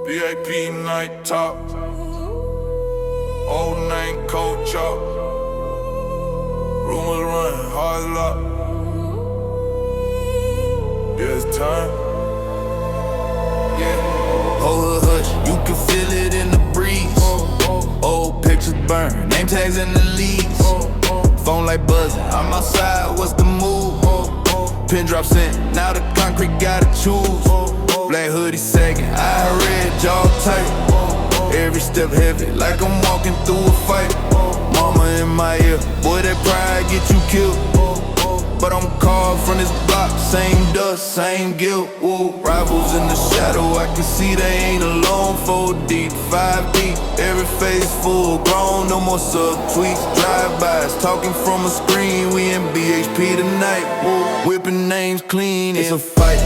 VIP night top, old name cold chop, rumors running hard lock. Yeah, it's time. Yeah. Hold a hush, you can feel it in the breeze. Old pictures burn, name tags in the leaves. Phone like buzzing, I'm outside, what's the move? Pin drops in, now the concrete gotta choose. Black hoodie sagging, eye red, jaw tight. Every step heavy, like I'm walking through a fight. Mama in my ear, boy that pride get you killed. But I'm called from this block, same dust, same guilt. Ooh, rivals in the shadow, I can see they ain't alone. 4 deep, 5 deep, every face full grown. No more sub-tweets, drive-bys, talking from a screen. We in BHP tonight, ooh, whipping names clean. It's a fight,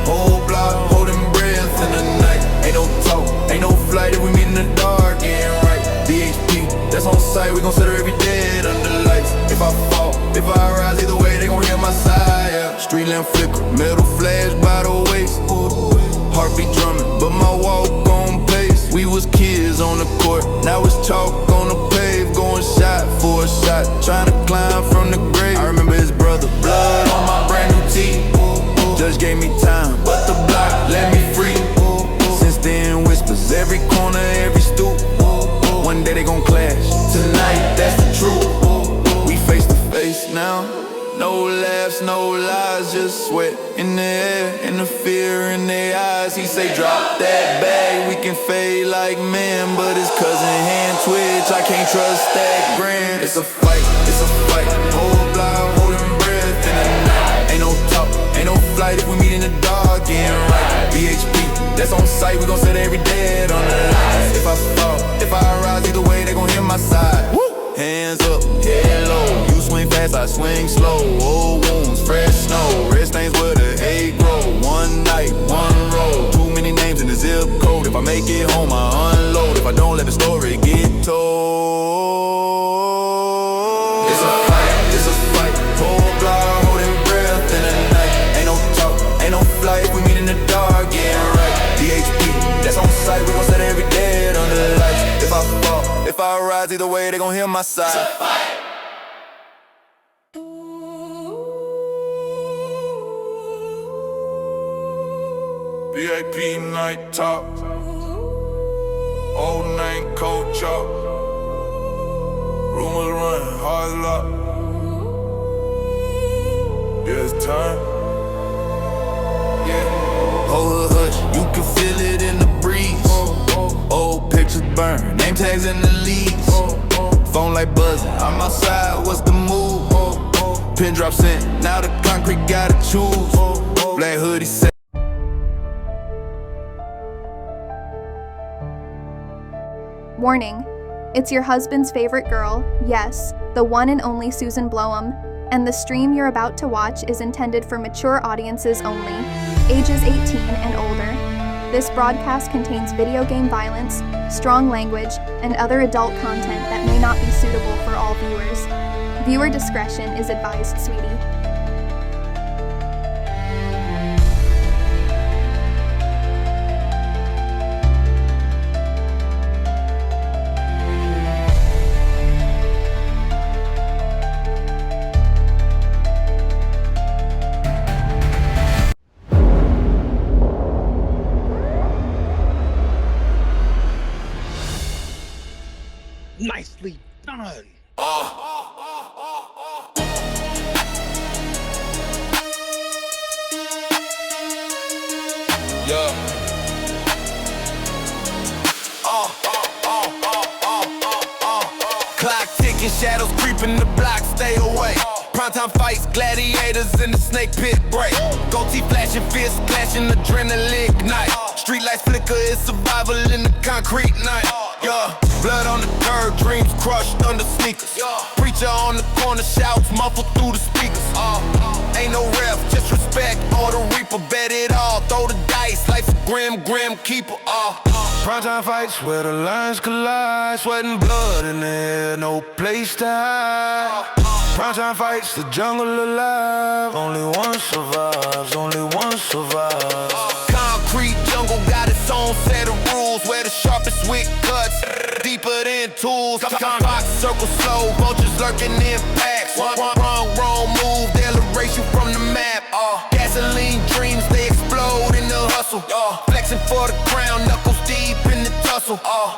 whole block holding breath in the night. Ain't no talk, ain't no flight if we meet in the dark, yeah, right. BHP, that's on sight, we gon' set her every dead under lights. If I fall, if I rise, either way, they gon' hear my sigh, yeah. Street lamp flicker, metal flash by the waist. Heartbeat drumming, but my walk on pace. We was kids on the court, now it's chalk on the pave. Going shot for a shot, trying to climb from the grave. I remember his brother, blood on my brand new tee. Judge gave me time, but the block let me free. Since then, whispers every corner, every stoop. One day they gon' clash, tonight that's the truth. We face to face now, no laughs, no lies, just sweat in the air and the fear in their eyes. He say drop that bag, we can fade like men, but his cousin hand twitch, I can't trust that grand. It's a fight, whole block holding breath in the night. Ain't no talk, ain't no flight if we meet in the dark, yeah, right. BHP, that's on sight, we gon' set every dead on the line. If I fall, if I rise, either way, they gon' hear my side. Woo! Hands up, head low. You swing fast, I swing slow. Old wounds, fresh snow. Red stains where the hate grow. One night, one road. Too many names in the zip code. If I make it home, I unload. If I don't, let the story get told. It's a fight, whole block holding breath in the night. Ain't no talk, ain't no flight, we meet in the dark, yeah, right. DHP, that's on sight, we gon' set every dead under the lights. If I fall, if I rise, either way, they gon' hear my side. It's a fight. VIP night top, old name cold chop, rumors running hard lock. Yeah, it's time. Yeah. Hold a hush, you can feel it in the breeze. Old pictures burn, name tags in the leaves. Phone like buzzing, I'm outside, what's the move? Pin drops in, now the concrete gotta choose. Black hoodie sagging. Warning, it's your husband's favorite girl, yes, the one and only Susan Blowham, and the stream you're about to watch is intended for mature audiences only, ages 18 and older. This broadcast contains video game violence, strong language, and other adult content that may not be suitable for all viewers. Viewer discretion is advised, sweetie. Nicely done. Yeah. Clock ticking, shadows creeping, the block stay away. Primetime fights, gladiators in the snake pit break. Goatee flashing, fists clashing, adrenaline ignite. Street lights flicker, it's survival in the concrete night. Yeah, blood on the curb, dreams crushed under sneakers. Preacher on the corner shouts, muffled through the speakers. Ain't no ref, just respect, or the reaper. Bet it all, throw the dice, life's a grim keeper. Primetime fights where the lines collide. Sweat and blood in the air, no place to hide. Primetime fights, the jungle alive. Only one survives, only one survives. Concrete jungle got its tone set of rules where the sharpest wit cuts deeper than tools. Box circle slow, vultures lurking in packs. Wrong move, they'll erase you from the map. Gasoline dreams, they explode in the hustle. Flexing for the crown, knuckles deep in the tussle.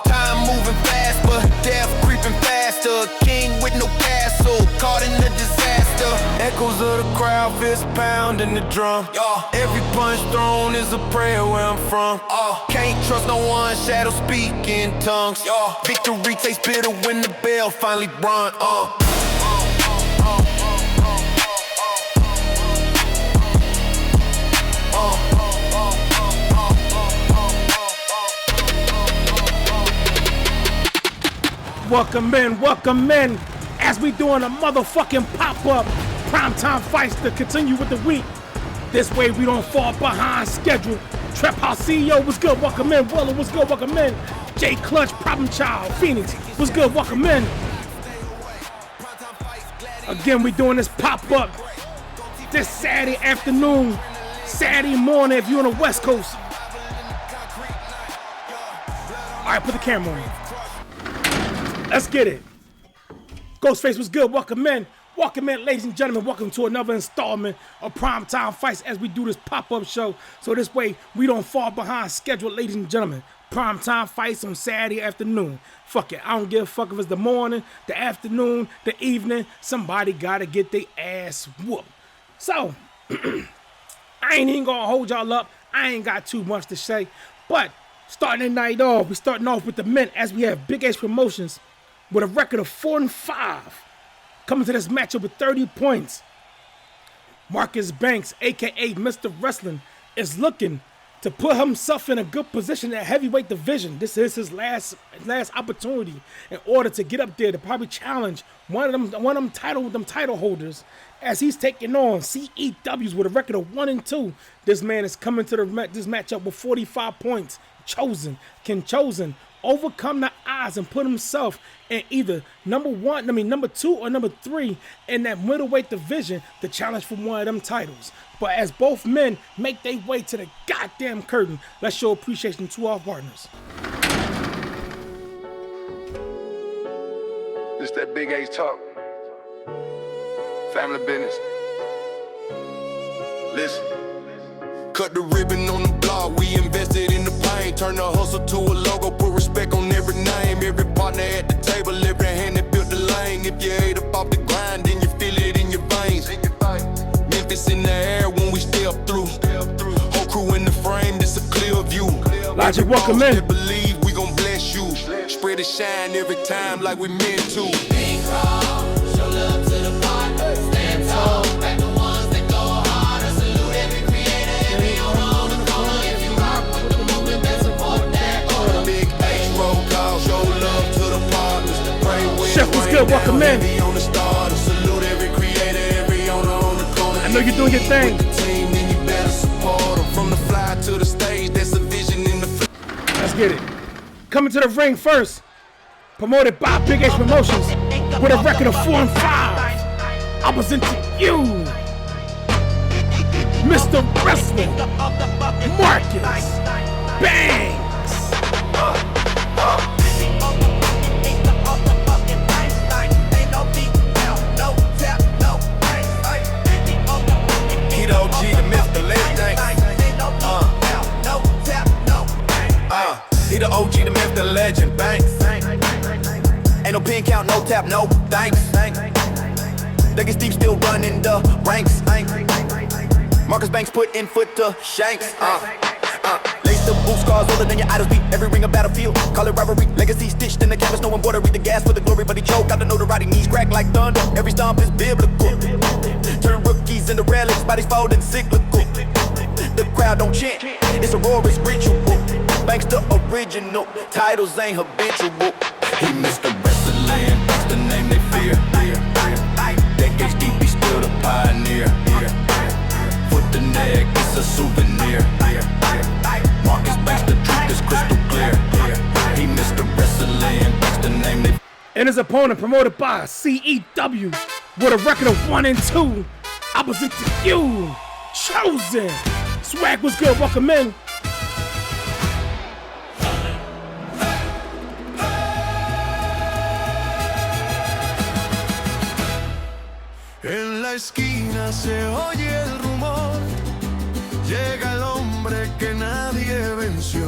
Time moving fast, but death creeping faster. King with no castle, caught in the disaster. Echoes of the crowd, fist pounding the drum. Every punch thrown is a prayer where I'm from. Can't trust no one, shadow speak in tongues. Victory tastes bitter when the bell finally rung. Welcome in, as we doing a motherfucking pop-up primetime fights to continue with the week. This way we don't fall behind schedule. Trap House CEO, what's good? Welcome in. Willa, what's good? Welcome in. J Clutch, Problem Child, Phoenix, what's good? Welcome in. Again, we doing this pop-up this Saturday afternoon, Saturday morning if you're on the West Coast. All right, put the camera on. Let's get it. Ghostface was good. Welcome in, ladies and gentlemen. Welcome to another installment of Primetime Fights as we do this pop-up show. So this way we don't fall behind schedule, ladies and gentlemen. Primetime Fights on Saturday afternoon. Fuck it. I don't give a fuck if it's the morning, the afternoon, the evening. Somebody gotta get their ass whooped. So I ain't even gonna hold y'all up. I ain't got too much to say. But starting the night off, we starting off with the men as we have Big H Promotions with a record of 4-5, coming to this matchup with 30 points. Marcus Banks, aka Mr. Wrestling, is looking to put himself in a good position at heavyweight division. This is his last opportunity in order to get up there to probably challenge one of them title holders, as he's taking on CEWs with a record of 1-2. This man is coming to this matchup with 45 points. Can Chosen overcome the odds and put himself in either number 2 or number 3 in that middleweight division to challenge for one of them titles? But as both men make their way to the goddamn curtain, let's show appreciation to our partners. This that Big H talk. Family business. Listen. Cut the ribbon on the block, we invested in the pain. Turn the hustle to a logo, put respect on every name. Every partner at the table, every hand that built the lane. If you ate up off the grind, then you feel it in your veins. Memphis in the air when we step through. Whole crew in the frame, this a clear view. Logic, welcome in. Believe we gon' bless you. Spread the shine every time like we meant to. Big crowd, show love to the partners. Stand tall, back the ones that go harder. Salute every creator, every owner on the corner. If you rock with the movement, then support that order. Big H roll call, show love to the partners. Pray with Chef was good, welcome in. on the starter. Salute every creator, every owner on the corner. I know you're doing your thing. With the team, then you better support them. From the fly to the stage, that's a vision in the Let's get it. Coming to the ring first, promoted by Big H Promotions with a record of 4-5. I present to you Mr. Wrestling, Marcus Banks. He the OG, the myth, the legend. He the OG, the myth, the legend. Banks. Ain't no pin count, no tap, no thanks. They get Steve still running the ranks. Marcus Banks put in foot to shanks. Lace the boot scars older than your idols beat. Every ring a battlefield, call it rivalry. Legacy stitched in the canvas, no embroidery. The gas for the glory, but he choked out the notoriety. Knees crack like thunder, every stomp is biblical. Turn rookies into relics, bodies folding cyclical. The crowd don't chant, it's a roar, it's ritual. Banks the original, titles ain't habitual. He Mr. Wrestling, that's the name they fear. Decades deep, he's still the pioneer. Foot the neck, it's a souvenir. Marcus Banks, the truth is crystal clear. He Mr. Wrestling, that's the name they. And his opponent, promoted by CEW with a record of 1-2. I present to you Chosen. Swag was good, welcome in. la esquina se oye el rumor. Llega el hombre que nadie venció.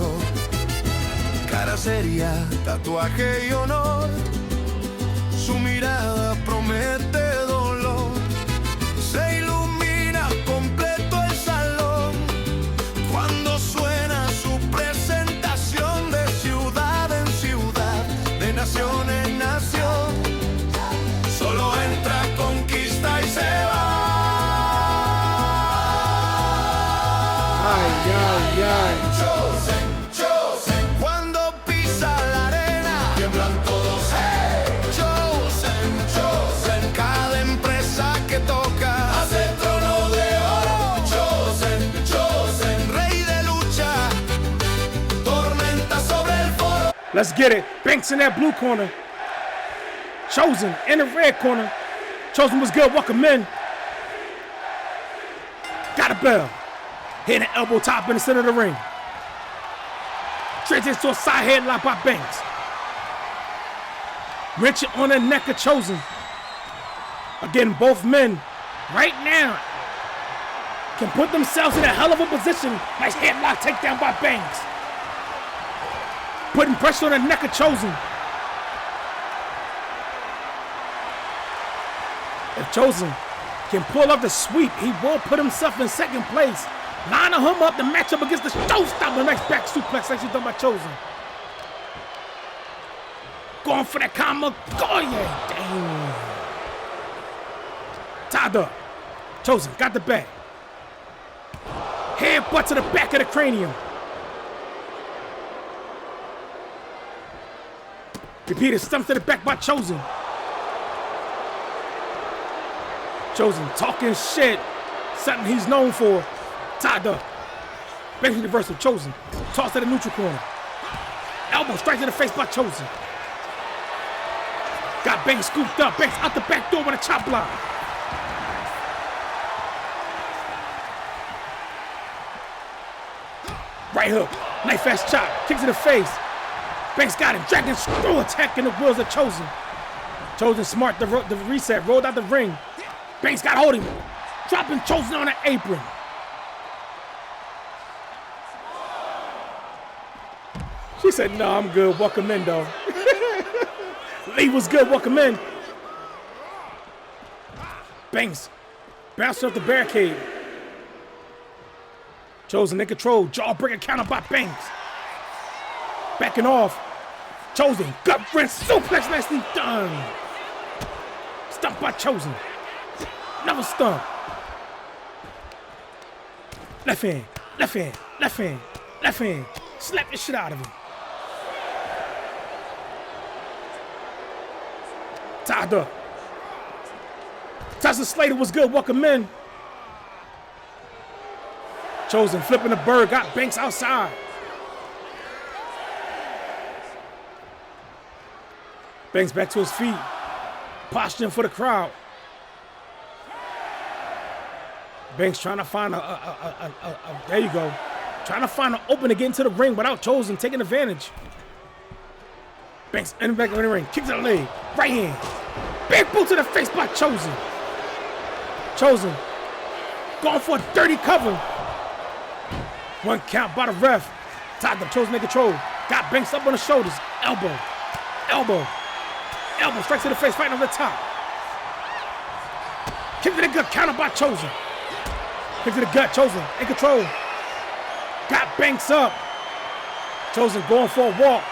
Cara seria, tatuaje y honor. Su mirada promete dolor. Se ilumina completo el salón cuando suena su presentación de ciudad en ciudad, de nación en nación. Solo entra, conquista y se va. Ay, ay, ay. Chosen, chosen. Cuando pisa la arena, tiemblan todos. Hey. Chosen, chosen. Cada empresa que toca hace trono de oro. Chosen, chosen. Rey de lucha, tormenta sobre el foro. Let's get it. Banks in that blue corner. Chosen in the red corner. Chosen was good. Welcome in. Got a bell. Hitting an elbow top in the center of the ring. Straight into a side headlock by Banks. Wrenching on the neck of Chosen. Again, both men right now can put themselves in a hell of a position. Nice headlock takedown by Banks. Putting pressure on the neck of Chosen. If Chosen can pull off the sweep, he will put himself in second place. Lining him up to match up against the showstopper. Nice back suplex actually done by Chosen. Going for that Kamagoye. Damn. Tied up. Chosen got the back. Headbutt to the back of the cranium. Repeated stump to the back by Chosen. Chosen talking shit. Something he's known for. Tied up. Banks reversal. Chosen. Toss to the neutral corner. Elbow straight to the face by Chosen. Got Banks scooped up. Banks out the back door with a chop block. Right hook. Knife ass chop. Kick to the face. Banks got him. Dragon screw attack in the wheels of Chosen. Chosen smart. The reset. Rolled out the ring. Banks got hold of him. Dropping Chosen on the apron. She said, no, I'm good. Welcome in, though. Lee was good. Welcome in. Banks bouncing off the barricade. Chosen in control. Jawbreaker counter by Banks. Backing off. Chosen. Gut wrench. Suplex nicely done. Stump by Chosen. Another stump. Left hand. Left hand. Left hand. Left hand. Slap the shit out of him. Tied up. Tyson Slater was good. Welcome in. Chosen flipping the bird. Got Banks outside. Banks back to his feet. Posturing for the crowd. Banks trying to find there you go. Trying to find an open to get into the ring without Chosen taking advantage. Banks in the back of the ring. Kick to the leg. Right hand. Big boot to the face by Chosen. Chosen. Going for a dirty cover. One count by the ref. Tied up. Chosen in control. Got Banks up on the shoulders. Elbow. Elbow. Elbow. Straight to the face. Fighting over the top. Kick to the gut. Counter by Chosen. Kick to the gut. Chosen in control. Got Banks up. Chosen going for a walk.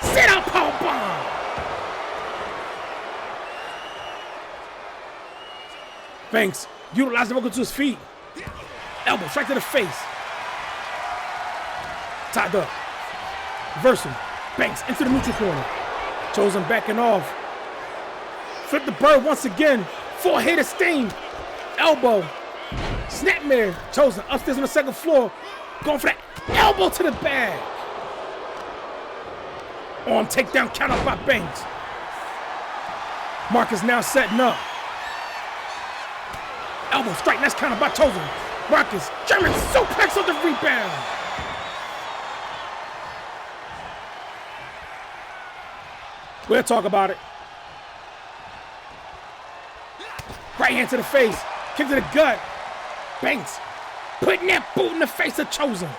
Sit up, power bomb. Banks utilized the welcome to his feet. Elbow straight to the face. Tied up. Reversal. Banks into the neutral corner. Chosen backing off. Flip the bird once again. Four-headed sting. Elbow. Snapmare. Chosen upstairs on the second floor. Going for that elbow to the bag. Arm takedown count out by Banks. Marcus now setting up. Elbow strike, that's counted by Chosen. Marcus, German suplex on the rebound. We'll talk about it. Right Right hand to the face. Kick to the gut. Banks putting that boot in the face of Chosen.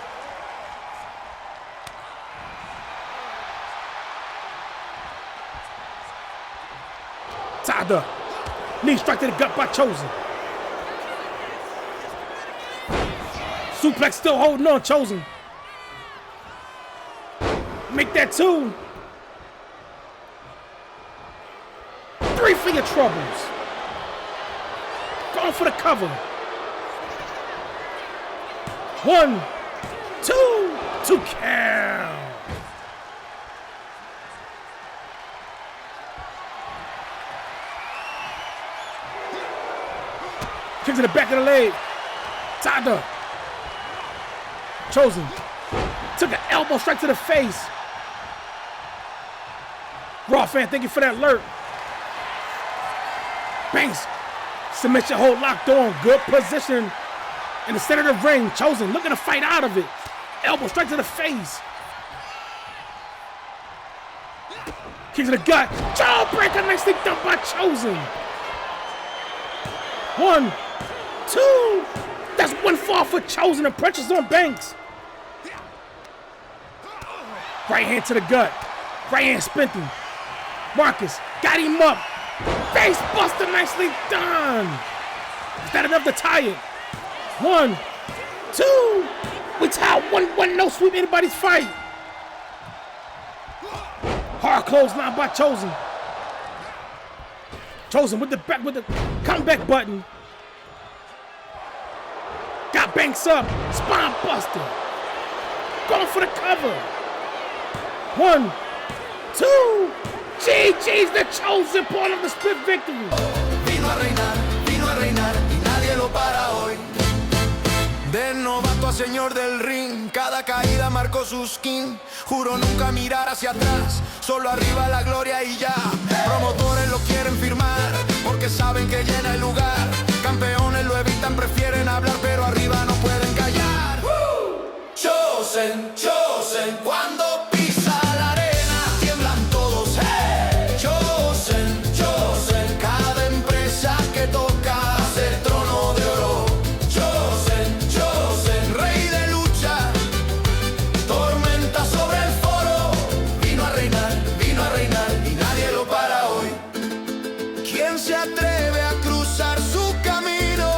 Tied up. Knee strike to the gut by Chosen. Suplex still holding on, Chosen. Make that 2. 3 for your troubles. Going for the cover. 1, 2, 2 count. Kick to the back of the leg. Tied up. Chosen. Took an elbow straight to the face. Raw fan, thank you for that alert. Banks. Submission hold locked on. Good position in the center of the ring. Chosen looking to fight out of it. Elbow straight to the face. Kick to the gut. Jawbreaker nicely done by Chosen. 1, 2. That's 1 fall for Chosen and pressures on Banks. Right hand to the gut. Right hand spinning. Marcus got him up. Face buster nicely done. Is that enough to tie it? 1, 2. We tie 1-1. No sweep anybody's fight. Hard clothesline by Chosen. Chosen with the back with the comeback button. Got Banks up. Spine buster. Going for the cover. 1, 2. GG's the Chosen part of the split victory. Vino a reinar y nadie lo para hoy. De novato a señor del ring, cada caída marcó su skin. Juro nunca mirar hacia atrás, solo arriba la gloria y ya. Promotores lo quieren firmar, porque saben que llena el lugar. Campeones lo evitan, prefieren hablar, pero arriba no pueden callar. Chosen, Chosen, cuando pisa la arena, tiemblan todos. Hey. Chosen, Chosen, cada empresa que toca hace trono de oro. Chosen, Chosen, rey de lucha, tormenta sobre el foro. Vino a reinar y nadie lo para hoy. ¿Quién se atreve a cruzar su camino?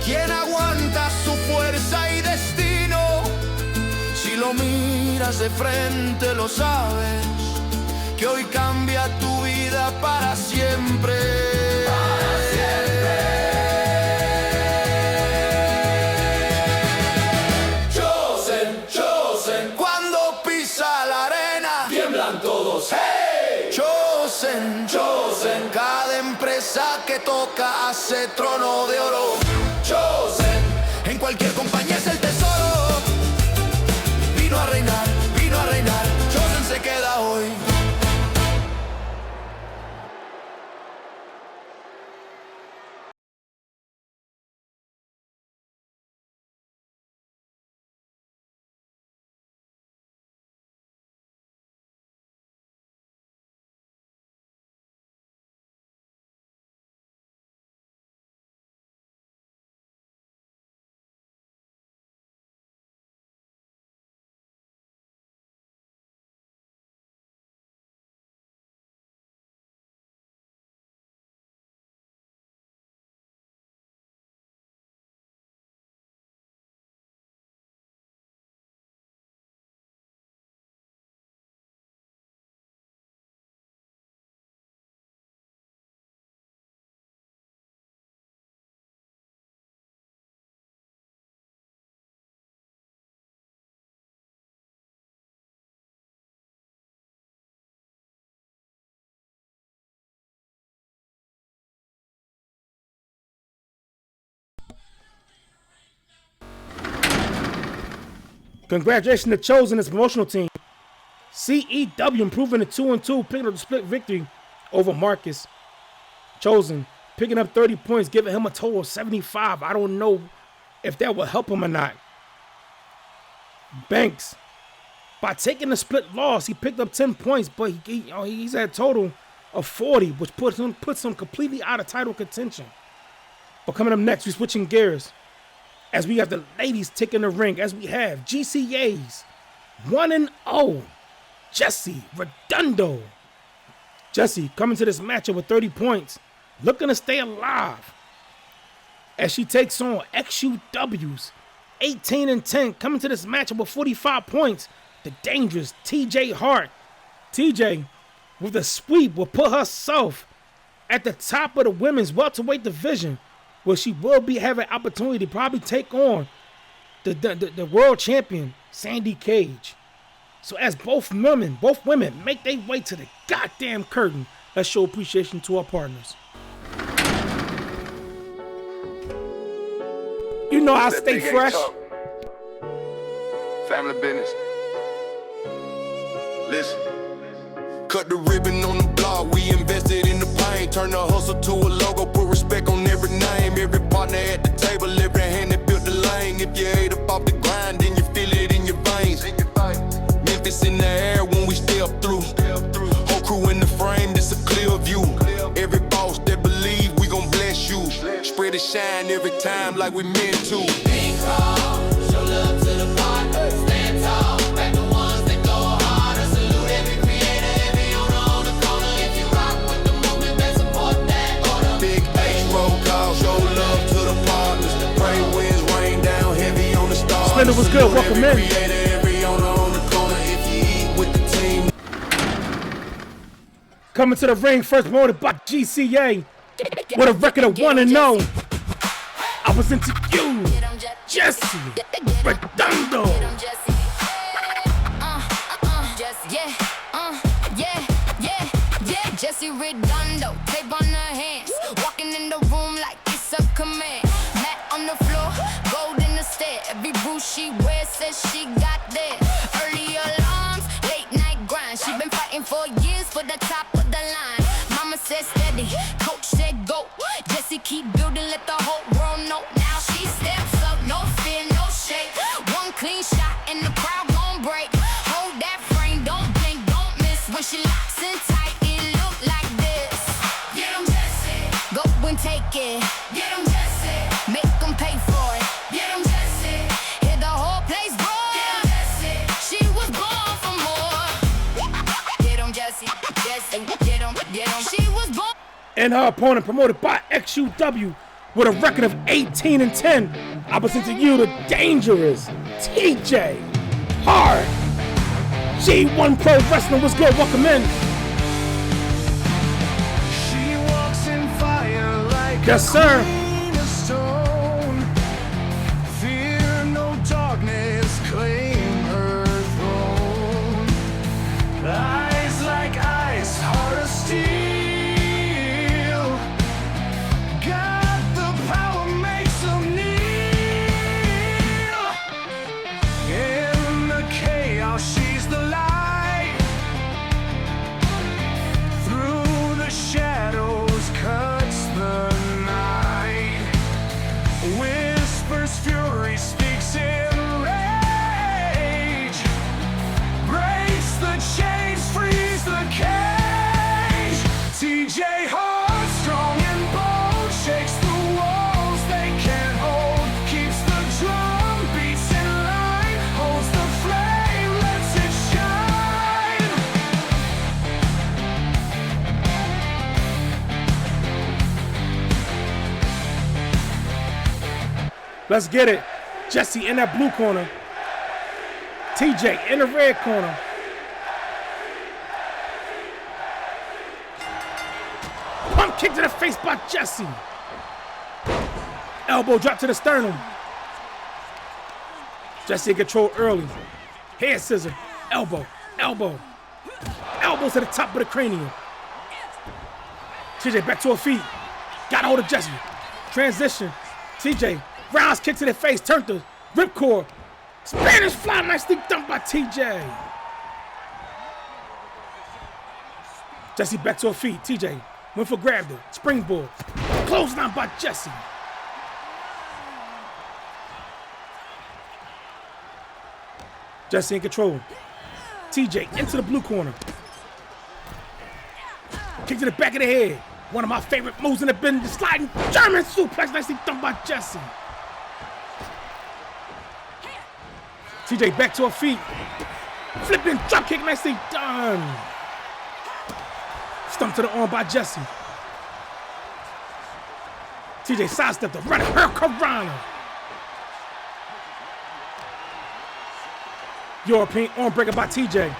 ¿Quién aguanta su fuerza y destino? Si lo miras de frente lo sabes, que hoy cambia tu vida para siempre. Para siempre. Chosen, Chosen, cuando pisa la arena, tiemblan todos. Hey. Chosen, Chosen, cada empresa que toca hace trono de oro. Chosen, en cualquier compañía es el tesoro. Vino a reinar, Chosen se queda hoy. Congratulations to Chosen and his promotional team. CEW improving to 2-2, picking up the split victory over Marcus. Chosen picking up 30 points, giving him a total of 75. I don't know if that will help him or not. Banks, by taking the split loss, he picked up 10 points, but he's at a total of 40, which puts him completely out of title contention. But coming up next, we're switching gears as we have the ladies taking the ring, as we have GCA's 1-0, Jessie Redondo. Jessie coming to this matchup with 30 points, looking to stay alive as she takes on XUW's 18-10, coming to this matchup with 45 points, the dangerous TJ Hart. TJ, with a sweep, will put herself at the top of the women's welterweight division, where she will be having opportunity to probably take on the world champion, Sandy Cage. So as both women make their way to the goddamn curtain, let's show appreciation to our partners. You know I stay fresh. Family business. Listen. Cut the ribbon on the block, we invested in the pain. Turn the hustle to a logo, put respect on every name. Every partner at the table, every hand that built the lane. If you ate up off the grind, then you feel it in your veins. Memphis in the air when we step through. Whole crew in the frame, this a clear view. Every boss that believe we gon' bless you. Spread the shine every time like we meant to. Big call, show love to the partners. Stand tall, back the ones that go harder. Salute every creator, every owner on the corner. If you rock with the movement, best support that order. Big H roll call, show love to the partners. Pray winds rain down heavy on the stars. Splendid was good, welcome in. Coming to the ring, first promoted by GCA, with a record of 1-0. I present to you, Jessie Redondo. Jessie Redondo, tape on her hands, walking in the room like it's a command. Mat on the floor, gold in the stair. Every booth she wears says she got there. Early alarms, late night grind. She been fighting for years for the top of the line. Mama said steady, coach said go. Jessie keep building, let the whole world know. Now she steps up, no fear, no shake. One clean shot and the crowd gon' break. Hold that frame, don't blink, don't miss. When she locks in tight, it look like this. Get 'em Jessie, go and take it. Get 'em Jessie, make 'em pay for it. Get 'em Jessie, hear the whole place roar. Get 'em Jessie, she was born for more. Get 'em Jessie, Jessie, get 'em, she was born. And her opponent, promoted by XUW, with a record of 18-10, I present to you the dangerous TJ Hart. G1 Pro Wrestling was good, welcome in. She walks in fire like Yes, sir. a queen of stone. Fear no darkness, claim her throne. Eyes like ice, heart of steel. Got the power, makes them kneel. In the chaos, she's the light. Through the shadows, cuts the night. Whispers fury, speaks in rage. Breaks the chains, frees the cage. TJ Hart, strong and bold, shakes the walls they can't hold. Keeps the drum beats in line, holds the flame, lets it shine. Let's get it. Jessie in that blue corner. TJ in the red corner. Pump kick to the face by Jessie. Elbow drop to the sternum. Jessie in control early. Head scissor. Elbow. Elbow. Elbow to the top of the cranium. TJ back to her feet. Got a hold of Jessie. Transition. TJ. Rounds kick to the face. Turn to ripcord. Spanish fly. Nicely dumped by TJ. Jessie back to her feet. TJ went for grab her. Springboard. Closed down by Jessie. Jessie in control. TJ into the blue corner. Kick to the back of the head. One of my favorite moves in the business, sliding German suplex, nicely done by Jesse. TJ back to her feet. Flipping drop kick, nicely done. Stump to the arm by Jesse. TJ sidestepped her, running her Karana. European arm breaker by TJ.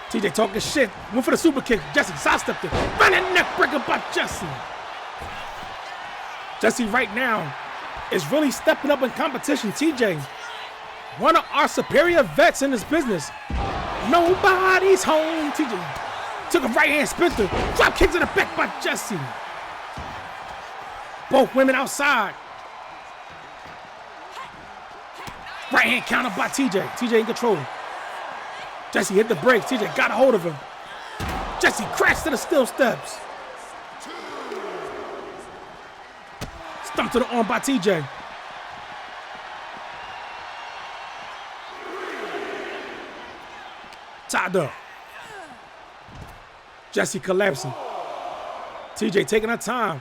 TJ talking shit. Went for the super kick. Jesse sidestepped it. Running neck breaker by Jesse. Jesse right now is really stepping up in competition. TJ, one of our superior vets in this business. Nobody's home. TJ took a right hand sprinter. Drop kick to the back by Jesse. Both women outside. Right hand counter by TJ. TJ in control. Jesse hit the brakes. TJ got a hold of him. Jesse crashed to the steel steps. Stump to the arm by TJ. Tied up. Jesse collapsing. TJ taking her time.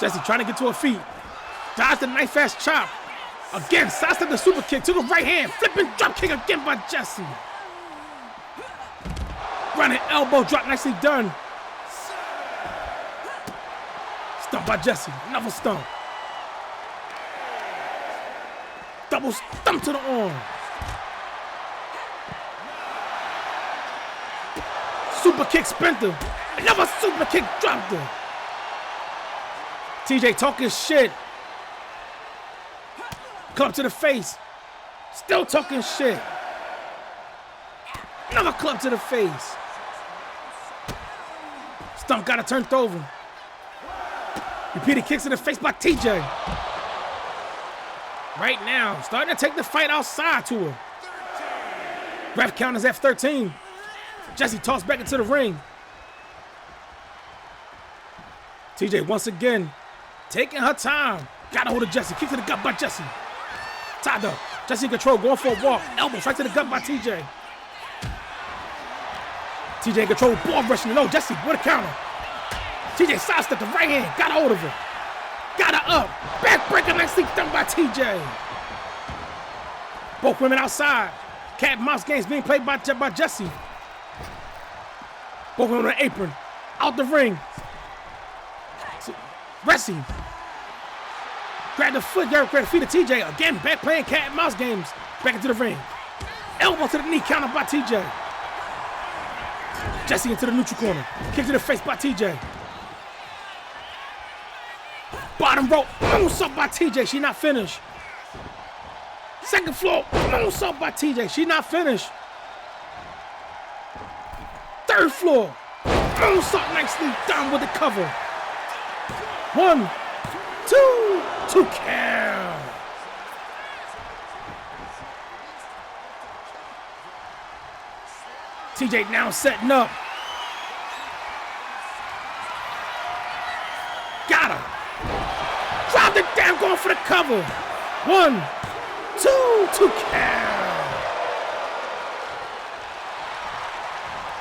Jesse trying to get to her feet. Dodged the knife fast chop. Again, sidestepped the super kick. Took a right hand. Flipping drop kick again by Jesse. Running elbow drop, nicely done. Stump by Jesse. Another stump. Double stump to the arm. Super kick sprinter. Another super kick dropped her. TJ talking shit. Club to the face. Still talking shit. Another club to the face. Stump got her turned over. Repeated kicks to the face by TJ. Right now, starting to take the fight outside to her. Ref count is F13. Jesse tossed back into the ring. TJ once again taking her time. Got a hold of Jesse. Kick to the gut by Jesse. Tied up. Jesse in control, going for a walk. Elbow right to the gut by TJ. TJ in control, ball rushing. No, Jesse with a counter. TJ sidestepped the right hand. Got a hold of her. Got her up. Backbreaker nicely done by TJ. Both women outside. Cat and mouse games being played by Jesse. Both women on the apron. Out the ring. Wrestling. Grab the foot, grab the feet of TJ. Again, back playing cat and mouse games. Back into the ring. Elbow to the knee, counter by TJ. Jesse into the neutral corner. Kick to the face by TJ. Bottom rope, moonsault by TJ. She not finished. Second floor, moonsault by TJ. She not finished. Third floor, moonsault nicely done with the cover. 1, 2, 2 count. TJ now setting up. Got her. Dropped it down, going for the cover. 1, 2, 2 count.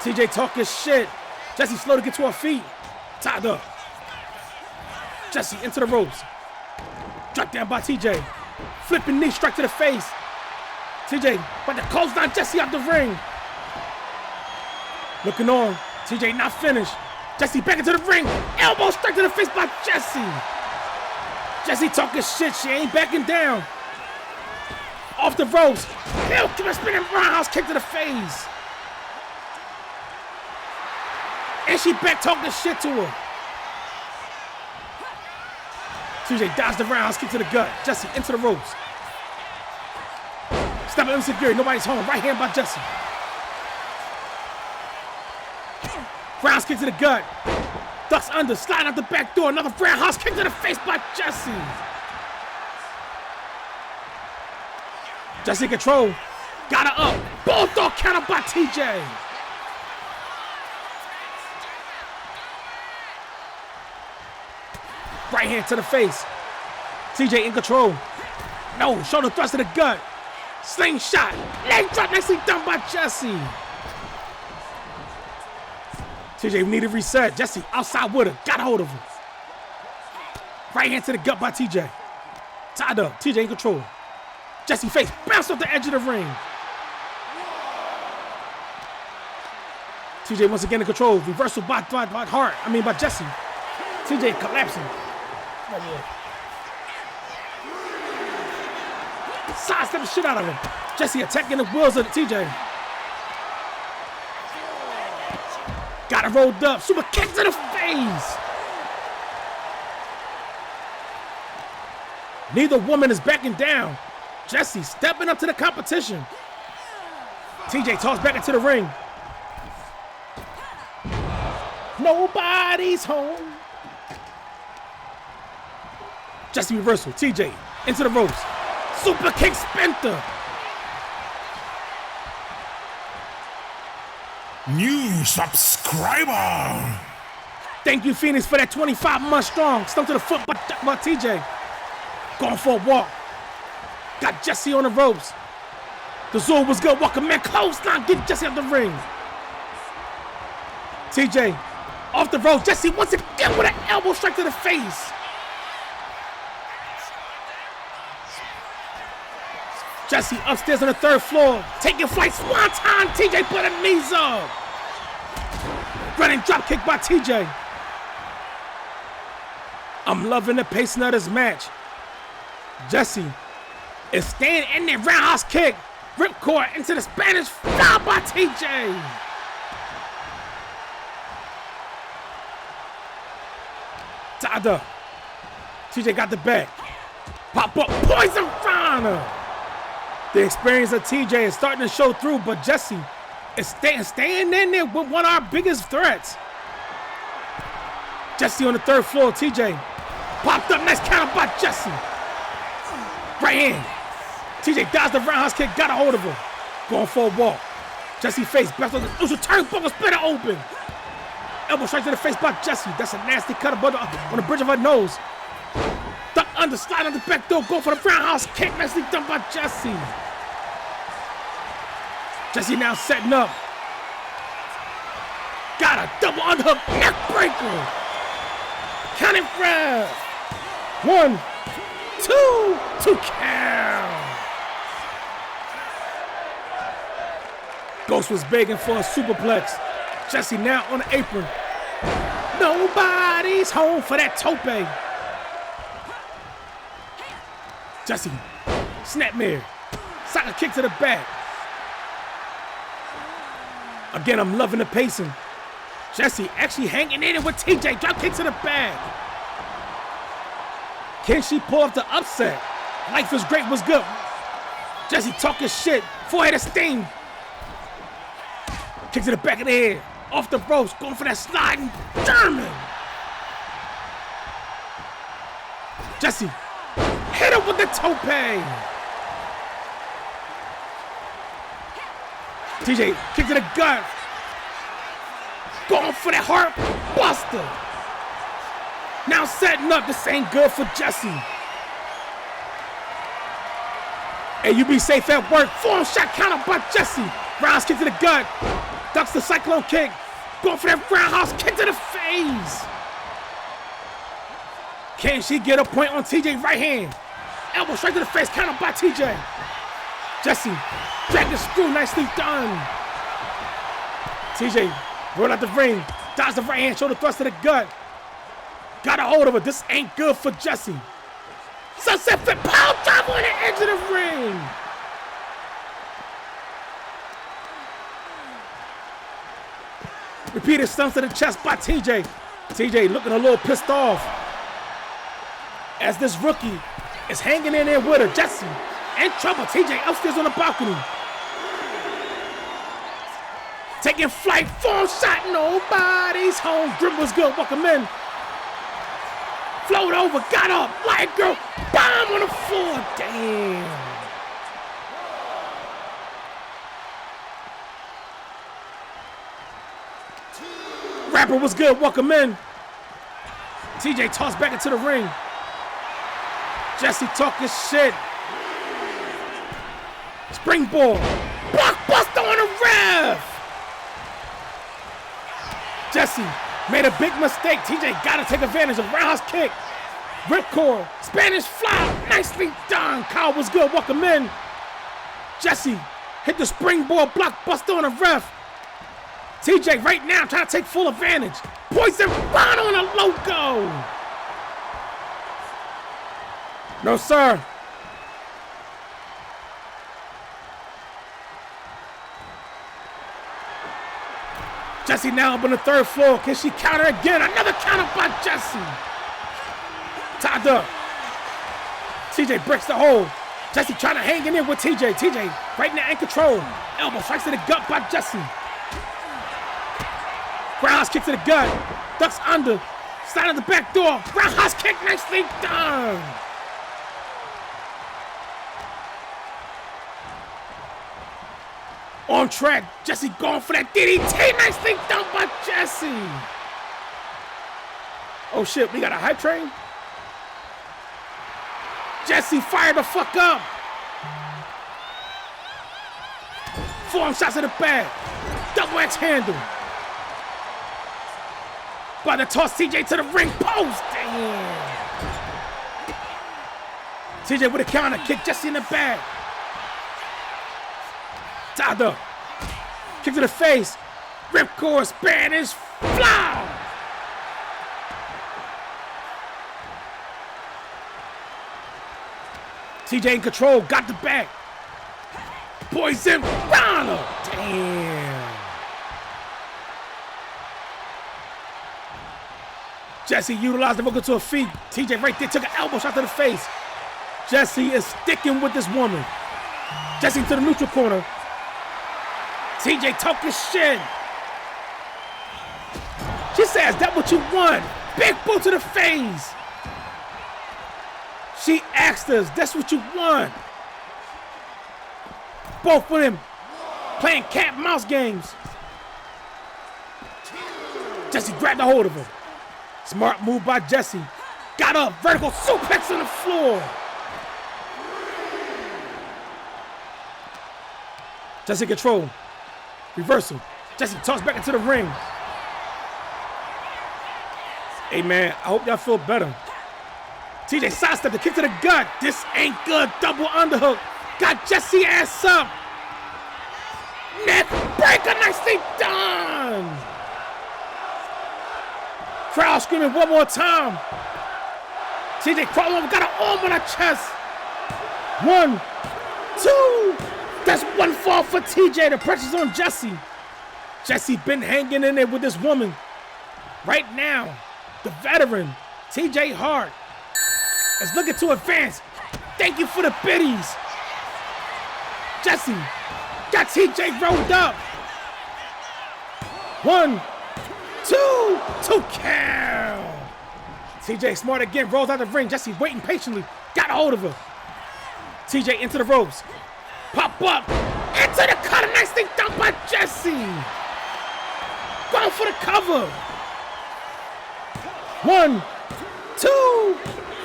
TJ talking shit. Jesse slow to get to her feet. Tied up. Jesse into the ropes. Drop down by TJ. Flipping knee strike to the face. TJ about to close down Jesse out the ring. Looking on. TJ not finished. Jesse back into the ring. Elbow strike to the face by Jesse. Jesse talking shit. She ain't backing down. Off the ropes. Hell, give a spinning roundhouse kick to the face. And she back talking shit to her. TJ dodged the roundhouse kick to the gut. Jesse into the ropes. Step up insecurity. Nobody's home. Right hand by Jesse. Roundhouse kick to the gut. Ducks under. Sliding out the back door. Another roundhouse kick to the face by Jesse. Jesse in control. Got her up. Bulldog counter by TJ. Right hand to the face. TJ in control. No, shoulder thrust to the gut. Slingshot. Leg drop nicely done by Jesse. TJ needed reset. Jesse outside with her. Got a hold of her. Right hand to the gut by TJ. Tied up. TJ in control. Jesse face. Bounce off the edge of the ring. TJ once again in control. Reversal by Hart. By Jesse. TJ collapsing. Sidestep the shit out of him. Jesse attacking the wheels of the TJ. Got it rolled up. Super kick to the face. Neither woman is backing down. Jesse stepping up to the competition. TJ tossed back into the ring. Nobody's home. Jesse reversal. TJ into the ropes. Super kick Splinter. New subscriber. Thank you, Phoenix, for that 25 months strong. Stuck to the foot by TJ. Going for a walk. Got Jesse on the ropes. The Zul was good. Walking man close line. Get Jesse out the ring. TJ off the ropes. Jesse once again with an elbow strike to the face. Jesse upstairs on the 3rd floor. Taking flight. Swanton. TJ put a knees up. Running drop kick by TJ. I'm loving the pacing of this match. Jesse is staying in there. Roundhouse kick. Ripcord into the Spanish fly by TJ. Tied up. TJ got the back. Pop up. Poison Rana. The experience of TJ is starting to show through, but Jesse is staying in there with one of our biggest threats. Jesse on the 3rd floor. TJ popped up. Nice counter by Jesse. Right hand. TJ dodged the roundhouse kick. Got a hold of him. Going for a walk. Jesse face. Best of the turnbuckle. Split it open. Elbow straight to the face by Jesse. That's a nasty cut on the bridge of her nose. Duck under, slide on the back door. Go for the roundhouse kick. Nicely done by Jesse. Jesse now setting up. Got a double underhook neck breaker. Counting grab. 1, 2, 2 count. Ghost was begging for a superplex. Jesse now on the apron. Nobody's home for that tope. Jesse, snapmare. Soccer kick to the back. Again, I'm loving the pacing. Jesse actually hanging in it with TJ. Drop kick to the back. Can she pull off the upset? Life is great, was good. Jesse talking shit. Forehead sting. Kick to the back of the head. Off the ropes, going for that sliding German. Jesse, hit him with the tope. TJ, kick to the gut. Going for that heart buster. Now setting up. This ain't good for Jesse. Hey, you be safe at work. Form shot counter by Jesse. Roundhouse kick to the gut. Ducks the cyclone kick. Going for that roundhouse kick to the face. Can she get a point on TJ right hand? Elbow straight to the face. Counter by TJ. Jesse, drag the screw. Nicely done. TJ, roll out the ring. Dodge the right hand. Shoulder thrust to the gut. Got a hold of it. This ain't good for Jesse. Sunset flip. Power drop on the edge of the ring. Repeated stumps to the chest by TJ. TJ looking a little pissed off as this rookie is hanging in there with her. Jesse in trouble. TJ upstairs on the balcony. Taking flight. Form shot. Nobody's home. Grip was good. Welcome in. Float over. Got up. Light girl. Bomb on the floor. Damn. Rapper was good. Welcome in. TJ tossed back into the ring. Jesse talking shit. Springboard. Blockbuster on the ref. Jesse made a big mistake. TJ got to take advantage of roundhouse kick. Ripcord, Spanish fly, nicely done. Kyle was good, welcome in. Jesse hit the springboard blockbuster on the ref. TJ right now trying to take full advantage. Poison Rana on a logo. No, sir. Jesse now up on the third floor. Can she counter again? Another counter by Jesse. Tied up. TJ breaks the hold. Jesse trying to hang in there with TJ. TJ right now in control. Elbow strikes to the gut by Jesse. Roundhouse kick to the gut. Ducks under. Slide of the back door. Roundhouse kick, nicely done. On track. Jesse going for that DDT. Nicely done by Jesse. Oh shit, we got a hype train? Jesse fired the fuck up. Forearm shots to the back. Double X handle. About to toss TJ to the ring post. Damn. TJ with a counter kick. Jesse in the back. Tied up. Kick to the face. Ripcord, Spanish fly. TJ in control, got the back. Poison Rana. Damn. Jesse utilized the vocal to her feet. TJ right there took an elbow shot to the face. Jesse is sticking with this woman. Jesse to the neutral corner. TJ talking shit. She says, "That what you want?" Big boot to the face. She asked us, "That's what you want?" Both of them playing cat and mouse games. Jesse grabbed a hold of her. Smart move by Jesse. Got up, vertical suplex on the floor. Jesse control. Reversal. Jesse tossed back into the ring. Hey man, I hope y'all feel better. TJ sidestepped the kick to the gut. This ain't good. Double underhook. Got Jesse ass up. Neck breaker. Nicely done. Crowd screaming one more time. TJ crawling over. Got an arm on her chest. 1, 2. That's one fall for TJ. The pressure's on Jesse. Jesse been hanging in there with this woman. Right now, the veteran, TJ Hart, is looking to advance. Thank you for the biddies. Jesse got TJ rolled up. 1, 2, 2 count. TJ smart again, rolls out the ring. Jesse waiting patiently. Got a hold of her. TJ into the ropes. Pop up. Into the cutter. Nicely done by Jesse. Going for the cover. 1, 2.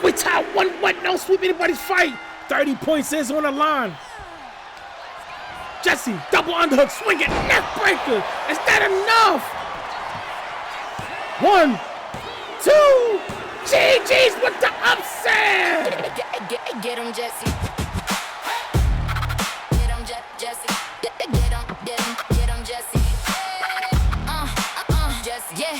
We tie 1 wet, no sweep anybody's fight. 30 points is on the line. Jesse, double underhook, swinging, neck breaker. Is that enough? 1, 2. GG's with the upset. Get him, Jesse. Get him, Jesse. Get him, Jesse. Jesse, yeah.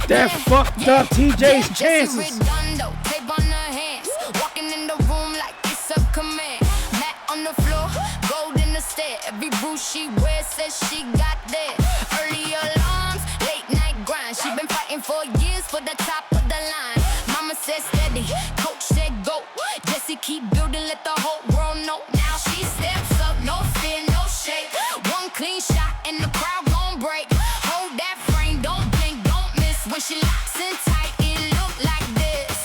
That fucked up TJ's chances. Redondo, tape on her hands. Walking in the room like it's a command. Mat on the floor, gold in the stair. Every bruise she wears says she got there. Early alarms, late night grind. She been fighting for years for the top of the line. Mama said steady, coach said go. Jesse keep building, let the whole world know. Now she steps up, no fear, no shake. One clean shot and the crowd gon' break. Hold that frame, don't blink, don't miss. When she locks in tight, it look like this.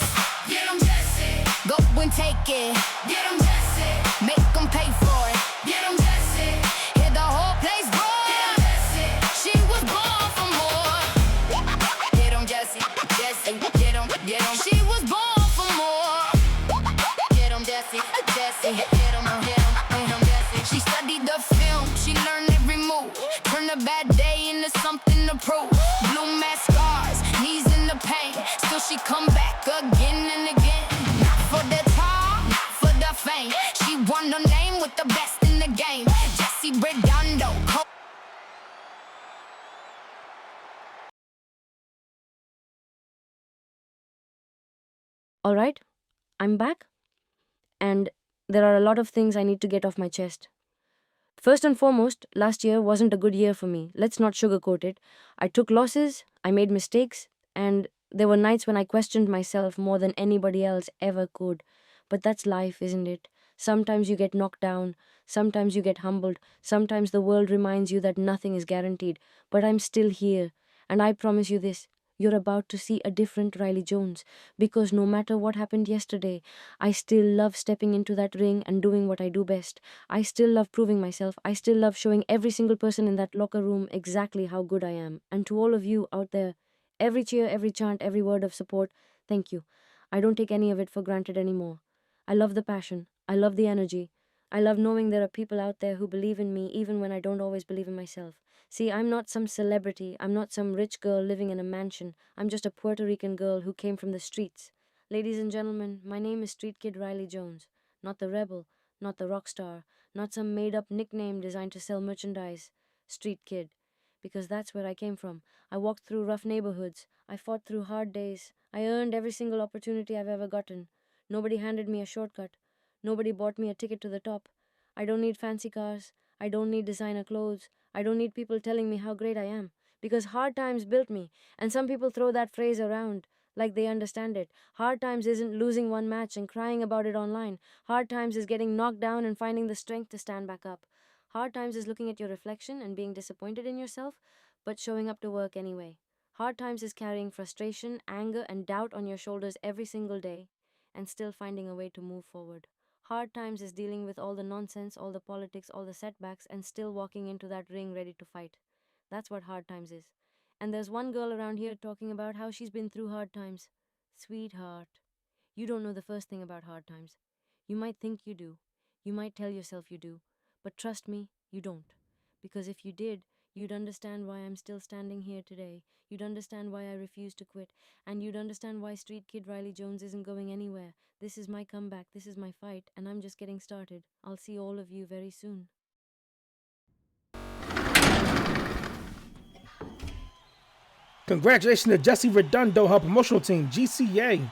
Get 'em, Jesse. Go and take it. Get 'em, Jesse. Make 'em pay for it. Get 'em, Jesse. Hear the whole place roar. Get 'em, Jesse. She All right, I'm back, and there are a lot of things I need to get off my chest. First and foremost, last year wasn't a good year for me. Let's not sugarcoat it. I took losses, I made mistakes, and there were nights when I questioned myself more than anybody else ever could. But that's life, isn't it? Sometimes you get knocked down, sometimes you get humbled, sometimes the world reminds you that nothing is guaranteed. But I'm still here, and I promise you this. You're about to see a different Riley Jones, because no matter what happened yesterday, I still love stepping into that ring and doing what I do best. I still love proving myself. I still love showing every single person in that locker room exactly how good I am. And to all of you out there, every cheer, every chant, every word of support, thank you. I don't take any of it for granted anymore. I love the passion. I love the energy. I love knowing there are people out there who believe in me even when I don't always believe in myself. See, I'm not some celebrity. I'm not some rich girl living in a mansion. I'm just a Puerto Rican girl who came from the streets. Ladies and gentlemen, my name is Street Kid Riley Jones. Not the rebel, not the rock star, not some made-up nickname designed to sell merchandise. Street Kid. Because that's where I came from. I walked through rough neighborhoods. I fought through hard days. I earned every single opportunity I've ever gotten. Nobody handed me a shortcut. Nobody bought me a ticket to the top. I don't need fancy cars. I don't need designer clothes. I don't need people telling me how great I am. Because hard times built me. And some people throw that phrase around like they understand it. Hard times isn't losing one match and crying about it online. Hard times is getting knocked down and finding the strength to stand back up. Hard times is looking at your reflection and being disappointed in yourself, but showing up to work anyway. Hard times is carrying frustration, anger, and doubt on your shoulders every single day and still finding a way to move forward. Hard times is dealing with all the nonsense, all the politics, all the setbacks, and still walking into that ring ready to fight. That's what hard times is. And there's one girl around here talking about how she's been through hard times. Sweetheart, you don't know the first thing about hard times. You might think you do. You might tell yourself you do. But trust me, you don't. Because if you did, you'd understand why I'm still standing here today. You'd understand why I refuse to quit. And you'd understand why Street Kid Riley Jones isn't going anywhere. This is my comeback, this is my fight, and I'm just getting started. I'll see all of you very soon. Congratulations to Jessie Redondo, her promotional team, GCA,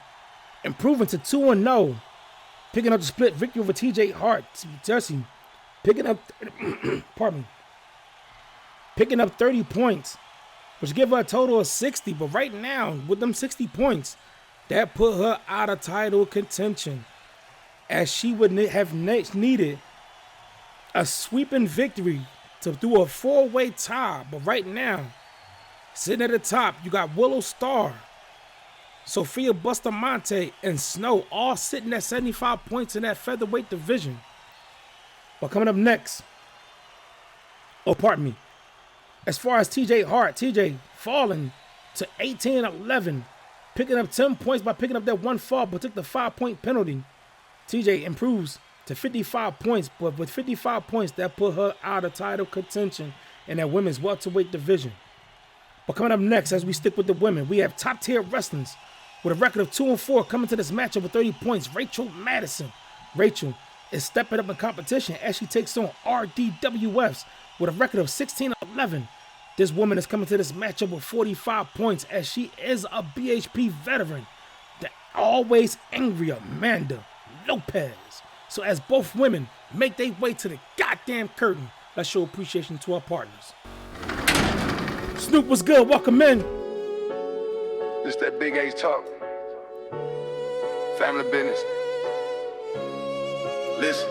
improving to 2-0, picking up the split victory over TJ Hart. Jessie picking up, picking up 30 points, which give her a total of 60. But right now, with them 60 points, that put her out of title contention, as she would have needed a sweeping victory to do a 4-way tie. But right now, sitting at the top, you got Willow Star, Sophia Bustamante, and Snow, all sitting at 75 points in that featherweight division. But coming up next, as far as TJ Hart, TJ falling to 18-11, picking up 10 points by picking up that one fall, but took the 5-point penalty. TJ improves to 55 points, but with 55 points, that put her out of title contention in that women's welterweight division. But coming up next, as we stick with the women, we have top-tier wrestlers with a record of 2-4 coming to this matchup with 30 points. Rachel Madison. Rachel is stepping up in competition as she takes on RDWFs with a record of 16-11. This woman is coming to this matchup with 45 points as she is a BHP veteran, the always angry Amanda Lopez. So as both women make their way to the goddamn curtain, let's show appreciation to our partners. Snoop, was good? Welcome in. This that big H talk. Family business. Listen.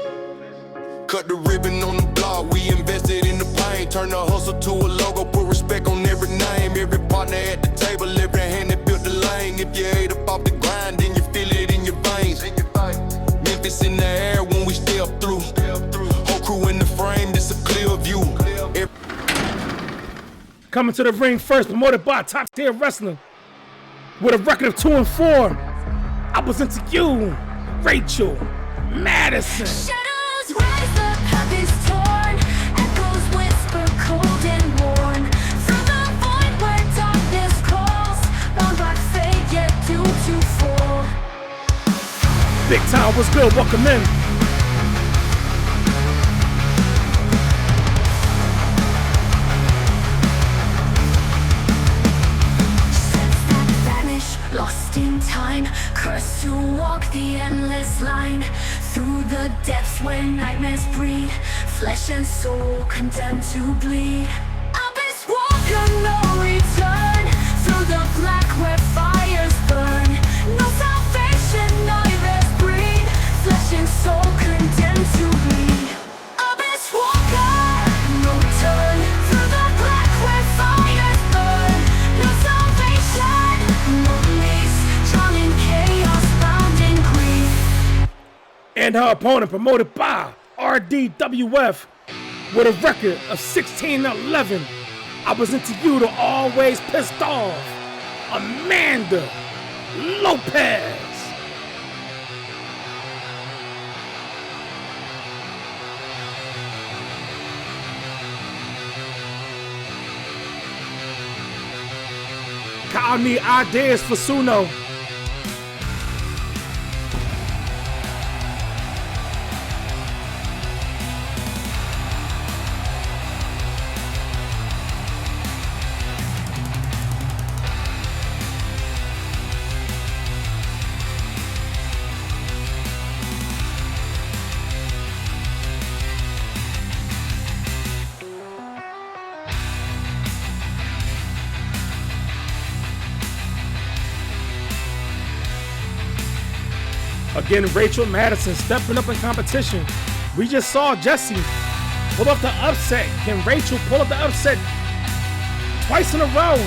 Cut the ribbon on the block, we invested in the pain. Turn the hustle to a logo, put respect on every name. Every partner at the table, every hand that built the lane. If you ate up off the grind, then you feel it in your veins. Memphis in the air when we step through. Whole crew in the frame, this a clear view. Coming to the ring first, promoted by Top Tier Wrestling, with a record of 2-4. I present to you, Rachel Madison. Shadows rise up, habits torn. Echoes whisper, cold and worn. From the void where darkness calls, bound by fate, yet due to fall. Big Time, what's good? Welcome in. Lost in time, cursed to walk the endless line through the depths where nightmares breed, flesh and soul condemned to bleed. Abyss walker, no return, through the black where fires burn. No salvation, nightmares breed, flesh and soul condemned to bleed. Abyss walker, no return, through the black where fires burn. No salvation, no release, drawn in chaos, bound in grief. And her opponent, promoted by RDWF, with a record of 16-11, I present to you the always pissed off Amanda Lopez. Kyle need ideas for Suno. Again, Rachel Madison stepping up in competition. We just saw Jessie pull up the upset. Can Rachel pull up the upset twice in a row?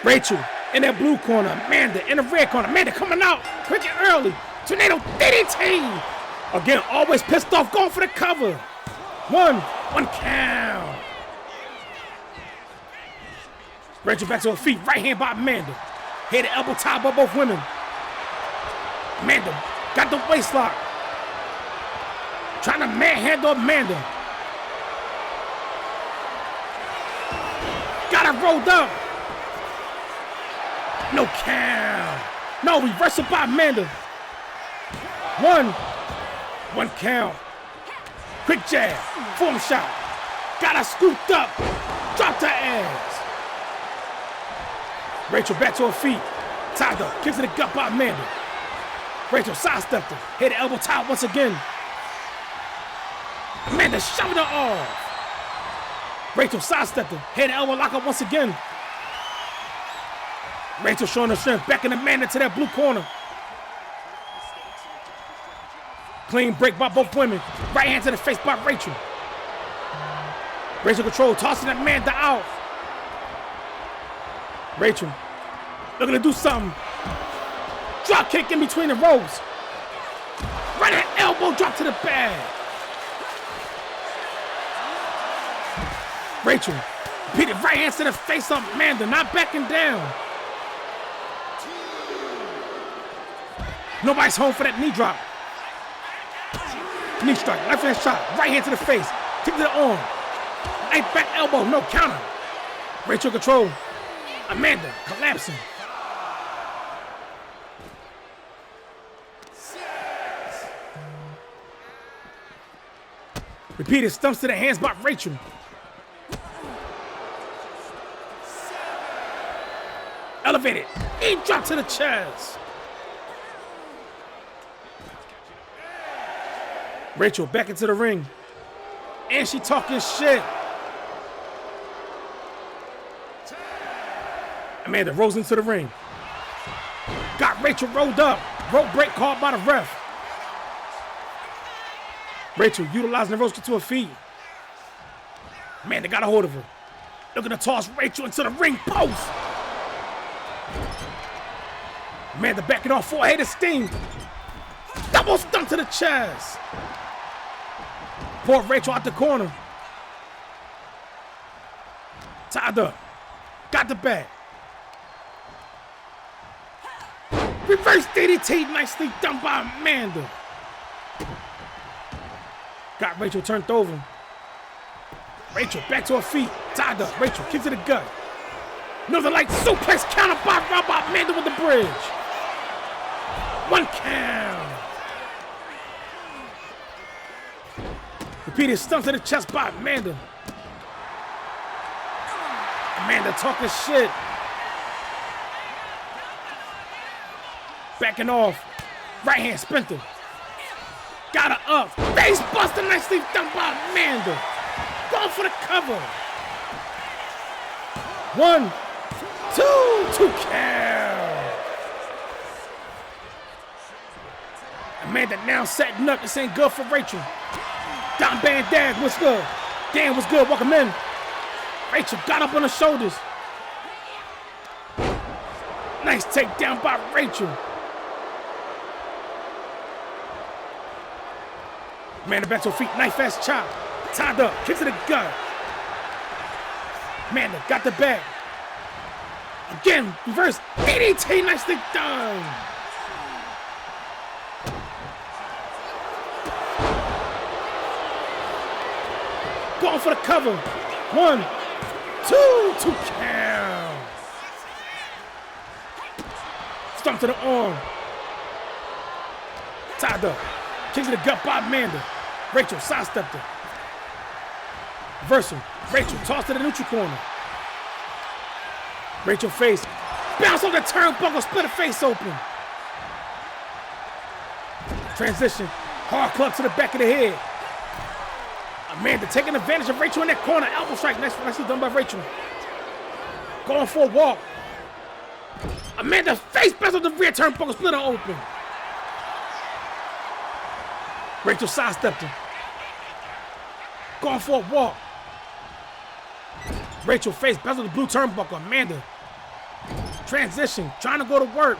Rachel in that blue corner, Amanda in the red corner. Amanda coming out quick and early. Tornado DDT. Again, always pissed off, going for the cover. One count. Rachel back to her feet, right hand by Amanda. Head to elbow tie by both women. Amanda got the waist lock. Trying to manhandle Amanda. Got her rolled up. No count. No, reversal by Amanda. One count. Quick jab. Form shot. Got her scooped up. Dropped her ass. Rachel back to her feet. Tied up. Kicks in the gut by Amanda. Rachel sidestepped her. Hit the elbow tie once again. Amanda shoved her off. Rachel sidestepped her. Hit the elbow lock up once again. Rachel showing her strength, backing Amanda to that blue corner. Clean break by both women. Right hand to the face by Rachel. Rachel control, tossing Amanda out. Rachel looking to do something. Drop kick in between the ropes. Right hand elbow drop to the bag. Rachel repeated right hands to the face of Amanda, not backing down. Nobody's home for that knee drop. Knee strike, left hand shot, right hand to the face, kick to the arm. Right back elbow, no counter. Rachel control. Amanda collapsing. Repeated stumps to the hands by Rachel. Elevated, knee drop to the chest. Rachel back into the ring. And she talking shit. Amanda rolls into the ring. Got Rachel rolled up. Rope break called by the ref. Rachel utilizing the ropes to her feet. Amanda got a hold of her. Looking to toss Rachel into the ring post. Amanda backing off, four-headed sting. Double stump to the chest. Poor Rachel out the corner. Tied up. Got the bag. Reverse DDT, nicely done by Amanda. Got Rachel turned over. Rachel back to her feet, tied up. Rachel kick to the gut. Northern Light suplex counter by Amanda with the bridge. 1 count. Repeated stump to the chest by Amanda. Amanda talking shit. Backing off. Right hand sprinter. Got her up. Face buster nicely done by Amanda. Going for the cover. 1, 2 count. Amanda now setting up. This ain't good for Rachel. Down band Dag, what's good? Dan, what's good? Welcome in. Rachel got up on her shoulders. Nice takedown by Rachel. Amanda back to her feet, knife ass chop. Tied up, kick to the gut. Amanda got the bag. Again, reverse DDT, nicely done. Going for the cover. 1, 2 count. Stomp to the arm. Tied up. Kick to the gut by Amanda. Rachel sidestepped her. Reversal. Rachel tossed to the neutral corner. Rachel face. Bounce off the turnbuckle, split her face open. Transition. Hard club to the back of the head. Amanda taking advantage of Rachel in that corner. Elbow strike. Nicely done by Rachel. Going for a walk. Amanda face bounce off the rear turnbuckle, split her open. Rachel sidestepped her. Going for a walk. Rachel face bounce off the blue turnbuckle. Amanda. Transition. Trying to go to work.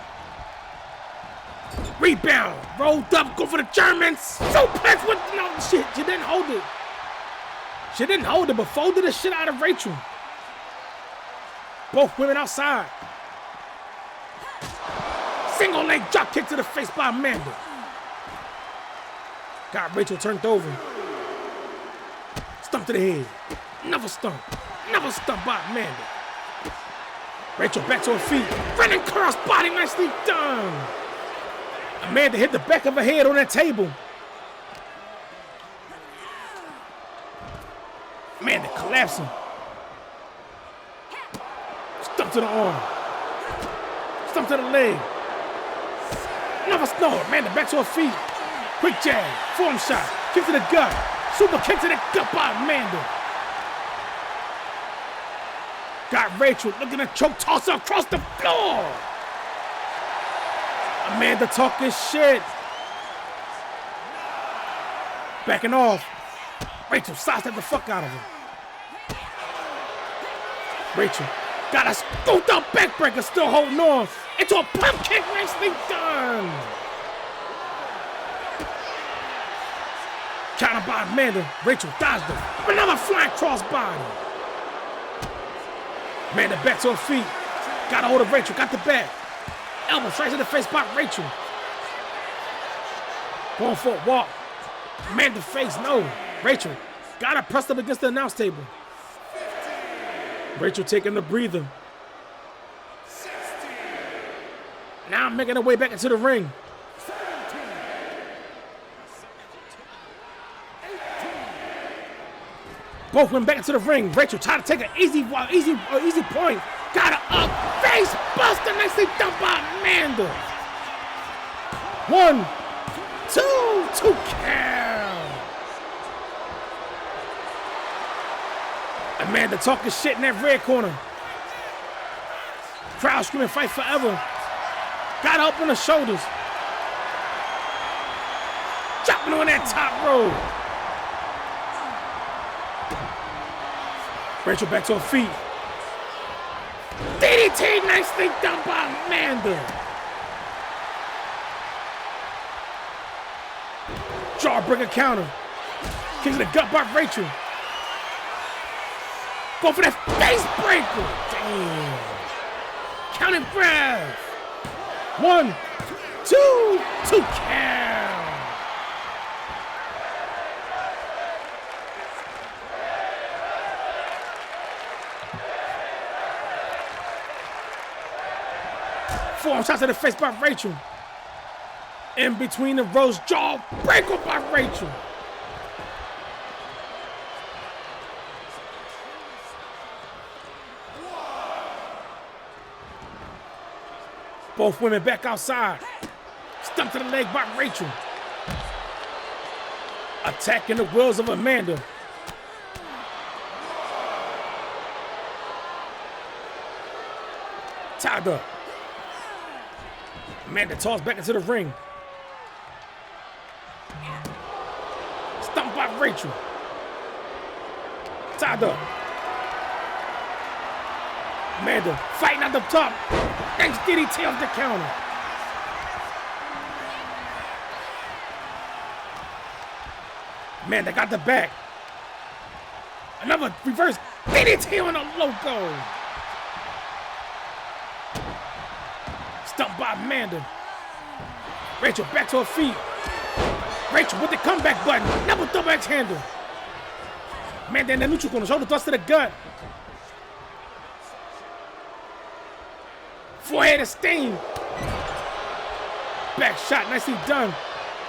Rebound. Rolled up. Go for the Germans. Suplex with no shit. She didn't hold it. She didn't hold it, but folded the shit out of Rachel. Both women outside. Single leg drop kick to the face by Amanda. Got Rachel turned over. Stump to the head. Another stump. Another stump by Amanda. Rachel back to her feet. Running cross body, nicely done. Amanda hit the back of her head on that table. Amanda collapsing. Stump to the arm. Stump to the leg. Another snore. Amanda back to her feet. Quick jab. Form shot. Kick to the gut. Super kick to the gut by Amanda. Got Rachel looking to choke toss her across the floor. Amanda talking shit. Backing off. Rachel sidestepped the fuck out of her. Rachel got a scooped up backbreaker, still holding on. Into a pump kick, nicely done. Counter by Amanda. Rachel dodged her. Another flying crossbody. Amanda back to her feet. Got a hold of Rachel, got the back. Elbow straight to the face by Rachel. Going for a walk. Amanda face, no. Rachel got her pressed up against the announce table. Rachel taking the breather. Now making her way back into the ring. Both went back into the ring. Rachel tried to take an easy point. Got her up. Face buster. Nicely done by Amanda. 1, 2 count. Amanda talking shit in that red corner. Crowd screaming, fight forever. Got her up on the shoulders. Chopping on that top rope. Rachel back to her feet. DDT nicely done by Amanda. Jawbreaker counter. Kick to the gut by Rachel. Go for that face breaker. Damn. Count and grab. 1, 2, 2 count. Forearm shots to the face by Rachel. In between the rows, jaw breaker by Rachel. Both women back outside. Stump to the leg by Rachel. Attacking the wheels of Amanda. Tied up. Amanda tossed back into the ring. Stumped by Rachel. Tied up. Amanda fighting at the top. Thanks DDT off the counter. Amanda got the back. Another reverse DDT on the logo. Stumped by Amanda. Rachel back to her feet. Rachel with the comeback button. Double double X handle. Amanda in the neutral corner. Shoulder thrust to the gut. Forehead is stained. Back shot, nicely done.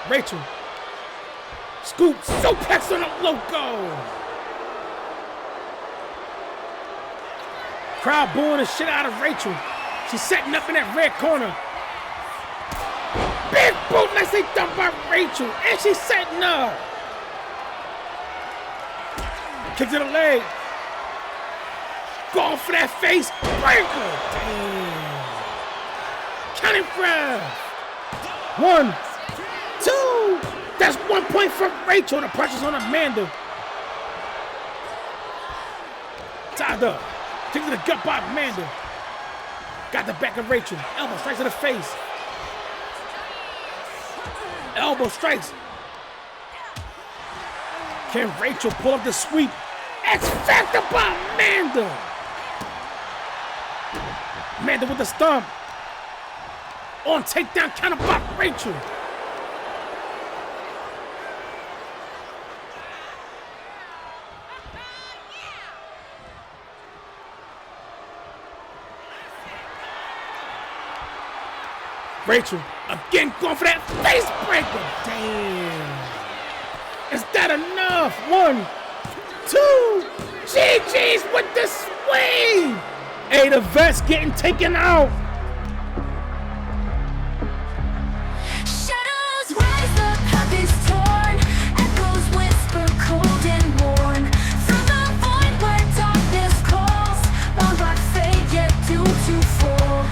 Rachel. Scoop, suplex on the logo. Crowd booing the shit out of Rachel. She's setting up in that red corner. Big boot, nicely done by Rachel. And she's setting up. Kick to the leg. Going for that face breaker. Damn. Counting grab. 1, 2. That's 1 point for Rachel. The pressure's on Amanda. Tied up. Kick to the gut by Amanda. Got the back of Rachel. Elbow strikes to the face. Elbow strikes. Can Rachel pull up the sweep? X Factor by Amanda. Amanda with the stomp. On takedown counter by Rachel. Rachel, again going for that face breaker. Damn. Is that enough? 1, 2. GG's with the swing. Hey, the vet's getting taken out. Shadows rise up, habits torn. Echoes whisper cold and worn. Through the void where darkness calls. Bound by fate yet due to fall.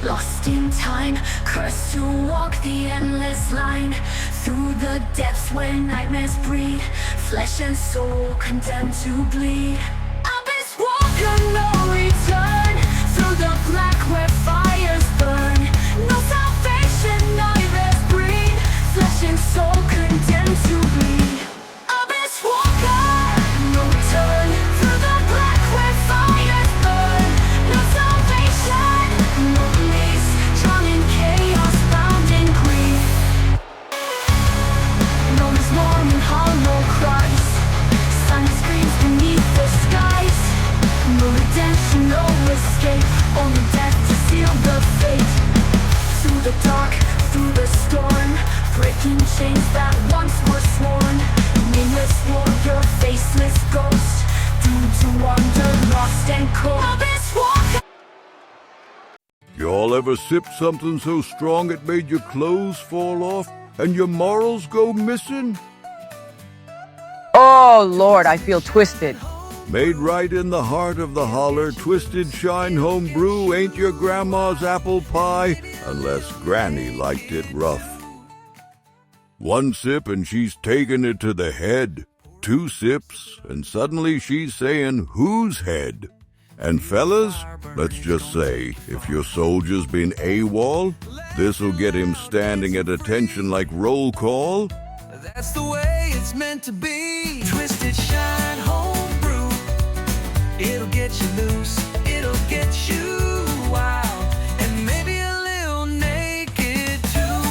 Lost in time, cursed to walk the endless line. Through the depths where nightmares breed. Flesh and soul condemned to bleed. Abyss walker, no return. Through the black where fires burn. No salvation, nightmares breed. Flesh and soul condemned to bleed. Abyss walker, no return. Through the black where fires burn. No salvation, no release. Drawn in chaos, bound in grief. Known as long and hollow cries. Sun screams beneath the skies. No redemption, no escape. Only death to seal the fate. Through the dark, through the storm. Breaking chains that once were sworn. Nameless warrior, faceless ghost. Doomed to wander, lost and cold. Abyss walker. Y'all ever sipped something so strong it made your clothes fall off and your morals go missing? Oh, Lord, I feel twisted. Made right in the heart of the holler, Twisted Shine Home Brew ain't your grandma's apple pie unless Granny liked it rough. 1 sip and she's taking it to the head. 2 sips and suddenly she's saying, whose head? And fellas, let's just say, if your soldier's been AWOL, this'll get him standing at attention like roll call. That's the way it's meant to be. Twisted Shine home brew. It'll get you loose. It'll get you wild. And maybe a little naked too.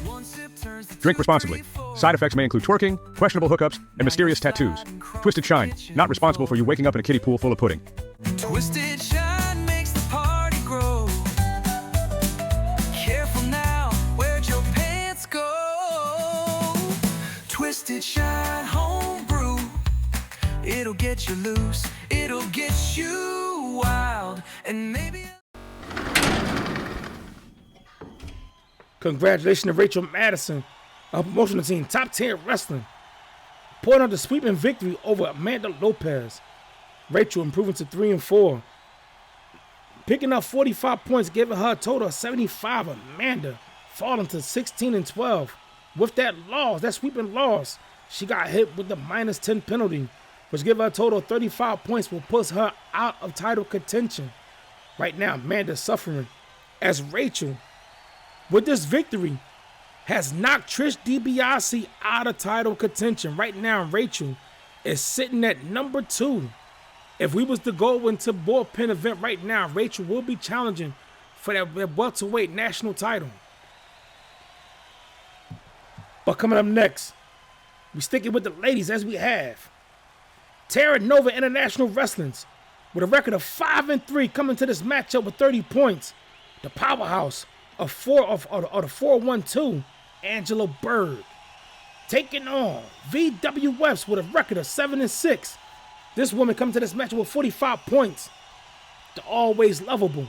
One sip turns the Drink responsibly. Side effects may include twerking, questionable hookups, and mysterious tattoos. Twisted Shine, not responsible for you waking up in a kiddie pool full of pudding. Twisted Shine makes the party grow. Careful now, where'd your pants go? Twisted Shine home brew. It'll get you loose, it'll get you wild, and maybe... Congratulations to Rachel Madison, a promotional team, top 10 wrestling, pulling out the sweeping victory over Amanda Lopez. Rachel improving to 3-4, picking up 45 points, giving her a total of 75. Amanda falling to 16-12. With that loss, that sweeping loss, she got hit with the -10 penalty, which gave her a total of 35 points, will push her out of title contention. Right now, Amanda's suffering as Rachel, with this victory, has knocked Trish DiBiase out of title contention. Right now, Rachel is sitting at number 2. If we was to go into bullpen event right now, Rachel will be challenging for that welterweight national title. But coming up next, we sticking with the ladies as we have Terra Nova International Wrestling's with a record of 5-3 coming to this matchup with 30 points. The powerhouse of the 412, Angela Berg, taking on VWF's with a record of 7-6. This woman comes to this match with 45 points. The always lovable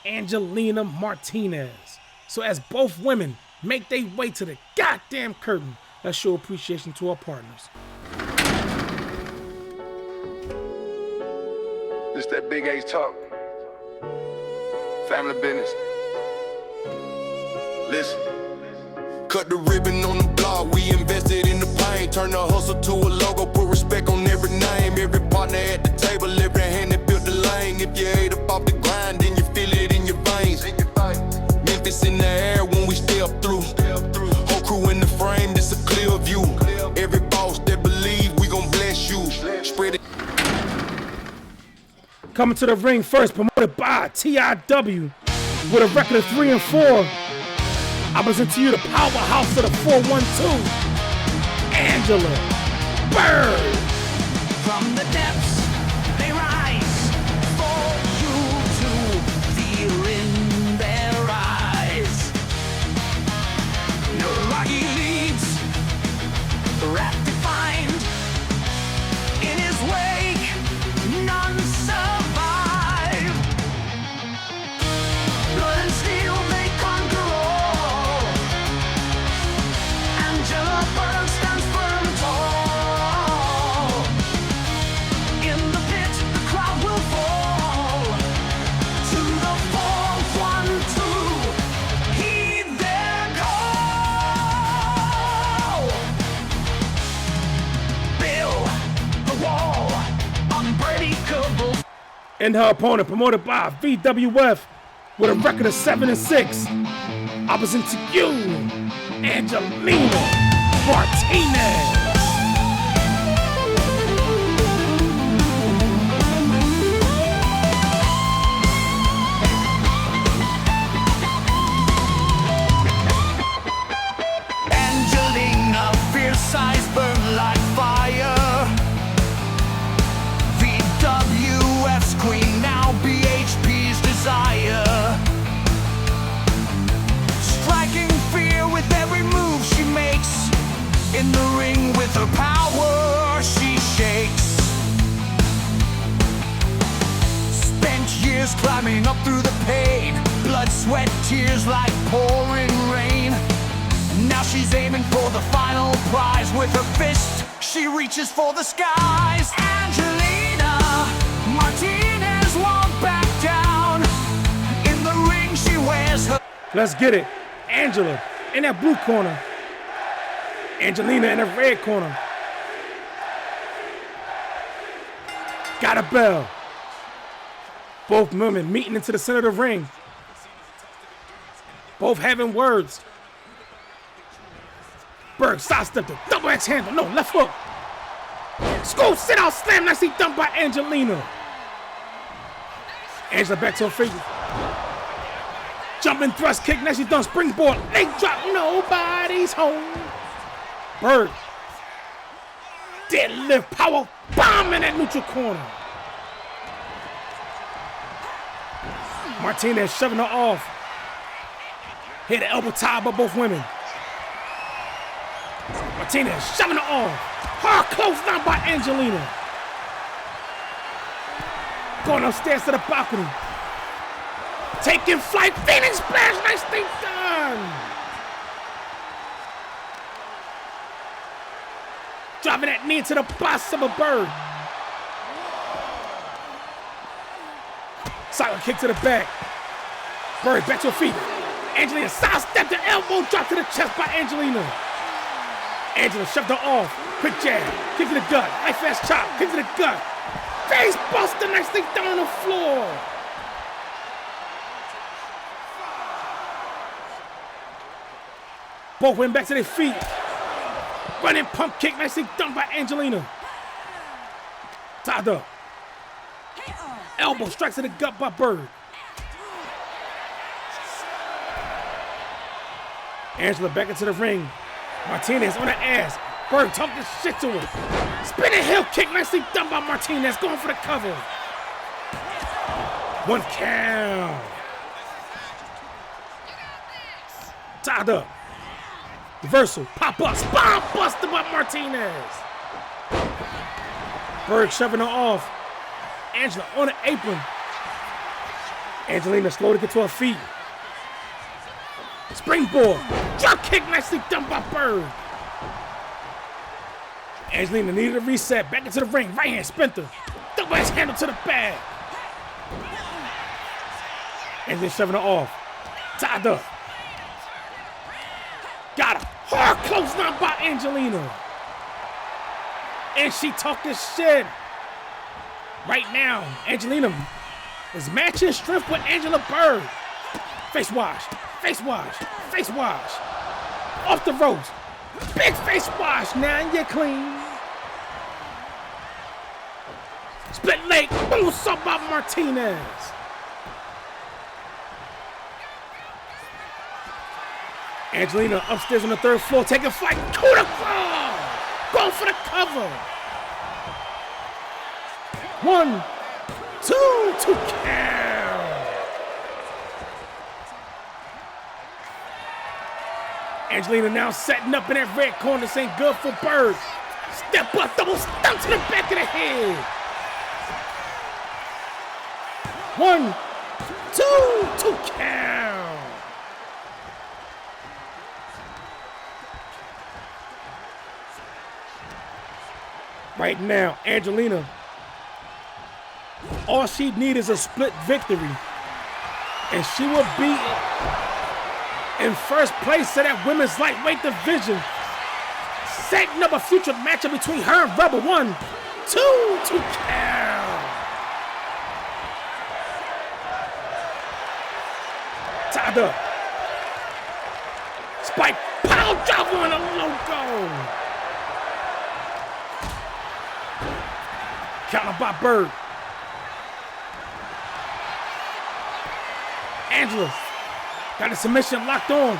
Angelina Martinez. So as both women make their way to the goddamn curtain, let's show appreciation to our partners. This that Big H talk. Family business. Listen. Cut the ribbon on the block, we invested in the pain. Turn the hustle to a logo, put respect on every name. Every partner at the table, every hand that built the lane. If you ate up off the grind, then you feel it in your veins. Memphis in the air when we step through. Whole crew in the frame, this a clear view. Every boss that believe we gon' bless you. Spread it. Coming to the ring first, promoted by TIW with a record of 3-4. I present to you the powerhouse of the 412, Angela Berg. From the depths they rise for you to feel in their eyes. No rocky leads, wrath defined. In his wake, none survive. Blood and steel, they conquer all. Angela Berg stands firm and tall. In the pit, the crowd will fall to the 412. Heed their call. Build the wall, unbreakable. And her opponent, promoted by VWF with a record of 7-6. I present to you, Angelina Martinez. Angelina, fierce eyes burn like fire. VWF's queen, now BHP's desire. Striking fear with every move she makes. In the ring with her power, she shakes. Spent years climbing up through the pain. Blood, sweat, tears like pouring rain. Now she's aiming for the final prize. With her fist, she reaches for the skies. Angelina Martinez won't back down. In the ring she wears her... Let's get it. Angela in that blue corner. Angelina in the red corner. Got a bell. Both women meeting into the center of the ring. Both having words. Berg sidestepped it. Double X handle. No, left hook. School sit out slam. Nicely done by Angelina. Angela back to her feet. Jumping thrust kick. Nicely done. Springboard. Leg drop. Nobody's home. Berg. Deadlift power. Bomb in that neutral corner. Martinez shoving her off. Hit the elbow tie by both women. Martinez shoving her off. Hard close down by Angelina. Going upstairs to the balcony. Taking flight. Phoenix splash. Nicely done. Driving that knee into the boss of a bird. Silent kick to the back. Bird back to her feet. Angelina sidestepped the elbow, drop to the chest by Angelina. Angela shoved her off. Quick jab. Kick to the gut. Nice fast chop. Kick to the gut. Face buster. Nicely down on the floor. Both went back to their feet. Running pump kick. Nicely done by Angelina. Tied up. Elbow strikes to the gut by Bird. Angela back into the ring. Martinez on her ass. Bird talking shit to her. Spinning heel kick. Nicely done by Martinez. Going for the cover. 1 count. Tied up. Reversal. Pop up. Spine buster by Martinez. Bird shoving her off. Angela on the apron. Angelina slow to get to her feet. Springboard. Drop kick nicely done by Bird. Angelina needed a reset. Back into the ring. Right hand sprinter. Double ass handle to the back. Angelina shoving her off. Tied up. Got her. Hard close down by Angelina. And she talking shit. Right now, Angelina is matching strength with Angela Bird. Face wash, face wash, face wash. Off the ropes. Big face wash. Now you're clean. Split leg. Boom, up by Martinez. Angelina upstairs on the 3rd floor, taking flight. To the floor. Going for the cover. 1, 2, 2 count. Angelina now setting up in that red corner. This ain't good for Bird. Step up, double stomp to the back of the head. 1, 2, 2 count. Right now, Angelina, all she needs is a split victory, and she will be in first place to that women's lightweight division, setting up a future matchup between her and Rebel. 1, 2, 2 count. Tied up. Spike power driver on a logo. Counter by Bird. Angela got the submission locked on.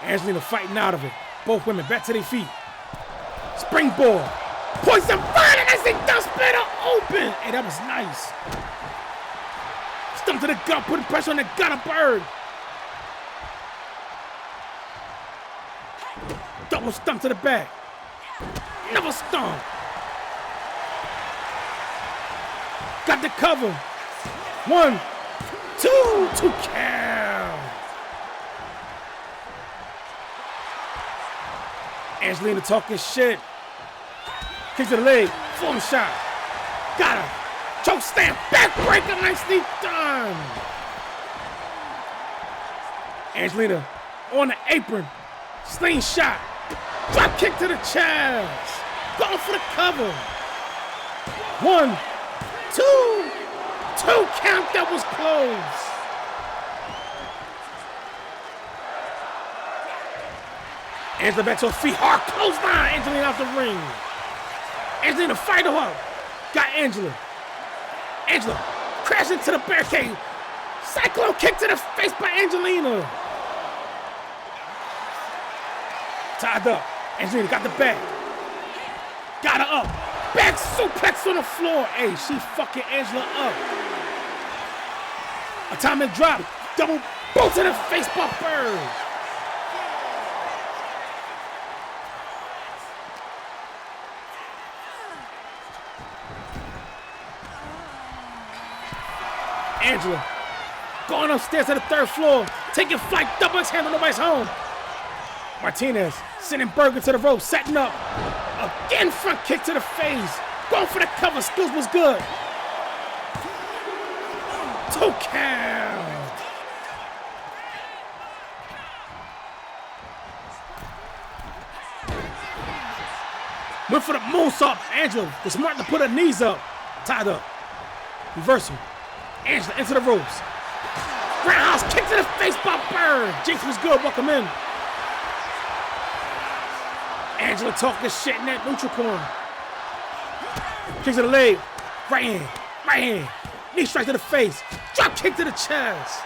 Angelina fighting out of it. Both women back to their feet. Springboard. Poison fire, and as they dust splitter open. Hey, that was nice. Stump to the gut, putting pressure on the gut of Bird. Double stump to the back. Another stump. Got the cover. 1, 2, 2 count. Angelina talking shit. Kick to the leg. Form shot. Got her. Choke slam. Backbreaker. Nicely done. Angelina on the apron. Slingshot. Drop kick to the chest. Going for the cover. 1, 2. 2 count, that was close. Angela back to her feet. Hard clothesline. Angelina out the ring. Angelina fight her. Got Angela. Angela crashing to the barricade. Cyclone kick to the face by Angelina. Tied up. Angelina got the back. Got her up. Back suplex on the floor. Hey, she fucking Angela up. Atomic drop. Double boot to the face by Bird. Angela going upstairs to the 3rd floor, taking flight, double X handle, nobody's home. Martinez sending Berger to the rope, setting up. Again, front kick to the face. Going for the cover, skills was good. 2 count. Went for the moonsault. Angela was smart to put her knees up. Tied up. Reversal. Angela into the ropes. Roundhouse kick to the face by Bird. Jinx was good, welcome in. Angela talking shit in that neutral corner. Kick to the leg. Right hand. Right hand. Knee strike to the face. Drop kick to the chest.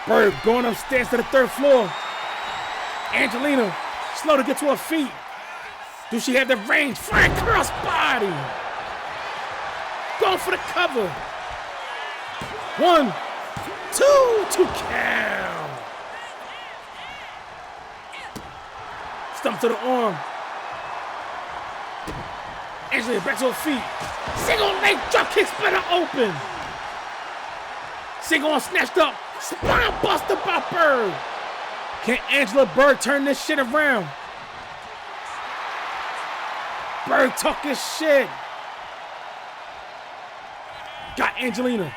Bird going upstairs to the 3rd floor. Angelina slow to get to her feet. Do she have the range? Flying cross body. Going for the cover. 1, 2. 2 count. Stump to the arm. Angela back to her feet. Single leg drop kick, splitter open. Single arm snatched up. Spine buster by Bird. Can Angela Bird turn this shit around? Bird talking shit. Got Angelina.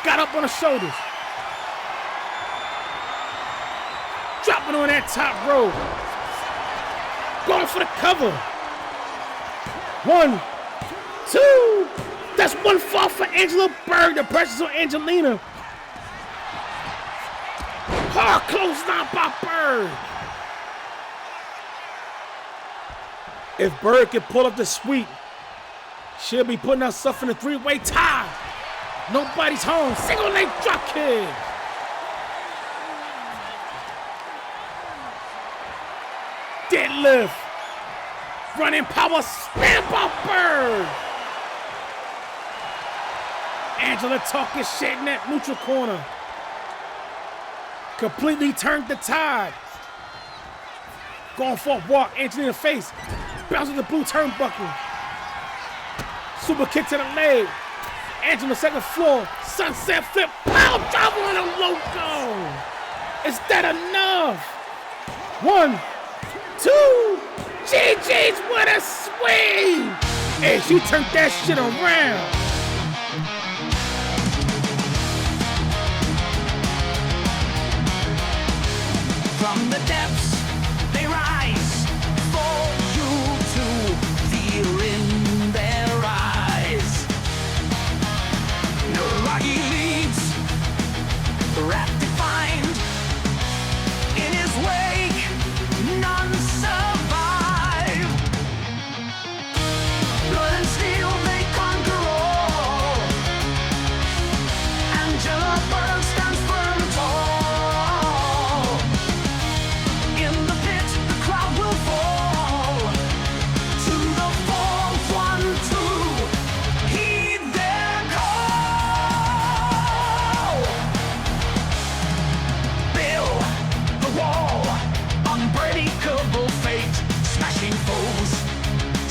Got up on her shoulders. Dropping on that top rope. Going for the cover. 1, 2. That's 1 fall for Angela Bird. The pressure's on Angelina. Hard clothesline by Bird. If Bird can pull up the sweep, she'll be putting herself in a 3-way tie. Nobody's home. Single leg drop kick. Deadlift. Running power slam by Bird. Angela talking shit in that neutral corner. Completely turned the tide. Going for a walk. Angelina face. Bouncing the blue turnbuckle. Super kick to the leg. Angela 2nd floor. Sunset flip. Power driver on a loco. Is that enough? 1, 2. GG's with a swing. Hey, she turned that shit around. From the depths they rise for you to feel in their eyes. No rocky leads, rat defined. In his wake, none survive. Blood and steel, they conquer all. Angela Bird stands firm and tall. In the pit, the crowd will fall to the 4-1-2. Heed their call. Build the wall, unbreakable fate, smashing foes,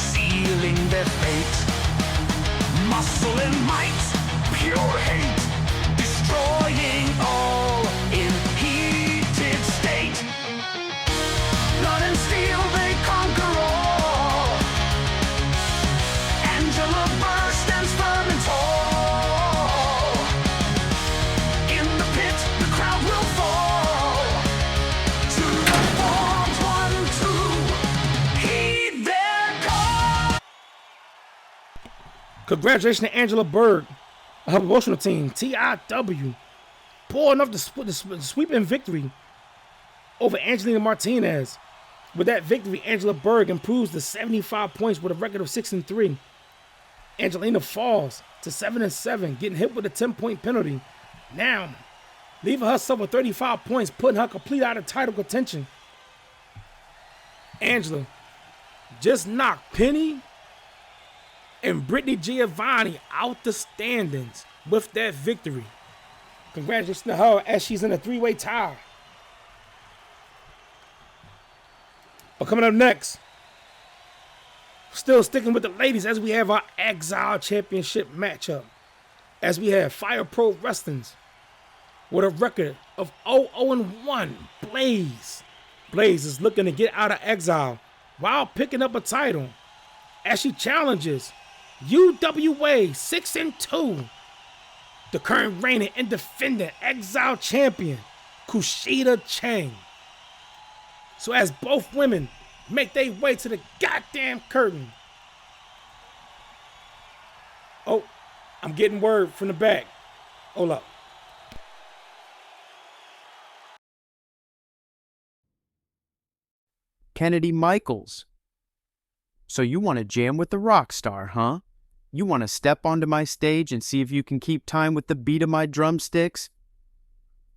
sealing their fate. Muscle and might, pure hate, destroying all in heated state. Blood and steel, they conquer all. Angela Bird stands firm and tall. In the pit, Congratulations to Angela Berg, her promotional team, TIW, pulling off the sweeping victory over Angelina Martinez. With that victory, Angela Berg improves to 75 points with a record of 6-3. Angelina falls to 7-7, getting hit with a 10-point penalty. Now, leaving herself with 35 points, putting her complete out of title contention. Angela just knocked Penny and Brittany Giovanni out the standings with that victory. Congratulations to her as she's in a 3-way tie. But coming up next, still sticking with the ladies as we have our Exile Championship matchup. As we have Fire Pro Wrestling's with a record of 0-1, Blaze. Blaze is looking to get out of exile while picking up a title as she challenges UWA 6-2, the current reigning and defending Exile champion, Kushida Chang. So as both women make their way to the goddamn curtain. Oh, I'm getting word from the back. Hold up. Kennedy Michaels. So you want to jam with the rock star, huh? You want to step onto my stage and see if you can keep time with the beat of my drumsticks?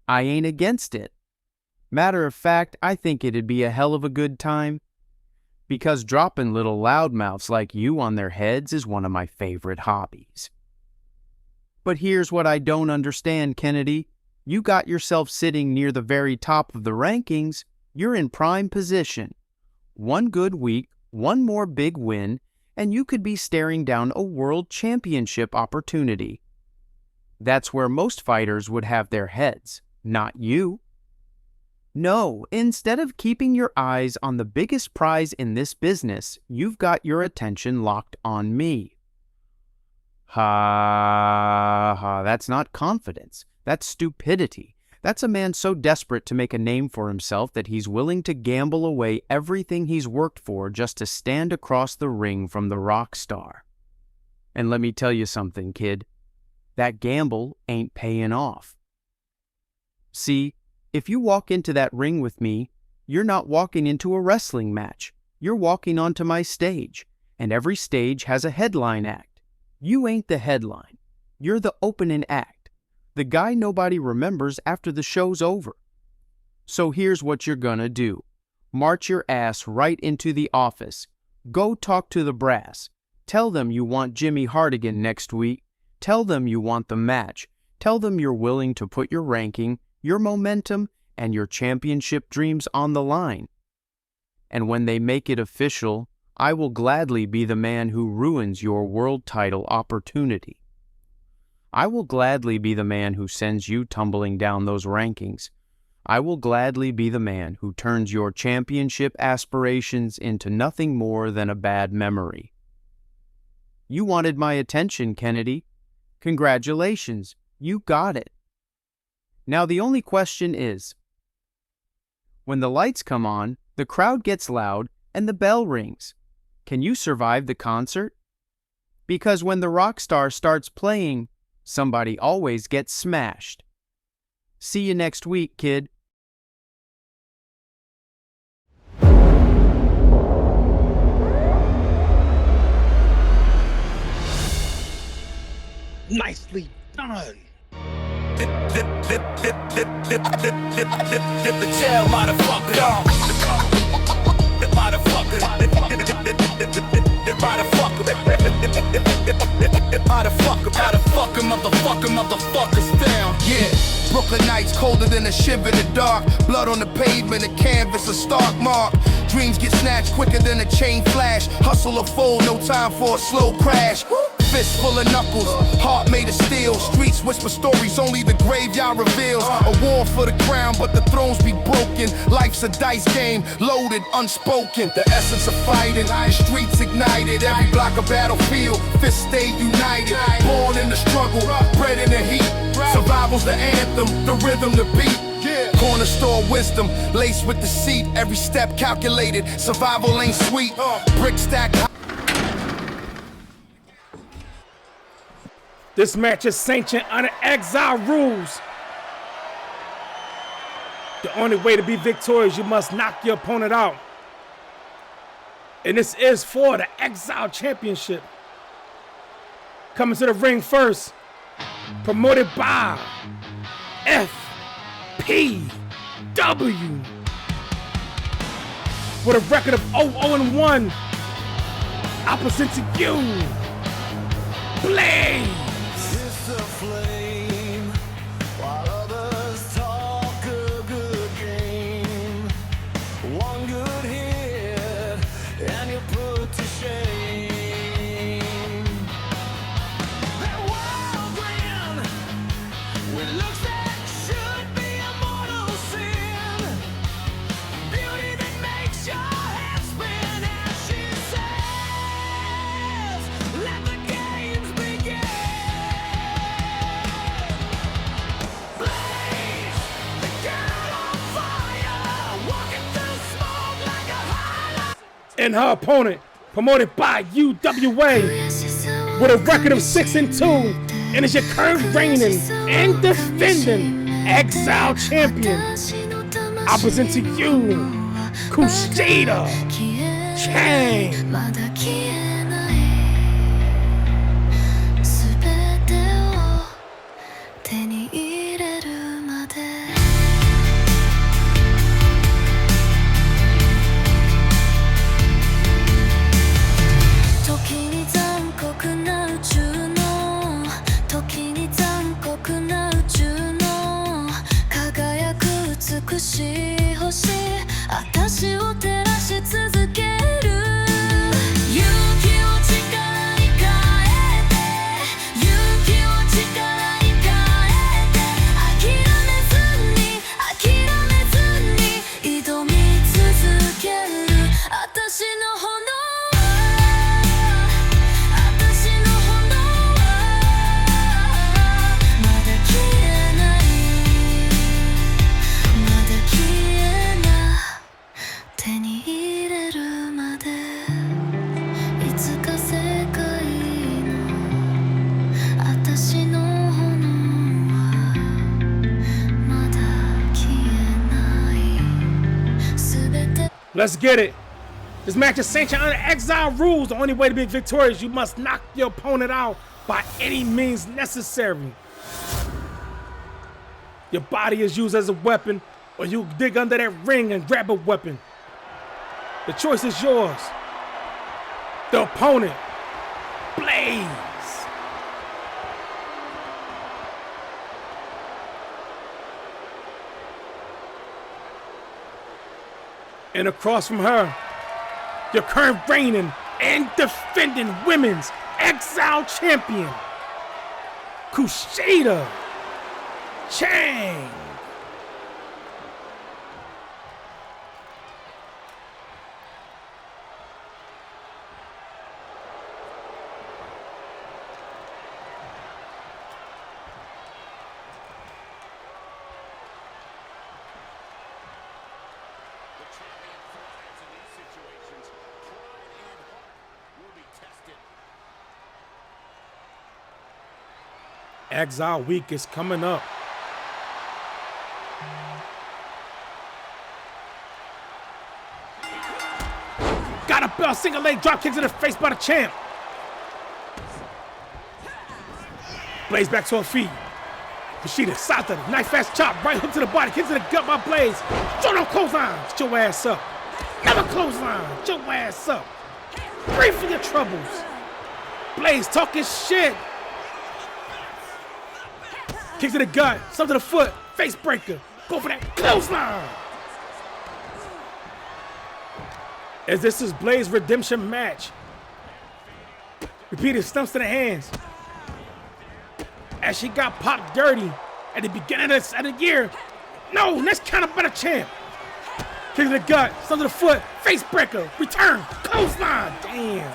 I ain't against it. Matter of fact, I think it'd be a hell of a good time. Because dropping little loudmouths like you on their heads is one of my favorite hobbies. But here's what I don't understand, Kennedy. You got yourself sitting near the very top of the rankings. You're in prime position. One good week, one more big win, and you could be staring down a world championship opportunity. That's where most fighters would have their heads, not you. No, instead of keeping your eyes on the biggest prize in this business, you've got your attention locked on me. Ha ha, that's not confidence. That's stupidity. That's a man so desperate to make a name for himself that he's willing to gamble away everything he's worked for just to stand across the ring from the rock star. And let me tell you something, kid. That gamble ain't paying off. See, if you walk into that ring with me, you're not walking into a wrestling match. You're walking onto my stage, and every stage has a headline act. You ain't the headline. You're the opening act. The guy nobody remembers after the show's over. So here's what you're gonna do. March your ass right into the office. Go talk to the brass. Tell them you want Jimmy Hardigan next week. Tell them you want the match. Tell them you're willing to put your ranking, your momentum, and your championship dreams on the line. And when they make it official, I will gladly be the man who ruins your world title opportunity. I will gladly be the man who sends you tumbling down those rankings. I will gladly be the man who turns your championship aspirations into nothing more than a bad memory. You wanted my attention, Kennedy. Congratulations, you got it. Now the only question is, when the lights come on, the crowd gets loud, and the bell rings. Can you survive the concert? Because when the rock star starts playing, somebody always gets smashed. See you next week, kid. Nicely done. Dip the tail, motherfucker. Motherfuckers down. Yeah, Brooklyn nights colder than a shiver in the dark. Blood on the pavement, a canvas, a stark mark. Dreams get snatched quicker than a chain flash. Hustle or fold, no time for a slow crash. Fist full of knuckles, heart made of steel. Streets whisper stories, only the graveyard reveals. A war for the crown, but the thrones be broken. Life's a dice game, loaded, unspoken. The essence of fighting, the streets ignited. Every block a battlefield, fists stay united. Born in the struggle, bred in the heat. Survival's the anthem, the rhythm, the beat. Corner store wisdom, laced with deceit. Every step calculated, survival ain't sweet. Brick stack. This match is sanctioned under Exile rules. The only way to be victorious, you must knock your opponent out. And this is for the Exile Championship. Coming to the ring first, promoted by FPW. With a record of 0-1, opposite to you, Blaze. It's a flame while others talk a good game. One good hit and you're put to shame. That whirlwind with looks that should be a mortal sin. Beauty that makes your head spin as she says, let the games begin. Blaze, the girl on fire, walking through smoke like a highlight. And her opponent, promoted by UWA, with a record of 6-2, and is your current reigning and defending Exile Champion. Opposite to you, Kushida Chang. まだ消えない全てを手に入れるまで時に残酷な宇宙の時に残酷な宇宙の輝く美しい星私を照らし続ける勇気を力に変えて勇気を力に変えて諦めずに挑み続ける私の炎はまだ消えないまだ消えない手に入れるまでいつか世界の私の炎はまだ消えない全て Let's get it. This match is sanctioned under Exile rules. The only way to be victorious, you must knock your opponent out by any means necessary. Your body is used as a weapon, or you dig under that ring and grab a weapon. The choice is yours. The opponent, Blaze. And across from her, your current reigning and defending women's Exile Champion, Kushida Chang. Exile Week is coming up. Got a bell, single leg drop kick to the face by the champ. Blaze back to her feet. Kushida, side to the knife fast chop, right hook to the body, kick to the gut by Blaze. Short on clothesline, get your ass up. Never clothesline, get your ass up. Pray for your troubles. Blaze talking shit. Kick to the gut, some to the foot, face breaker. Go for that clothesline. As this is Blaze's redemption match. Repeated stumps to the hands. As she got popped dirty at the beginning of the year. No, let's count up by the champ. Kick to the gut, some to the foot, face breaker, return, clothesline. Damn.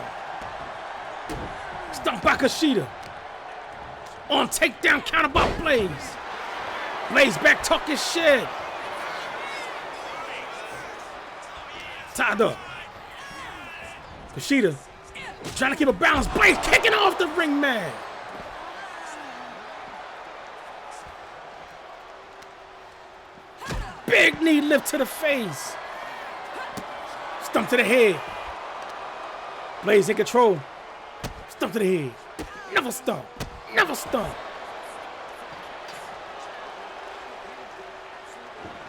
Stump by Kushida. On takedown counter by Blaze. Blaze back talking shit. Tied up. Kushida trying to keep a balance. Blaze kicking off the ring mat. Big knee lift to the face. Stump to the head. Blaze in control. Stump to the head. Never stump. Never stump.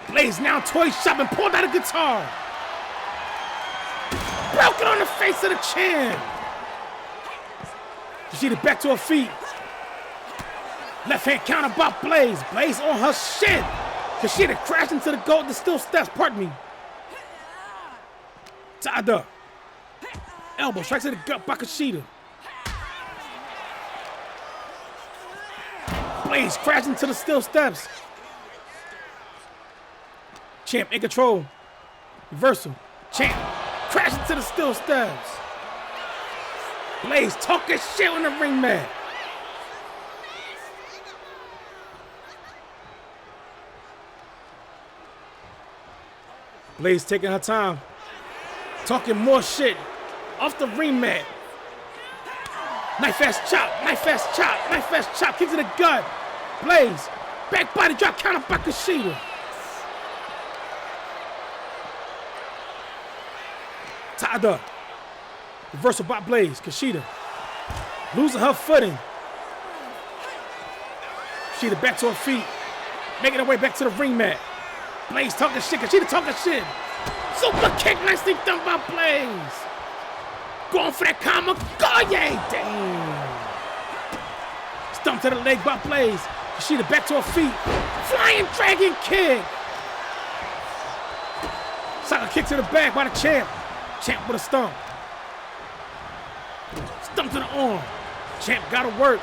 Blaze now toy shopping, pulled out a guitar. Broke it on the face of the chin. Kushida back to her feet. Left hand counter by Blaze. Blaze on her shit. Kushida crashed into the steel steps, pardon me. Tied up. Elbow strikes to the gut by Kushida. Blaze crashed into the steel steps. Champ in control. Reversal. Champ crashed into the steel steps. Blaze talking shit on the ring mat. Blaze taking her time. Talking more shit. Off the ring mat. Knife fast chop. Knife fast chop. Knife fast chop. Kick to the gut. Blaze. Back body drop counter by Kushida. Tied up. Reversal by Blaze. Kushida. Losing her footing. Kushida back to her feet. Making her way back to the ring mat. Blaze talking shit. Kushida talking shit. Super kick. Nicely done by Blaze. Going for that Kamikaze. Damn. Stump to the leg by Blaze. Kushida back to her feet. Flying dragon kick. Sucker kick to the back by the champ. Champ with a stump. Stump to the arm. Champ gotta work.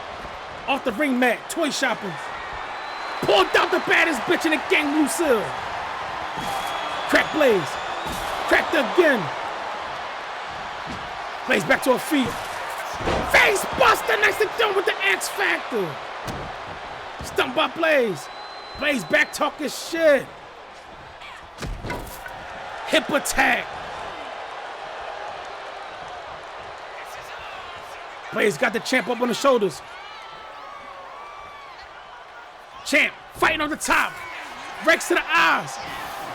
Off the ring mat. Toy shopping. Pulled out the baddest bitch in the game, Lucille. Crack Blaze. Cracked again. Blaze back to her feet. Face buster. Nicely done with the X Factor. Stump by Blaze. Blaze back talking shit. Hip attack. Blaze got the champ up on the shoulders. Champ fighting on the top. Rakes to the eyes.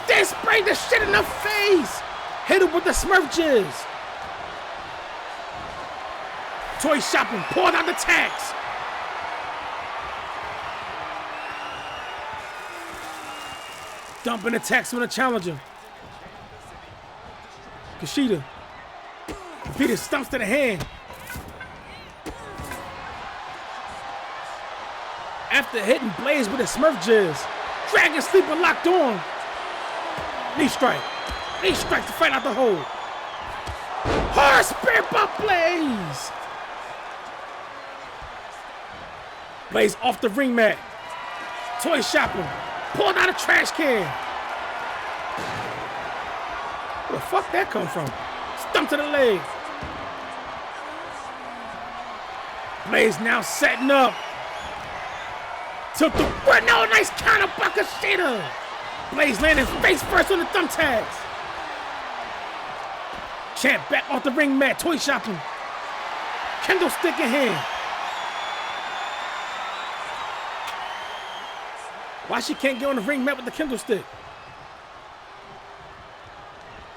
Then spray the shit in her face. Hit her with the Smurf jizz. Toy shopping. Poured out the tax. Dumping attacks on the challenger. Kushida. Peter stumps to the hand. After hitting Blaze with a Smurf jizz, Dragon Sleeper locked on. Knee strike. Knee strike to fight out the hole. Hard spear by Blaze. Blaze off the ring mat. Toy shopping. Pulled out a trash can. Where the fuck that come from? Stump to the leg. Blaze now setting up. Took the no, nice counter by Kushida. Blaze landing face first on the thumbtacks. Champ back off the ring mat, toy shopping. Kendo stick in hand. Why she can't get on the ring mat with the Kendo stick?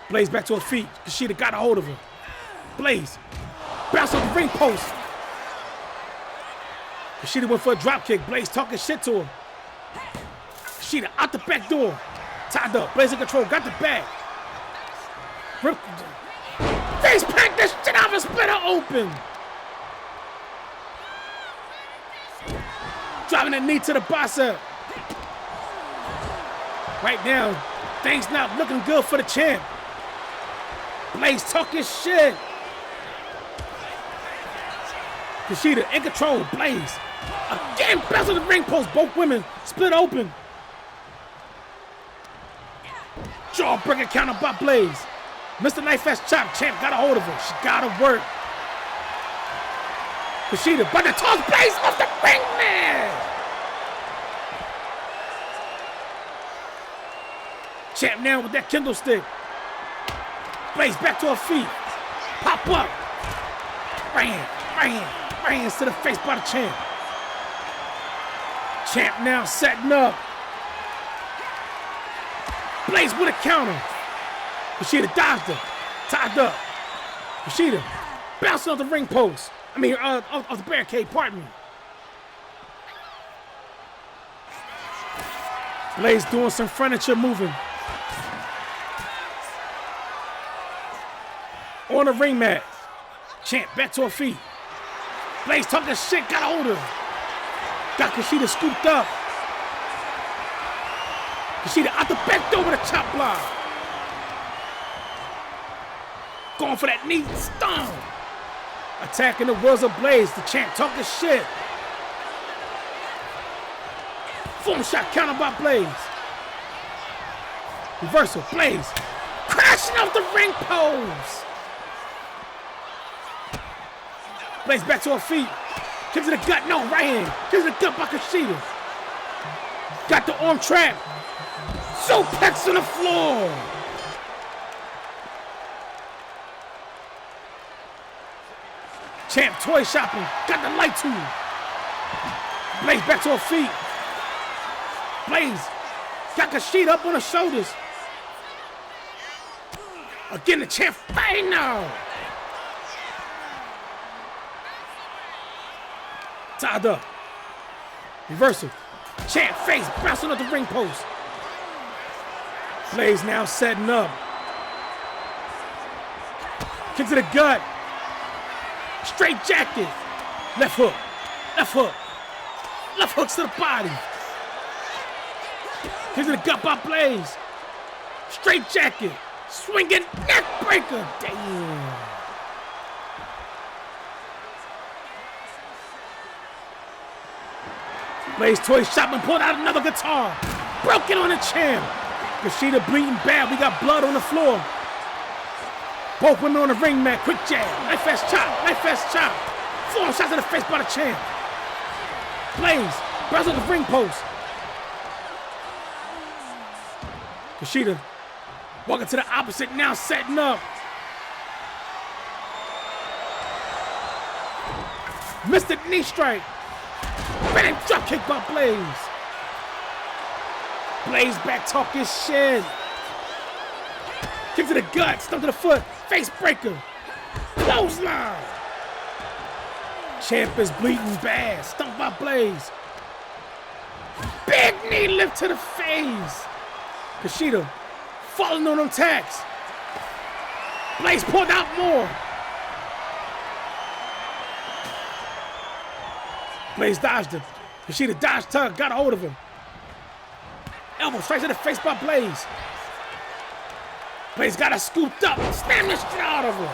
Blaze back to her feet. Kushida got a hold of her. Blaze bounce off the ring post. Kushida went for a drop kick. Blaze talking shit to her. Kushida out the back door. Tied up. Blaze in control. Got the bag. Face packed this shit out and split her open. Driving the knee to the bicep. Right now, things not looking good for the champ. Blaze talking shit. Kushida in control. Blaze. Again, bounce on the ring post. Both women split open. Jawbreaker counter by Blaze. Mr. Knife Fast Chop. Champ got a hold of her. She gotta work. Kushida about to toss Blaze off the ring, man. Champ now with that Kindle stick. Blaze back to her feet. Pop up. Ran to the face by the champ. Champ now setting up. Blaze with a counter. Kushida dodged her. Tied up. Kushida bouncing off the ring post. Off the barricade, pardon me. Blaze doing some furniture moving. On the ring mat. Champ back to her feet. Blaze talking shit, got hold of her. Got Kushida scooped up. Kushida out the back door with a chop block. Going for that knee stomp. Attacking the Wheels of Blaze. The champ talking shit. Form shot counter by Blaze. Reversal, Blaze. Crashing off the ring post. Blaze back to her feet. Kick to the gut, no, right hand. Kick to the gut by Kushida. Got the arm trap. Suplex on the floor. Champ toy shopping. Got the light tool. Blaze back to her feet. Blaze got Kushida up on her shoulders. Again, the champ fighting now. Tied up. Reversal. Champ face bouncing up the ring post. Blaze now setting up. Kick to the gut. Straight jacket. Left hook. Left hook. Left hooks to the body. Kick to the gut by Blaze. Straight jacket. Swinging neck breaker. Damn. Blaze toy shopping, pulled out another guitar. Broke it on the champ. Kushida bleeding bad. We got blood on the floor. Both women on the ring mat. Quick jab. Knife fast chop. Knife fast chop. Four shots in the face by the champ. Blaze bounce on the ring post. Kushida walking to the opposite, now setting up. Missed the knee strike. Running drop kick by Blaze. Blaze back talking shit. Kick to the gut, stump to the foot, face breaker. Clothesline. Champ is bleeding bad, stumped by Blaze. Big knee lift to the face. Kushida falling on them tacks. Blaze pulled out more. Blaze dodged him. Kushida dodged tug, got a hold of him. Elbow straight to the face by Blaze. Blaze got her scooped up, slammed the shit out of her.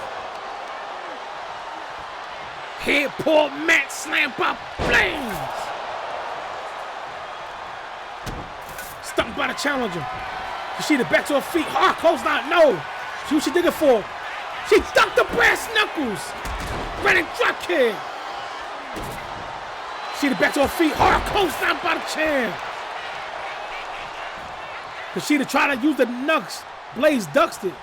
Head pull, mat slam by Blaze. Stumped by the challenger. Kushida back to her feet, hard clothesline, no. See what she did it for. She ducked the brass knuckles. Running drop kick. Kushida back to her feet, hard clothesline by the champ. Kushida tried to use the knucks. Blaze ducks it.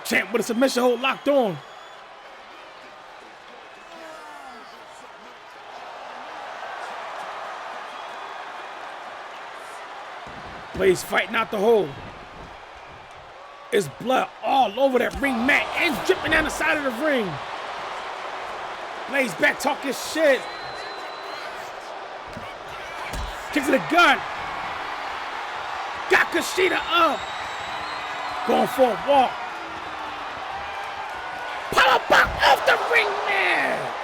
Champ with a submission hold locked on. Blaze fighting out the hole. It's blood all over that ring mat and dripping down the side of the ring. Blaze back talking shit. Kick to the gut. Got Kushida up. Going for a walk. Power bomb off the ring mat.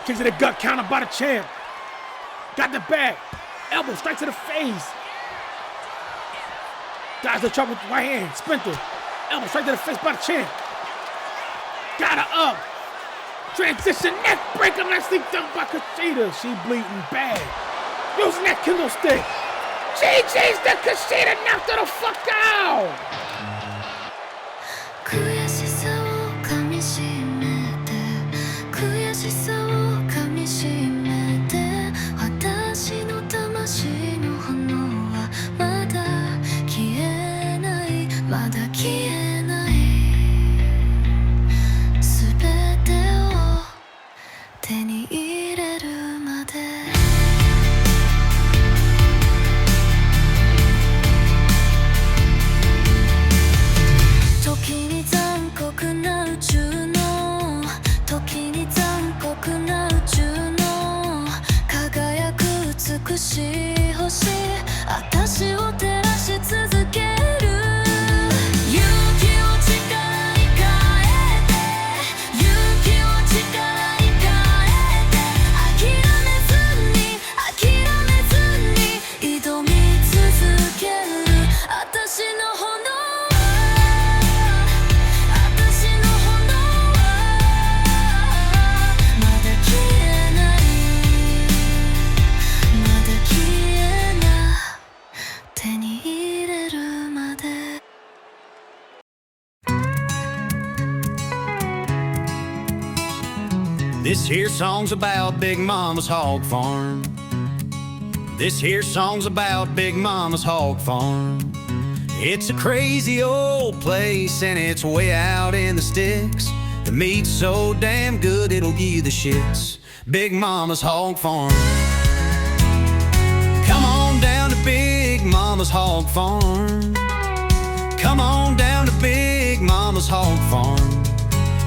Kick to the gut, counter by the champ. Got the back. Elbow straight to the face. Dodge the chop with the right hand. Sprinter. Elbow straight to the face by the champ. Got her up. Transition neck breaker. Nicely done by Kushida. She bleeding bad. Using that kendo stick. GG's the Kushida knocked her the fuck out. 悔しさを噛みしめて悔しさを噛みしめて私の魂の炎はまだ消えないまだ消えないし星私を照らし続ける勇気を力に変えて勇気を力に変えて諦めずに挑み続ける私の炎This here song's about Big Mama's hog farm. This here song's about Big Mama's hog farm. It's a crazy old place and it's way out in the sticks. The meat's so damn good it'll give you the shits. Big Mama's hog farm. Come on down to Big Mama's hog farm. Come on down to Big Mama's hog farm.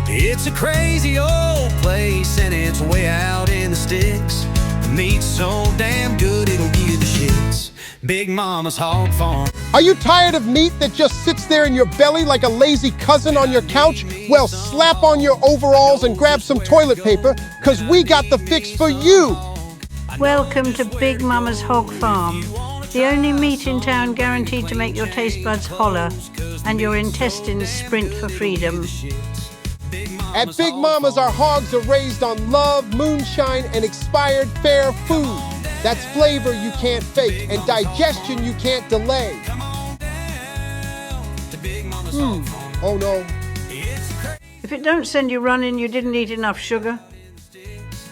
It's a crazy old place and it's way out in the sticks. The meat's so damn good it'll give you the shits. Big Mama's hog farm. Are you tired of meat that just sits there in your belly like a lazy cousin on your couch? Well, slap on your overalls and grab some toilet paper, cause we got the fix for you. Welcome to Big Mama's Hog Farm, the only meat in town guaranteed to make your taste buds holler and your intestines sprint for freedom. At Big Mama's, our hogs are raised on love, moonshine, and expired fair food. That's flavor you can't fake and digestion you can't delay. Oh no. If it don't send you running, you didn't eat enough sugar.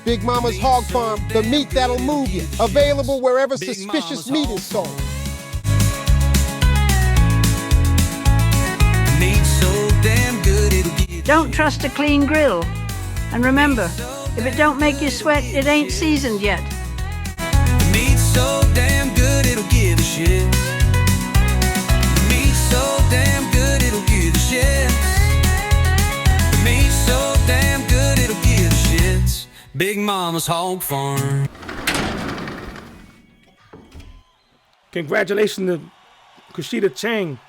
Big Mama's Hog Farm, the meat that'll move you. Available wherever suspicious meat is sold. Meat's so damn good it'll give you. Don't trust a clean grill. And remember, if it don't make you sweat, it ain't seasoned yet. The meat's so damn good it'll give the shit. The meat's so damn good it'll give the shit. The meat's so damn good it'll give the shits. Big Mama's hog farm. Congratulations to Kushida Chang,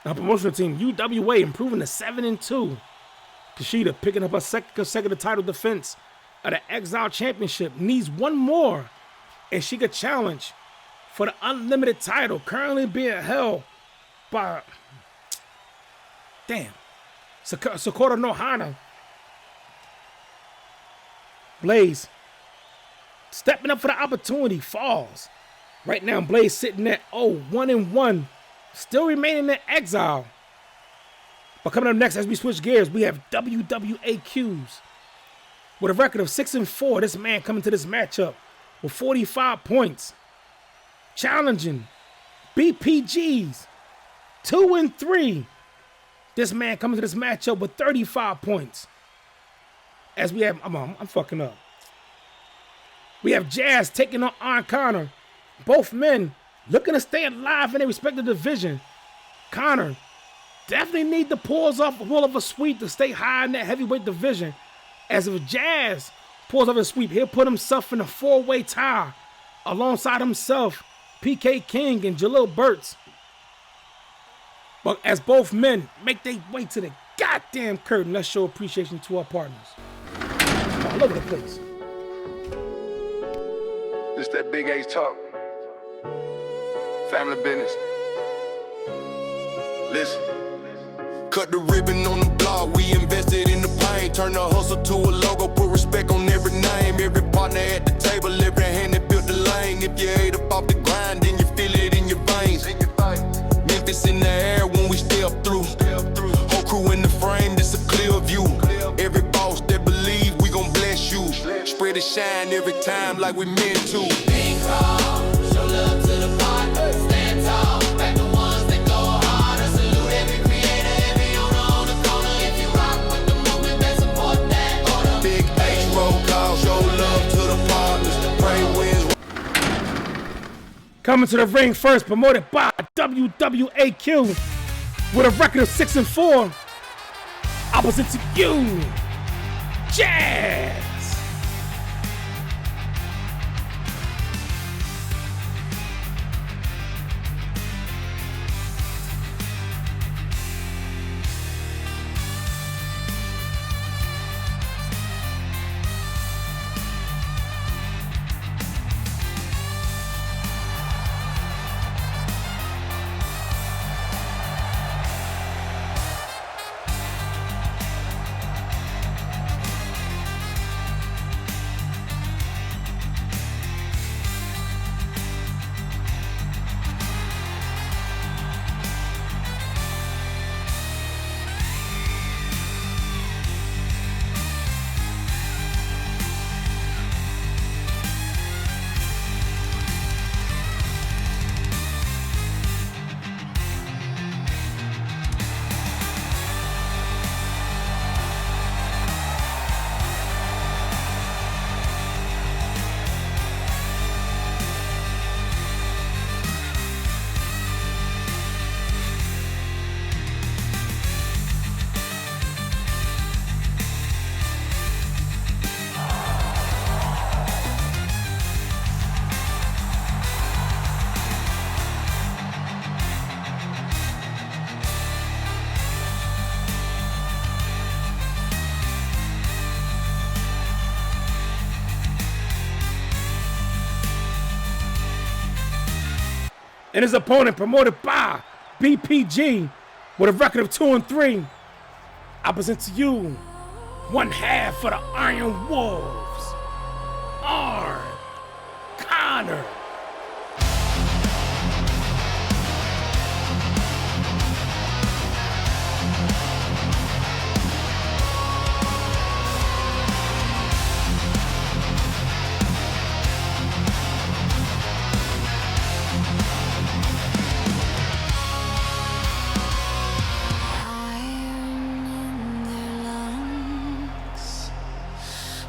our promotional team, UWA, improving to 7-2. Kushida picking up her second consecutive title defense of the Exile Championship. Needs one more, and she could challenge for the unlimited title, currently being held by Sakura Nohana. Blaze stepping up for the opportunity, falls. Right now, Blaze sitting at 1-1, still remaining in exile. But coming up next, as we switch gears, we have WWAQs. With a record of 6-4, this man coming to this matchup with 45 points. Challenging BPGs, 2-3. This man coming to this matchup with 35 points. As we have, I'm fucking up. We have Jazz taking on Arn Connor. Both men looking to stay alive in their respective division. Connor definitely need the pulls off of a sweep to stay high in that heavyweight division. As if Jazz pulls off a sweep, he'll put himself in a four-way tie alongside himself, PK King and Jalil Burtz. But as both men make their way to the goddamn curtain, let's show appreciation to our partners. All over the place. This that big H talk. Family business. Listen. Cut the ribbon on the block, we invested in the pain. Turn the hustle to a logo, put respect on every name. Every partner at the table, every hand that built the lane. If you ate up off the grind, then you feel it in your veins. Memphis in the air when we step through. Whole crew in the frame, this a clear view. Every boss that believe we gon' bless you. Spread the shine every time like we meant to. Big call, show love to the partners. Stand tall, back the ones that go harder. Salute every creator, every owner on the corner. If you rock with the movement, then support that order. Big H roll call, show love to the partners. Pray wins. Coming to the ring first, promoted by WWAQ with a record of 6-4. Opposite to you, Jazz. And his opponent, promoted by BPG, with a record of 2-3. I present to you one half for the Iron Wolves, Arn Connor.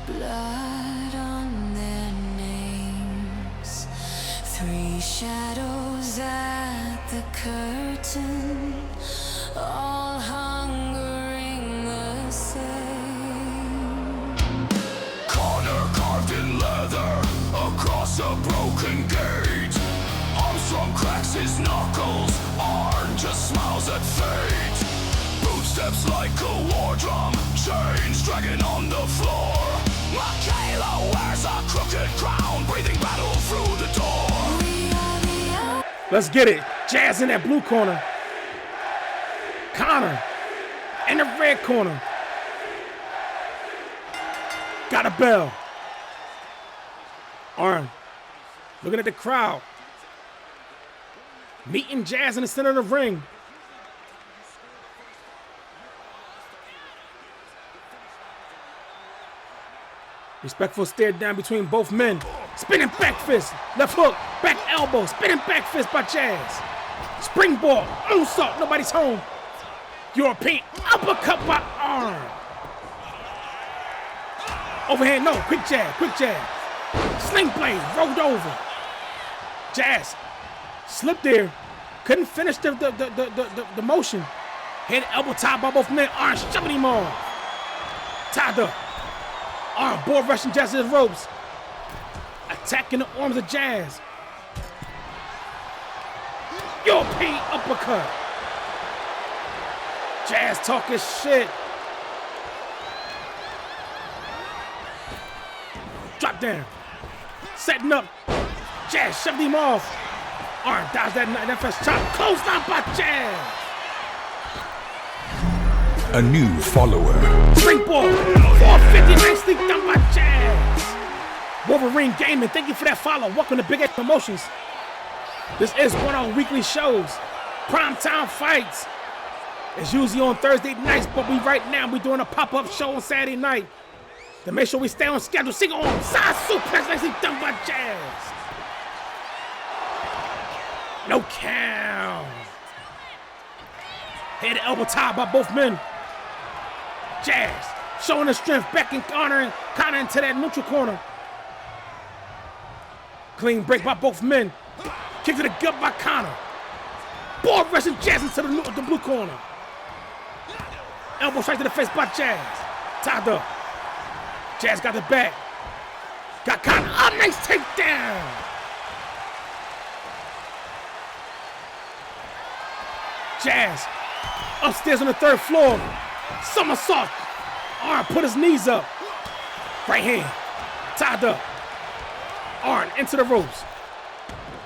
Blood on their names. Three shadows at the curtain, all hungering the same. Connor carved in leather across a broken gate. Armstrong cracks his knuckles, Arn just smiles at fate. Footsteps like a war drum, chains dragging on the floor. Michaela wears a crooked crown, breathing battle through the door. Let's get it. Jazz in that blue corner. Connor in the red corner. Got a bell. Arn looking at the crowd. Meeting Jazz in the center of the ring. Respectful stare down between both men. Spinning back fist, left hook, back elbow, spinning back fist by Jazz. Springboard, moonsault, nobody's home. European uppercut by Arn. Overhand, no, quick jab, quick jab. Sling blade, rolled over. Jazz slipped there, couldn't finish the motion. Head elbow tied by both men, Arn shoving him off. Tied up. Arn board rushing Jazz to the ropes. Attacking the arms of Jazz. European uppercut. Jazz talking shit. Drop down. Setting up. Jazz shoved him off. Arn dodged that first chop. Close down by Jazz. A new follower. Springboard. 450. Nicely done by Jazz. Wolverine Gaming, thank you for that follow. Welcome to Big X Promotions. This is one of our weekly shows. Primetime Fights. It's usually on Thursday nights, but we're doing a pop-up show on Saturday night. To make sure we stay on schedule, single arm, side suplex, nicely done by Jazz. No count. Head elbow tie by both men. Jazz showing his strength, back in Connor into that neutral corner. Clean break by both men. Kick to the gut by Connor. Board rushing Jazz into the blue corner. Elbow straight to the face by Jazz. Tied up. Jazz got the back. Got Connor. Oh, nice takedown. Jazz upstairs on the third floor. Somersault. Arn put his knees up. Right hand. Tied up. Arn into the ropes.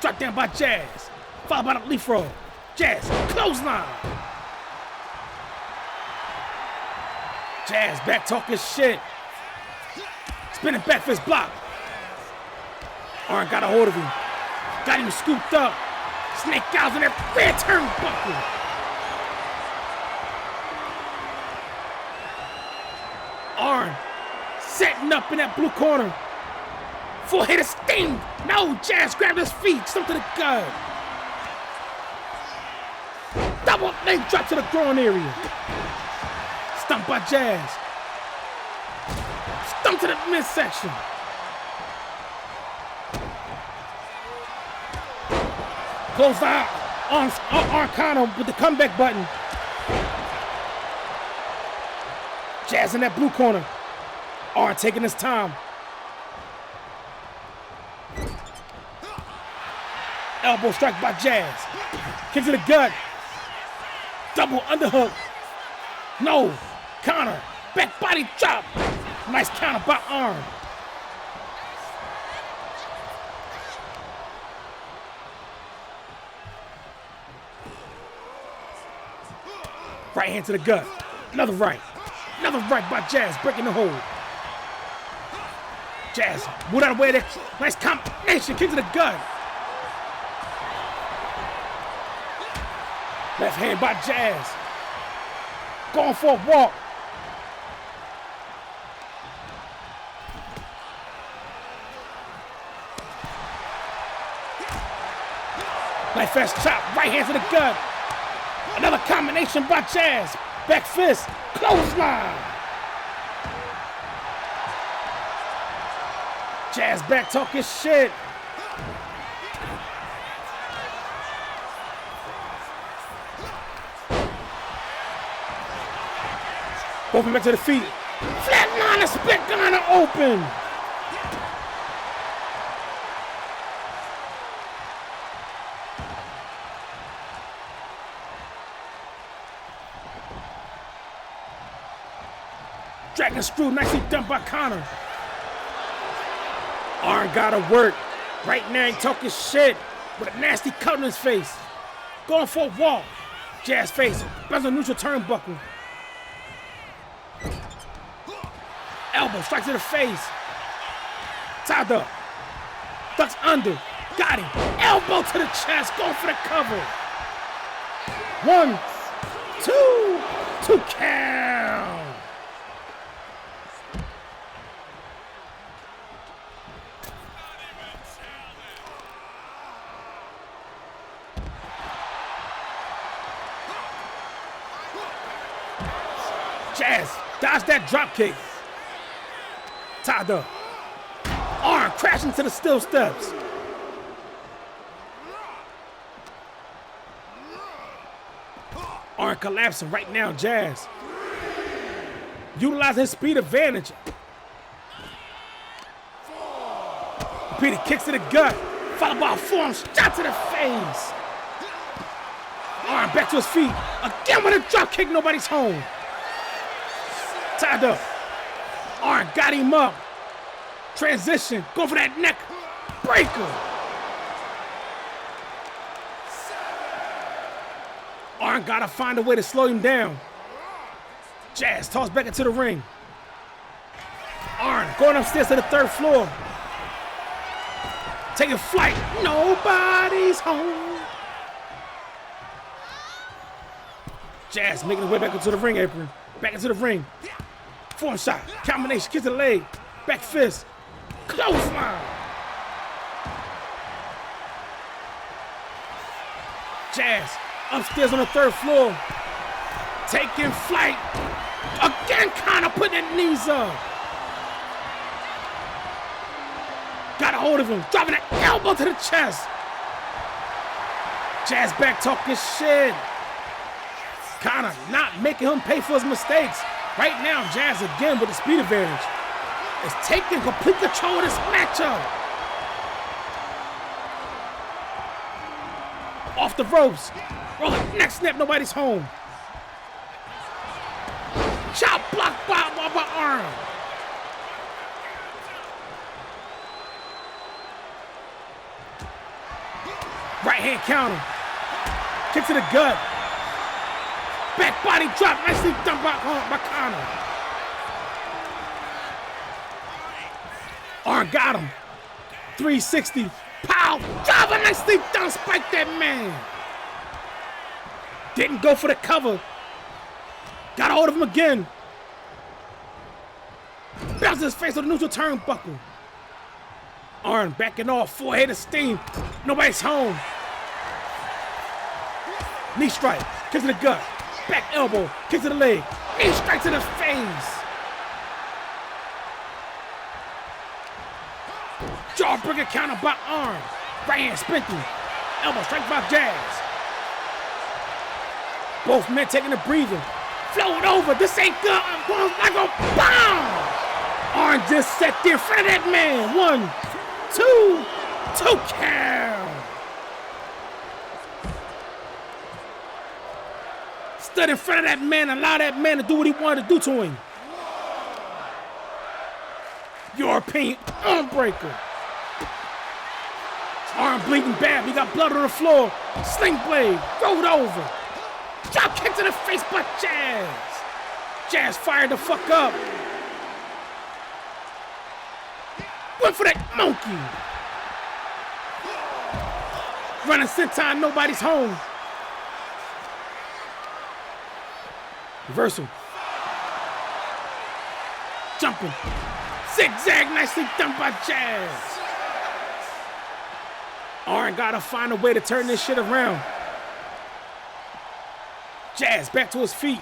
Dropped down by Jazz. Followed by the leaf roll. Jazz, clothesline. Jazz back talking shit. Spinning back fist block. Arn got a hold of him. Got him scooped up. Snake eyes on that rear turnbuckle. Arn setting up in that blue corner. Full hit of sting. No, Jazz grabbed his feet. Something to the gut. Double leg drop to the groin area. Stumped by Jazz. Stumped to the midsection. Closed out. Arn Connor with the comeback button. Jazz in that blue corner. Arn taking his time. Elbow strike by Jazz. Kick to the gut. Double underhook. No. Connor. Back body drop. Nice counter by Arn. Right hand to the gut. Another right. Another right by Jazz, breaking the hold. Jazz, move out of the way there. Nice combination, kick to the gut. Left hand by Jazz. Going for a walk. Nice fast chop, right hand to the gut. Another combination by Jazz. Back fist, clothesline. Jazz back talking shit. Open back to the feet. Flatliner, split gunner open. Dragon screw, nicely done by Connor. Arn gotta work. Right now he talking shit with a nasty cut on his face. Going for a walk. Jazz face, bounce on neutral turnbuckle. Elbow, strike to the face. Tied up. Ducks under. Got him. Elbow to the chest, going for the cover. 1, 2, 2 count. Jazz, dodge that drop kick. Tied up. Arm crashing to the steel steps. Arm collapsing right now, Jazz. Utilizing his speed advantage. Repeated kicks to the gut. Followed by a forearm shot to the face. Arm back to his feet. Again with a drop kick, nobody's home. Tied up. Arn got him up. Transition. Go for that neck breaker. Arn gotta find a way to slow him down. Jazz tossed back into the ring. Arn going upstairs to the 3rd floor. Taking flight. Nobody's home. Jazz making his way back into the ring apron. Back into the ring. Forearm shot, combination, kick to the leg, back fist, clothesline. Jazz upstairs on the 3rd floor, taking flight. Again, Connor putting his knees up. Got a hold of him, dropping an elbow to the chest. Jazz back talking shit. Connor not making him pay for his mistakes. Right now, Jazz again with the speed advantage is taking complete control of this matchup. Off the ropes. Rolling neck snap, nobody's home. Chop block by Arn. Right hand counter. Kick to the gut. Back body drop, nicely done by Connor. Arn got him. 360. Pow! Driver, nicely done. Spike that man. Didn't go for the cover. Got a hold of him again. Bounces his face on the neutral turnbuckle. Arn backing off. 4 head of steam. Nobody's home. Knee strike. Kick to the gut. Back elbow, kick to the leg, knee strike to the face. Jawbreaker counter by Arn. Right hand spinning. Elbow strike by Jazz. Both men taking a breather. Float over. This ain't good. I'm going like a bomb. Arn just sat there in front of that man. 1, 2, 2 count. Stood in front of that man, allow that man to do what he wanted to do to him. European unbreaker. Arm bleeding bad. He got blood on the floor. Sling blade. Throw it over. Drop kick to the face by Jazz. Jazz fired the fuck up. Went for that monkey. Running senton, nobody's home. Reversal. Jumping. Zigzag, nicely done by Jazz. Arn gotta find a way to turn this shit around. Jazz back to his feet.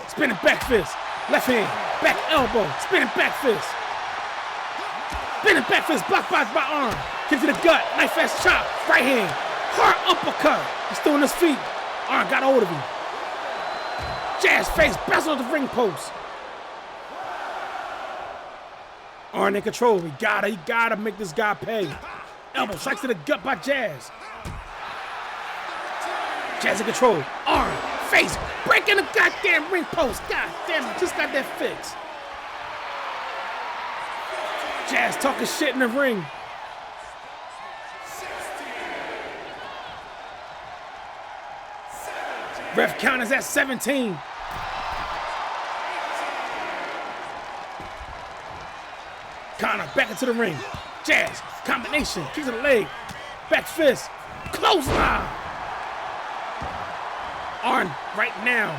Spinning back fist. Left hand. Back elbow. Spinning back fist. Spinning back fist. Blocked by Arn. Kick to the gut. Knife fast chop. Right hand. Hard uppercut. He's still on his feet. Arn got hold of him. Jazz face. Bezel the ring post. Arn in control. He gotta make this guy pay. Elbow strikes to the gut by Jazz. Jazz in control. Arn, face, breaking the goddamn ring post. God damn it, just got that fixed. Jazz talking shit in the ring. Ref count is at 17. Connor back into the ring. Jazz, combination, kick to the leg. Back fist, clothesline. Arn, right now,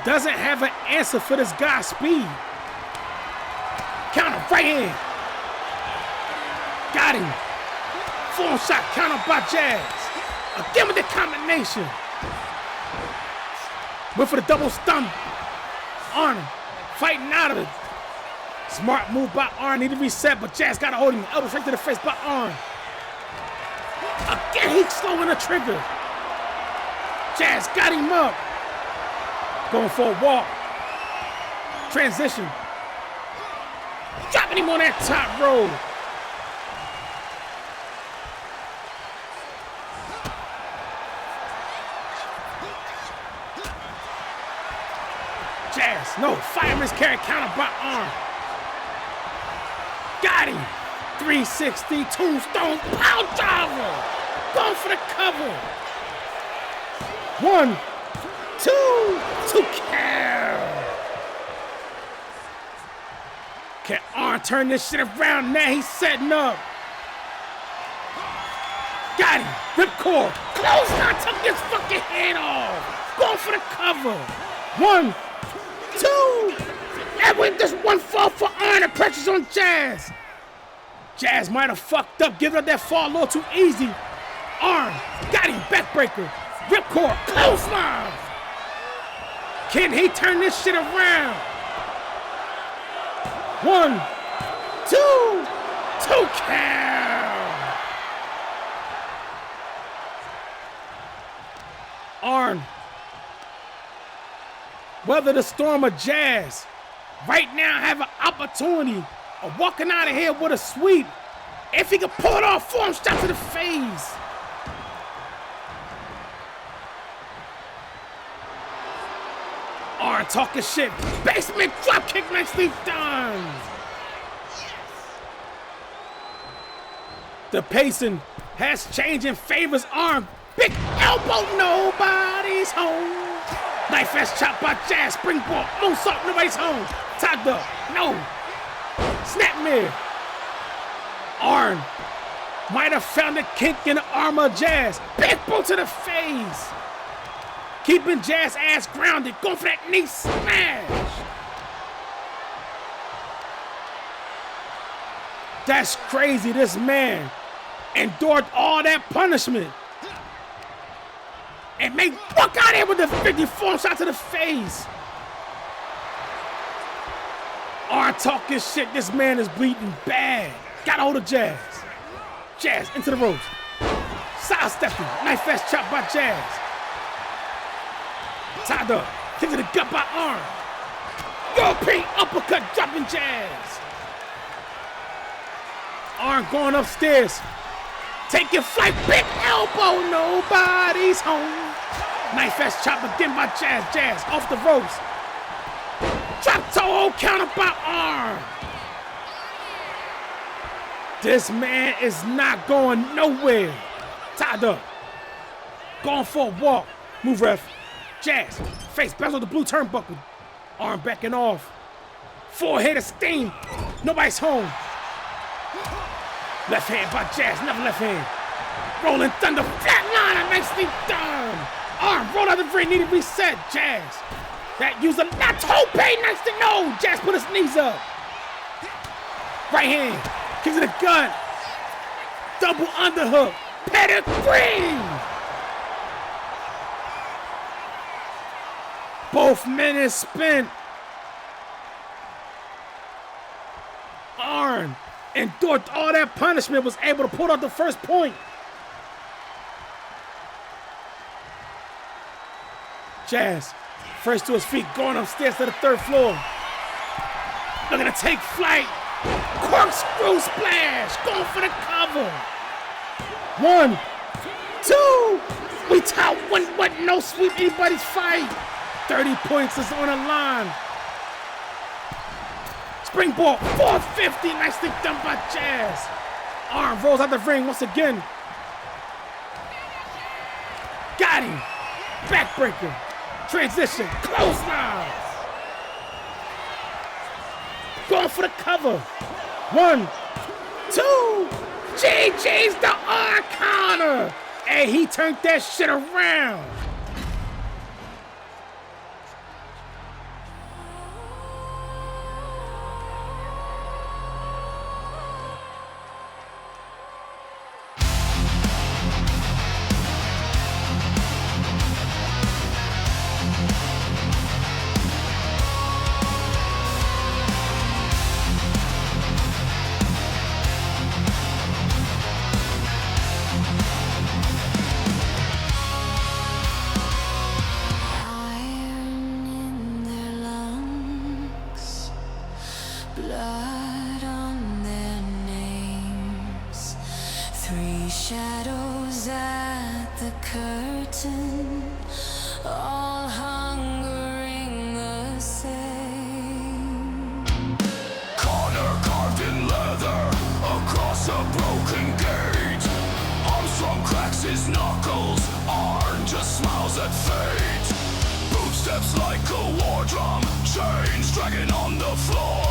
doesn't have an answer for this guy's speed. Counter, right hand. Got him. Full shot, counter by Jazz. Again with the combination. Went for the double stomp. Arn fighting out of it. Smart move by Arn, need to reset, but Jazz got to hold him. Elbow straight to the face by Arn. Again, he's slowing the trigger. Jazz got him up. Going for a walk. Transition. Dropping him on that top rope. Jazz, no, fireman's carry counter by Arn. Got him. 360 tombstone power driver. Going for the cover. 1, 2, count. Can Arn turn this shit around? Now he's setting up. Got him. Ripcord. Clothesline, took his fucking head off. Going for the cover. 1, 2. And with this one fall for Arn, the pressure's on Jazz. Jazz might have fucked up, giving up that fall a little too easy. Arn got him, backbreaker. Ripcord, clothesline. Can he turn this shit around? 1, 2 count. Arn, weather the storm of Jazz. Right now have an opportunity of walking out of here with a sweep. If he can pull it off, form shot to the face. Arn talking shit. Basement drop kick, nicely done. The pacing has changed and favors Arn. Big elbow, nobody's home. Knife fast chop by Jazz, springboard, moonsault, nobody's home. Tied up, no. Snapmare. Arn might have found a kink in the armor of Jazz. Big boot to the face. Keeping Jazz ass grounded, going for that knee smash. That's crazy, this man endured all that punishment. And may walk out here with the 54 shot to the face. Arn talking shit, this man is bleeding bad. Got a hold of Jazz. Jazz into the ropes. Sidestepping, knife fast chop by Jazz. Tied up, kick to the gut by Arn. European uppercut dropping Jazz. Arn going upstairs. Taking flight, big elbow, nobody's home. Knife fast chop again by Jazz. Jazz off the ropes. Drop toe counter by Arn. This man is not going nowhere. Tied up. Going for a walk. Move, ref. Jazz. Face bounce on the blue turnbuckle. Arm backing off. Forehead of steam. Nobody's home. Left hand by Jazz. Another left hand. Rolling thunder. Flatliner. Nicely done. Arm roll out the ring. Needed reset. Jazz. That user. Not Tope. Nice to know. Jazz put his knees up. Right hand. Kicks to the gut. Double underhook. Pedigree. Both men is spent. Arn endured all that punishment, was able to pull out the first point. Jazz, first to his feet, going upstairs to the third floor. Looking to take flight. Corkscrew splash, going for the cover. 1, 2. We top one, what? No sweep anybody's fight. 30 points is on the line. Springboard, 450, nicely done by Jazz. Arm rolls out the ring once again. Got him. Backbreaker. Transition, clothesline. Going for the cover. 1, 2. JJ's the Arcana. And he turned that shit around. Blood on their names. 3 shadows at the curtain, all hungering the same. Corner carved in leather across a broken gate. Armstrong cracks his knuckles, Arn just smiles at fate. Footsteps like a war drum, chains dragging on the floor.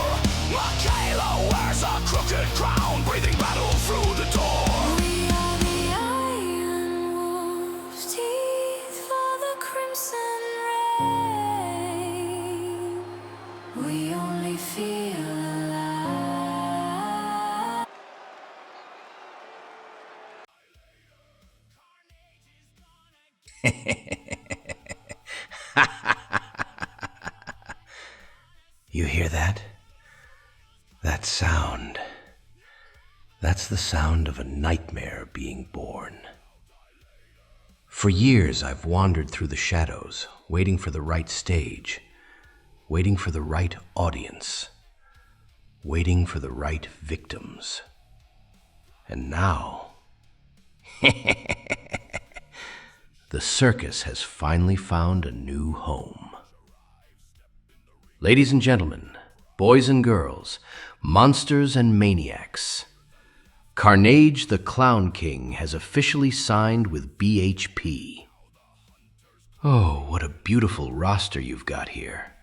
Michaela wears a crooked crown, breathing battle through the door. We are the Iron Wolves, teeth for the crimson rain. We only feel alive. You hear that? That sound. That's the sound of a nightmare being born. For years I've wandered through the shadows, waiting for the right stage, waiting for the right audience, waiting for the right victims. And now, the circus has finally found a new home. Ladies and gentlemen, boys and girls, monsters and maniacs, Carnage the Clown King has officially signed with BHP. Oh, what a beautiful roster you've got here.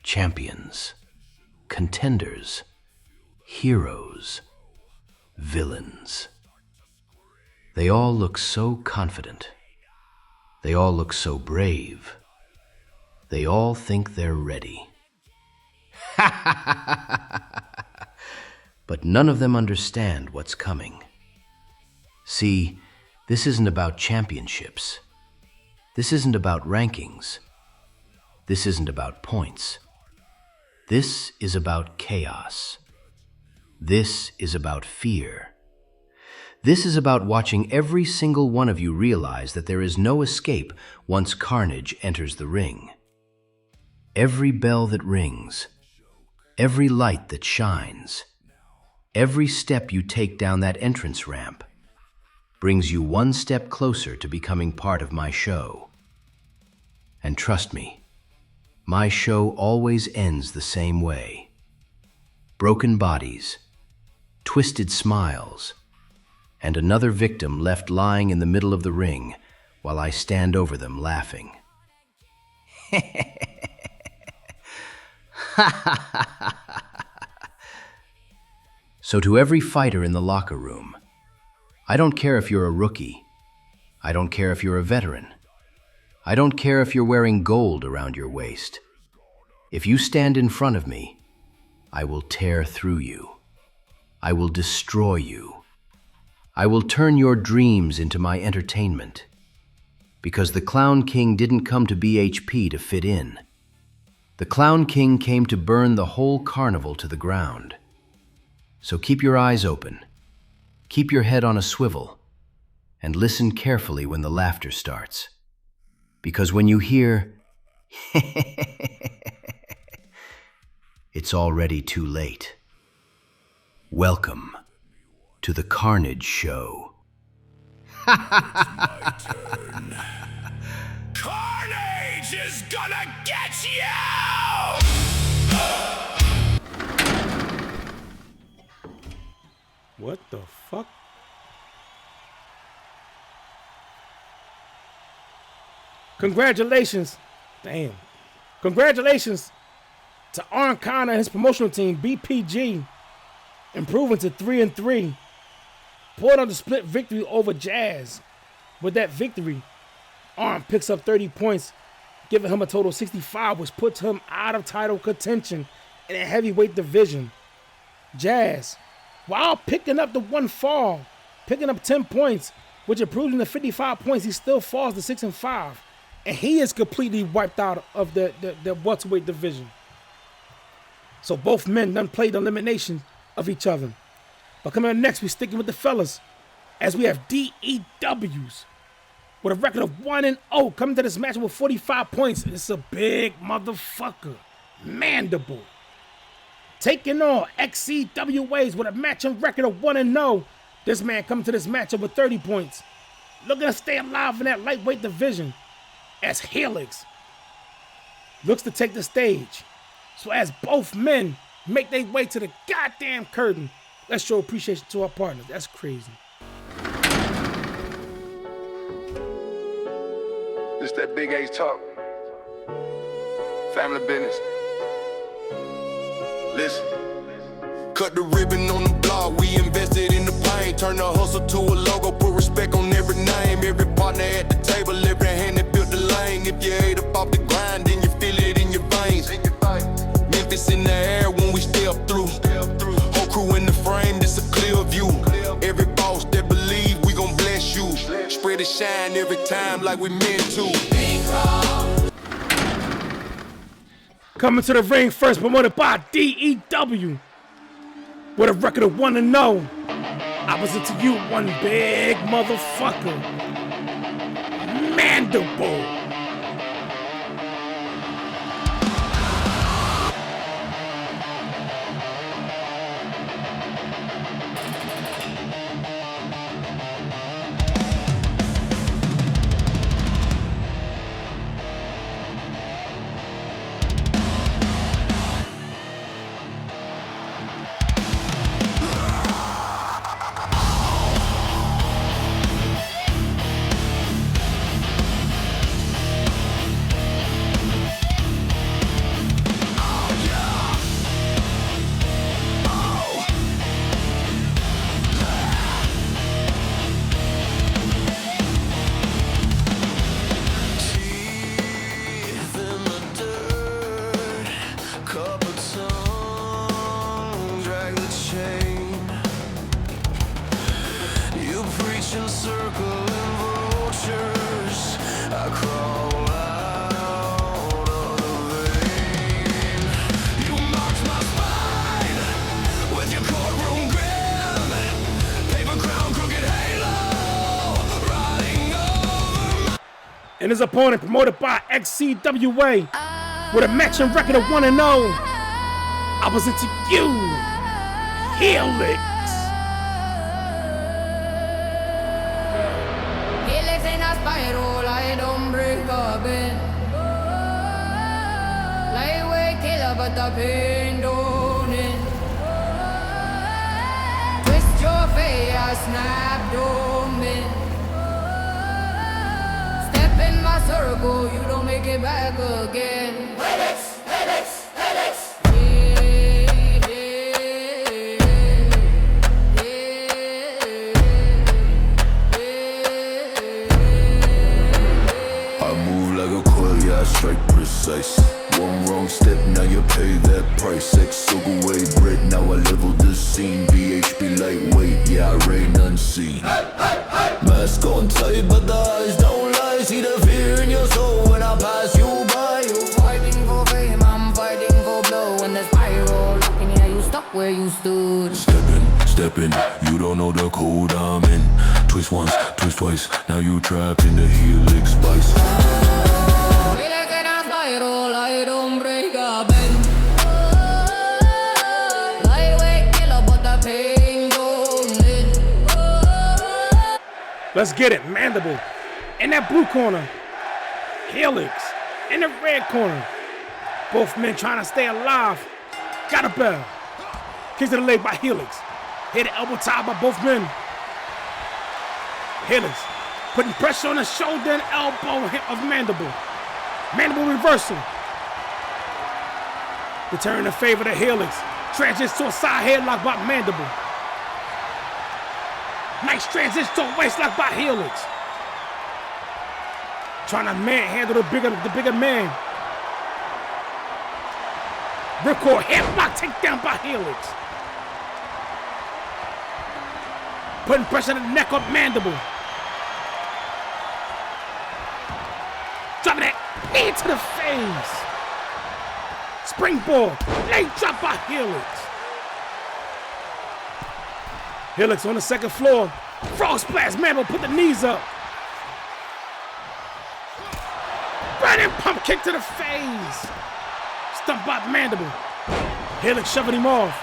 Champions, contenders, heroes, villains. They all look so confident. They all look so brave. They all think they're ready. But none of them understand what's coming. See, this isn't about championships. This isn't about rankings. This isn't about points. This is about chaos. This is about fear. This is about watching every single one of you realize that there is no escape once Carnage enters the ring. Every bell that rings, every light that shines, every step you take down that entrance ramp brings you one step closer to becoming part of my show. And trust me, my show always ends the same way. Broken bodies, twisted smiles, and another victim left lying in the middle of the ring, while I stand over them laughing. So to every fighter in the locker room, I don't care if you're a rookie. I don't care if you're a veteran. I don't care if you're wearing gold around your waist. If you stand in front of me, I will tear through you. I will destroy you. I will turn your dreams into my entertainment. Because the Clown King didn't come to BHP to fit in. The Clown King came to burn the whole carnival to the ground. So keep your eyes open, keep your head on a swivel, and listen carefully when the laughter starts. Because when you hear, it's already too late. Welcome to the Carnage Show. Carnage is gonna get you! What the fuck? Congratulations. Damn. Congratulations to Arn Khan and his promotional team, BPG, improving to 3-3. Pulled out the split victory over Jazz. With that victory, Arn picks up 30 points, giving him a total of 65, which puts him out of title contention in a heavyweight division. Jazz, while picking up the one fall, picking up 10 points, which improves him to 55 points, he still falls to 6-5. And he is completely wiped out of the welterweight division. So both men done played elimination of each other. But coming up next, we're sticking with the fellas, as we have DEWs with a record of 1-0 coming to this match with 45 points. It's a big motherfucker, Mandible, taking on XCWAs with a matching record of 1-0. This man coming to this matchup with 30 points, looking to stay alive in that lightweight division, as Helix looks to take the stage. So as both men make their way to the goddamn curtain, let's show appreciation to our partners. That's crazy. This that big A's talk. Family business. Listen. Cut the ribbon on the block, we invested in the pain. Turn the hustle to a logo, put respect on every name. Every partner at the table, every hand that built the lane. If you ate up off the grind, then you feel it in your veins. Memphis in the air when we step through. Whole crew in the frame, this a clear view. Every boss that believe we gon' bless you. Spread the shine every time like we meant to. Coming to the ring first, promoted by DEW, with a record of 1-0. Opposite to you, one big motherfucker, Mandible. And his opponent, promoted by XCWA, with a matching record of 1-0. Opposite to you, Helix. Helix in a spiral, I don't break up in. Lightweight killer, but the pain don't end. Twist your face, snap, don't bend. circle, you don't make it back again. Helix, helix, helix. I move like a quill, yeah, I strike precise. One wrong step, now you pay that price. Soak away bread, now I level the scene. BHB lightweight, yeah, I reign unseen. Mask on tight, but the eyes don't lie. See the fear in your soul when I pass you by. You Fighting for fame, I'm fighting for blow. When the spiral locking, yeah, you stuck where you stood. step in. You don't know the code I'm in. Twist once, twist twice. Now you trapped in the helix spice. I don't break a bend. Lightweight killer, but the pain don't end. Let's get it, Mandible. In that blue corner. Helix. In the red corner. Both men trying to stay alive. Got a bell. Kick to the leg by Helix. Hit the elbow tie by both men. Helix putting pressure on the shoulder and elbow of Mandible. Mandible reversal. The turn in favor of Helix. Transition to a side headlock by Mandible. Nice transition to a waistlock by Helix. Trying to manhandle the bigger man. Ripcord headlock takedown by Helix. Putting pressure on the neck of Mandible. Dropping that knee to the face. Springboard. Leg drop by Helix. Helix on the second floor. Frog splash. Mandible put the knees up. Running pump kick to the face. Stumped by Mandible. Helix shoving him off.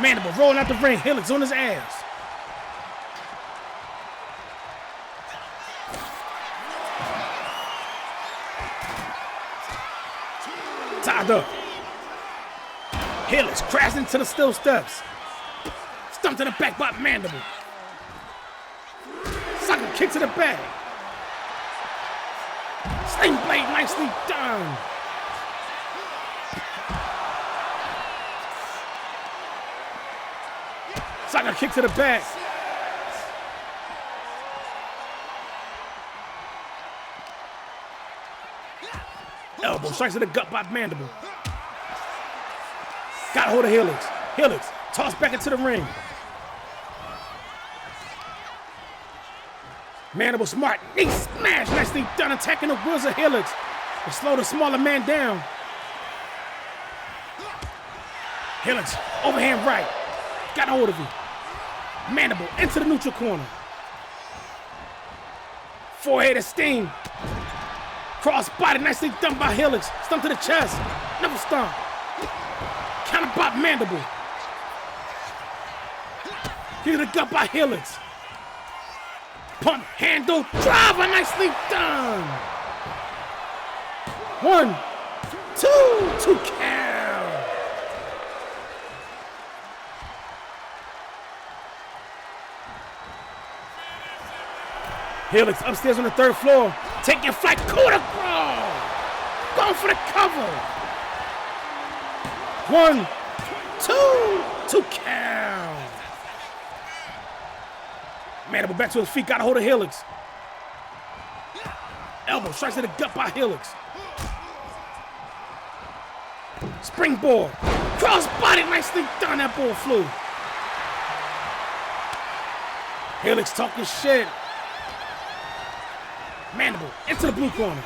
Mandible rolling out the ring. Helix on his ass. Tied up. Helix crashed into the steel steps. Stumped in the back by Mandible. Sucker kick to the back. Sling blade nicely done. Sucker kick to the back. Elbow strikes to the gut by Mandible. Got a hold of Helix. Helix tossed back into the ring. Mandible smart. Knee smash. Nicely done attacking the wheels of Helix to slow the smaller man down. Helix overhand right. Got a hold of him. Mandible into the neutral corner. Forehead of steam. Cross body nicely done by Helix. Stump to the chest. Never stomp. Counter by Mandible. Kick to the gut by Helix. Pump handle driver nicely done. 1, 2 count. Helix upstairs on the third floor. Taking flight, coup de grace. Going for the cover. 1, 2 count. Mandible back to his feet, got a hold of Helix. Elbow strikes to the gut by Helix. Springboard. Cross body, nicely done. That ball flew. Helix talking shit. Mandible into the blue corner.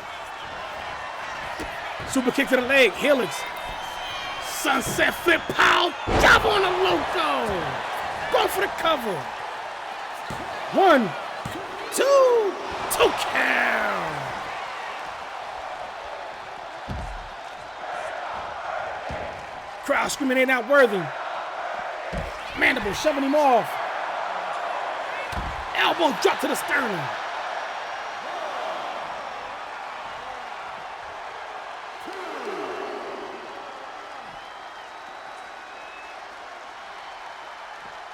Super kick to the leg. Helix. Sunset flip pow. Drop on the loco. Go for the cover. 1, 2 count. Crowd screaming ain't not worthy. Mandible shoving him off. Elbow drop to the sternum.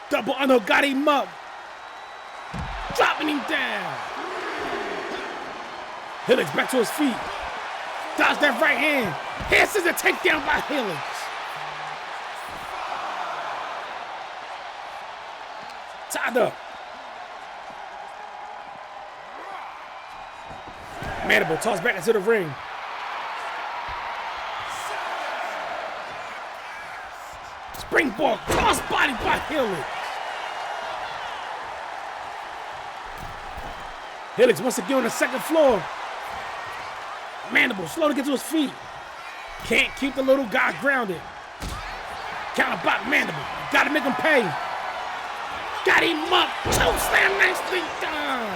Double under, got him up. Dropping him down. Helix back to his feet. Dodge that right hand. Hand scissor takedown by Helix. Tied up. Mandible tossed back into the ring. Springboard cross body by Helix. Helix wants to get on the second floor. Mandible slow to get to his feet. Can't keep the little guy grounded. Counter by Mandible. Gotta make him pay. Got him up. Choke slam, nicely done.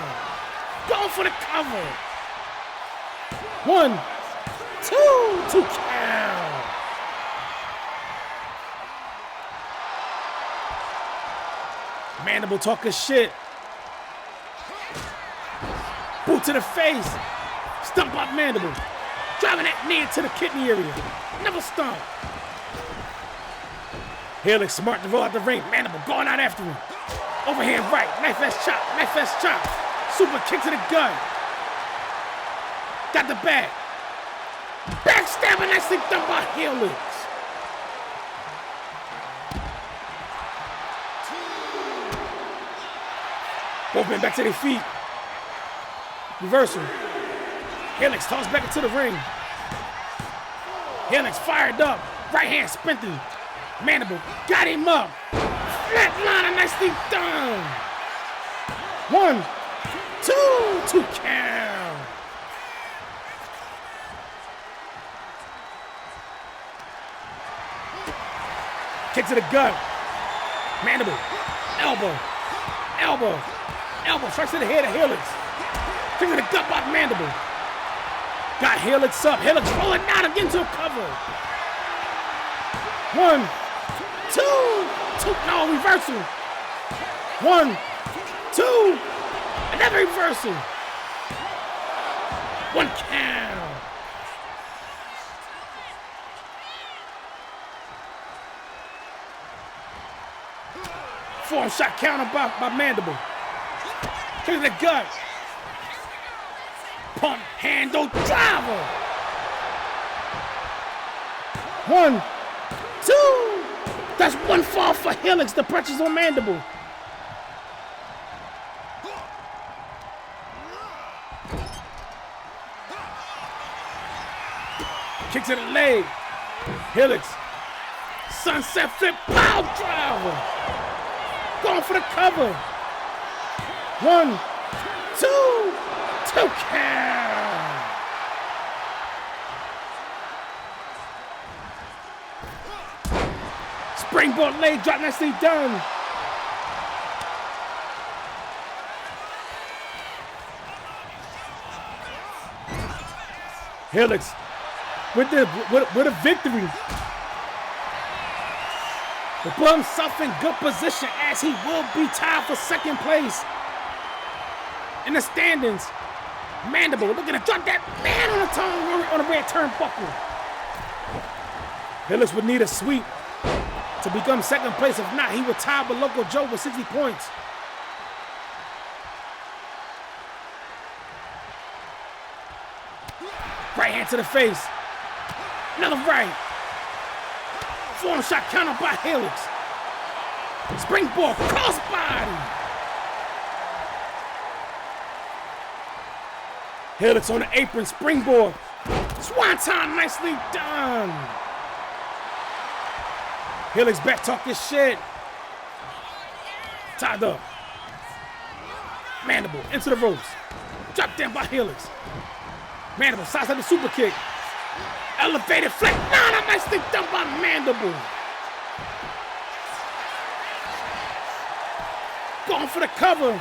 Going for the cover. 1, 2 count. Mandible talking shit. Boot to the face. Stump up Mandible. Driving that knee into the kidney area. Never stump. Helix smart to roll out the ring. Mandible going out after him. Overhand right. Knife fast chop. Knife fast chop. Super kick to the gut. Got the back. Backstabbing nicely done by Helix. Both men back to their feet. Reversal. Helix tossed back into the ring. Helix fired up. Right hand sprinting. Mandible got him up. Flatliner nicely done. 1, 2 count. Kick to the gut. Mandible. Elbow. Elbow. Elbow strikes to the head of Helix. Kick to the gut by Mandible. Got Helix up. Helix rolling down and getting to a cover. 1, 2. No, reversal. 1, 2. Another reversal. 1 count. Forearm shot counter by Mandible. Kick to the gut. Pump handle driver. 1, 2. That's 1 fall for Helix. The pressure's on Mandible. Kick to the leg. Helix. Sunset flip power driver. Going for the cover. 1, 2. 2 count. Springboard leg drop nicely done. Helix with a victory. The put himself in good position as he will be tied for second place in the standings. Mandible looking to drop that man on the tongue on the red turnbuckle. Helix would need a sweep to become second place. If not, he would tie with Local Joe with 60 points. Right hand to the face. Another right. Forearm shot counter by Helix. Springboard crossbody. Helix on the apron, springboard. Swanton nicely done. Helix back talking shit. Tied up. Mandible into the ropes. Drop down by Helix. Mandible sides up the super kick. Elevated flat. Nah, nicely done by Mandible. Going for the cover.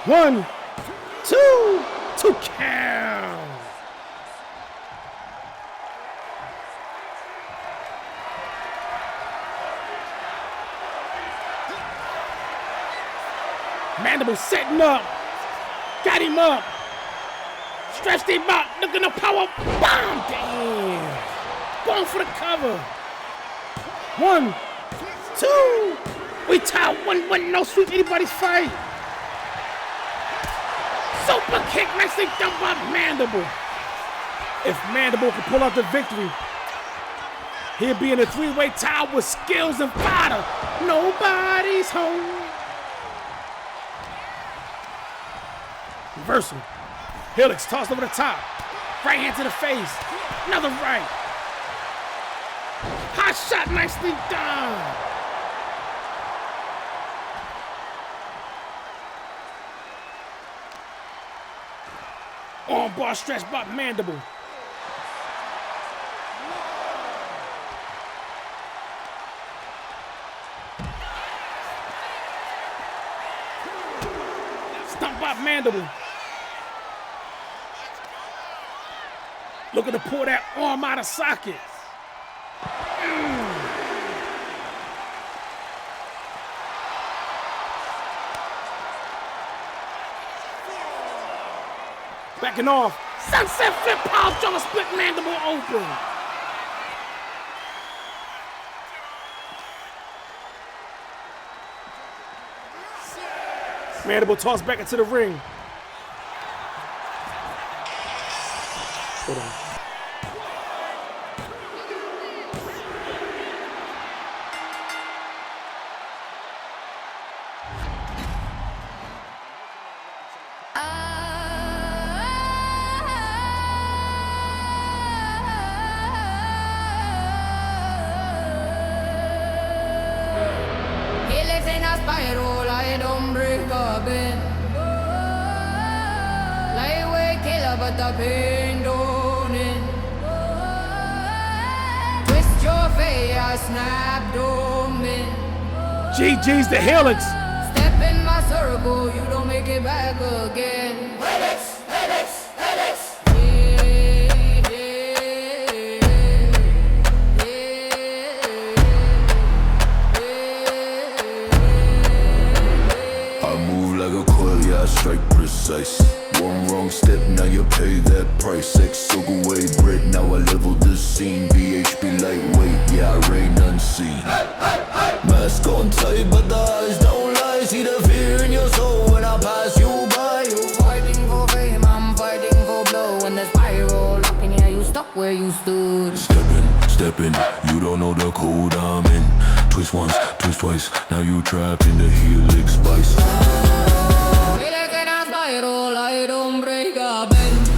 1, 2. 2 count. Mandible setting up. Got him up. Stretched him out. Looking to power bomb. Damn. Going for the cover. 1, 2. We tie 1-1. No sweep anybody's fight. Super kick, nicely done by Mandible. If Mandible can pull out the victory, he'll be in a three-way tie with Skills and Fada. Nobody's home. Reversal. Helix tossed over the top. Right hand to the face. Another right. Hot shot, nicely done. Arm bar stretch by Mandible. Stomp by Mandible. Looking to pull that arm out of socket. Backing off. Sunset flip power trying to split Mandible open. Mandible tossed back into the ring. Hold on. But the pain don't end. Twist your face, snap, don't bend. GG's the Helix. Step in my circle, you don't make it back again. Helix, Helix, Helix. I move like a quill, yeah, I strike precise. One wrong step, now you pay that price. X soak away bread, now I level the scene. BHB lightweight, yeah, I reign unseen. Mask on tight, but the eyes don't lie. See the fear in your soul when I pass you by. You Fighting for fame, I'm fighting for blow. When the spiral up in here, you stuck where you stood. Step in, you don't know the code I'm in. Twist once, twist twice, now you trapped in the Helix spice. I don't break a bend.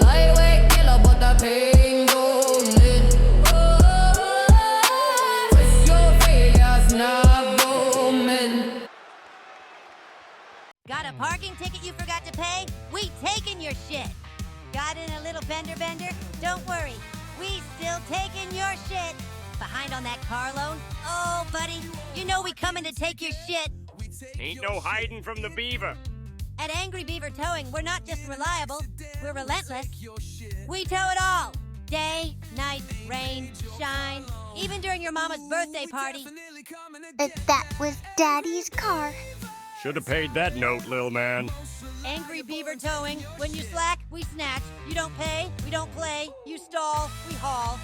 Lightweight killer, but the pain don't end. Twist your face, snap, don't bend. Got a parking ticket you forgot to pay? We taking your shit. Got in a little bender? Don't worry, we still taking your shit. Behind on that car loan? Oh, buddy, you know we coming to take your shit. Ain't no hiding from the beaver. At Angry Beaver Towing, we're not just reliable, we're relentless. We tow it all. Day, night, rain, shine, even during your mama's birthday party. That was Daddy's car. Should have paid that note, lil man. Angry Beaver Towing, when you slack, we snatch. You don't pay, we don't play. You stall, we haul.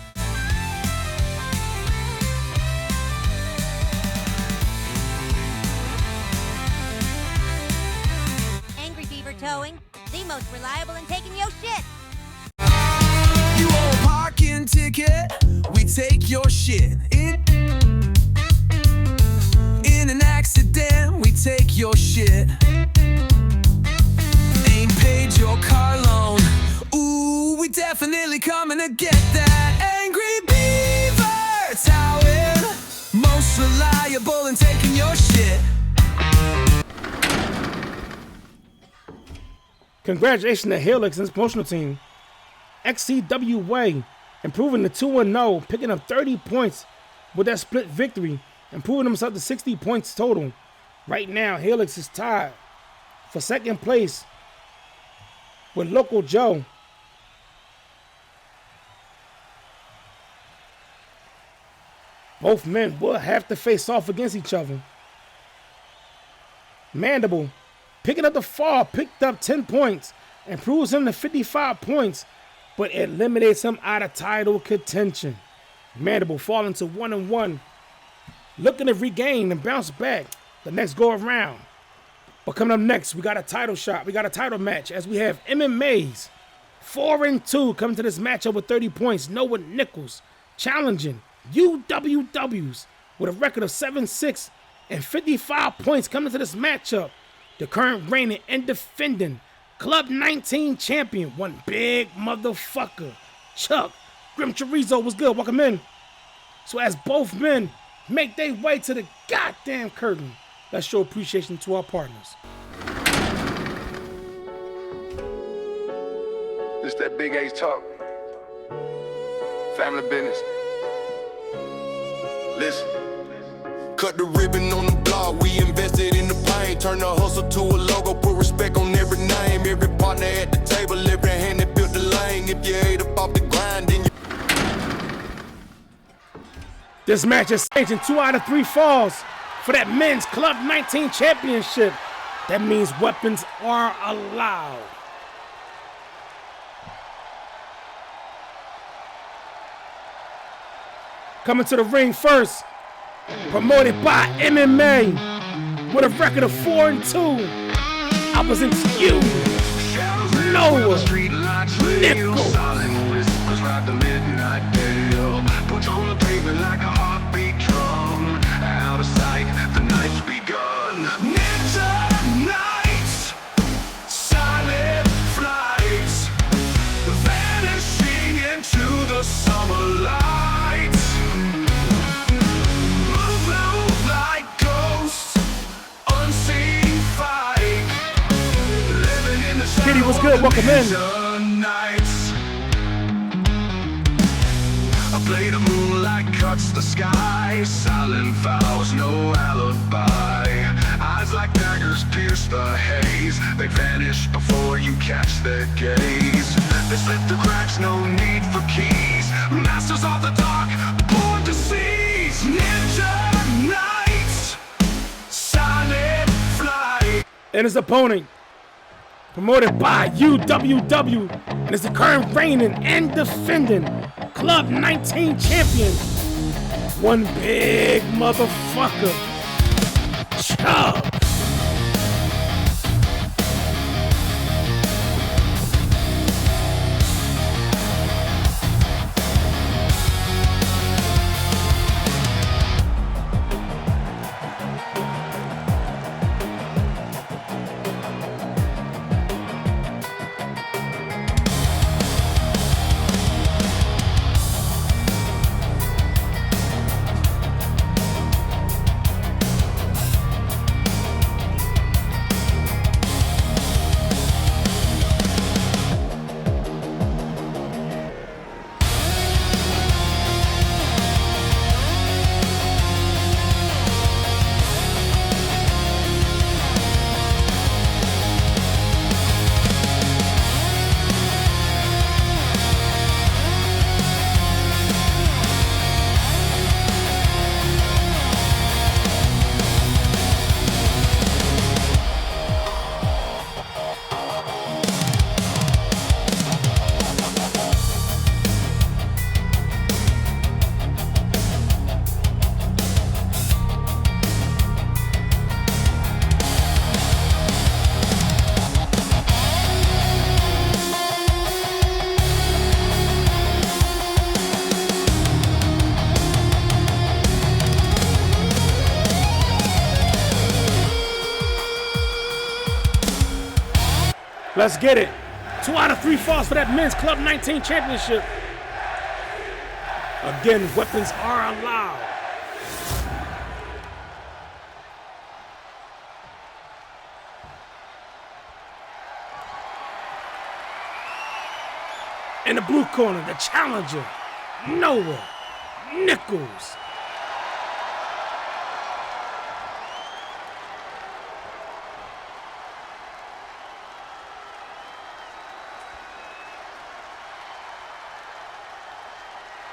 Angry Beaver Towing, the most reliable in taking your shit. You owe a parking ticket, we take your shit. In an accident, we take your shit. Ain't paid your car loan, ooh, we definitely coming to get that. Angry Beaver Towing, most reliable in taking your shit. Congratulations to Helix and his promotional team. XCWA improving to 2-0, picking up 30 points with that split victory, improving themselves to 60 points total. Right now, Helix is tied for second place with Local Joe. Both men will have to face off against each other. Mandible picking up the fall, picked up 10 points, improves him to 55 points, but eliminates him out of title contention. Mandible falling to 1-1, looking to regain and bounce back the next go around. But coming up next, we got a title shot. We got a title match as we have MMA's 4-2 coming to this matchup with 30 points. Noah Nichols challenging UWWs with a record of 7-6 and 55 points coming to this matchup. The current reigning and defending Club 19 champion, one big motherfucker, Chuck Grim Chorizo. Was good. Welcome in. So as both men make their way to the goddamn curtain, let's show appreciation to our partners. This that big A's talk. Family business. Listen. Cut the ribbon on the block, we invested in the pain. Turn the hustle to a logo, put respect on every name. Every partner at the table, every hand that built the lane. If you ate up off the grind, then you... This match is staging 2 out of 3 falls for that men's Club 19 championship. That means weapons are allowed. Coming to the ring first, promoted by MMA, with a record of 4-2. I present to you, Noah Nichols. Put on the pavement like a heartbeat drum. Out of sight, the night's begun. Ninja nights, silent flights, vanishing into the summer lights. Move like ghosts, unseen fight. Living in the Kitty, what's good? Welcome in. A blade of moonlight cuts the sky. Silent vows, no alibi. Eyes like daggers pierce the haze. They vanish before you catch their gaze. They slip the cracks, no need for keys. Masters of the dark, born to seize. Ninja nights, silent flight. And his opponent, promoted by UWW, and is the current reigning and defending Club 19 champion, one big motherfucker, Chuck. Let's get it. 2 out of 3 falls for that men's Club 19 championship. Again, weapons are allowed. In the blue corner, the challenger, Noah Nichols.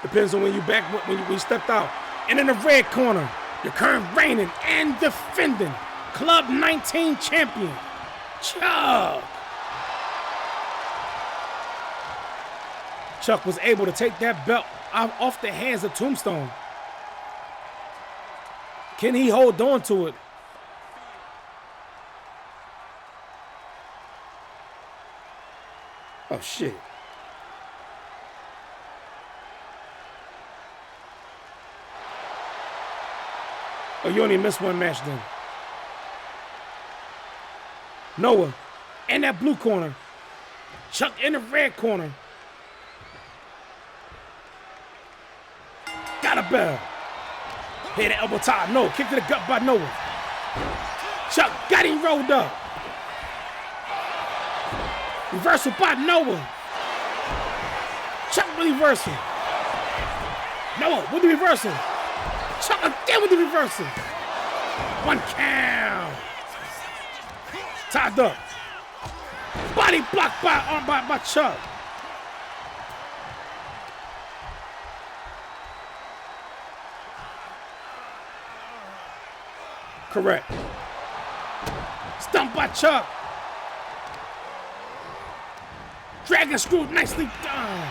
Depends on when you back, when you stepped out. And in the red corner, the current reigning and defending Club 19 champion, Chuck. Chuck was able to take that belt off the hands of Tombstone. Can he hold on to it? Oh, shit. Oh, you only missed one match then. Noah in that blue corner. Chuck in the red corner. Got a bell. Hit the elbow tie. No, kick to the gut by Noah. Chuck got him rolled up. Reversal by Noah. Chuck with the reversal. Noah with the reversal. Chuck again with the reversal. 1 count. Tied up. Body blocked by Chuck. Correct. Stumped by Chuck. Dragon screw nicely done.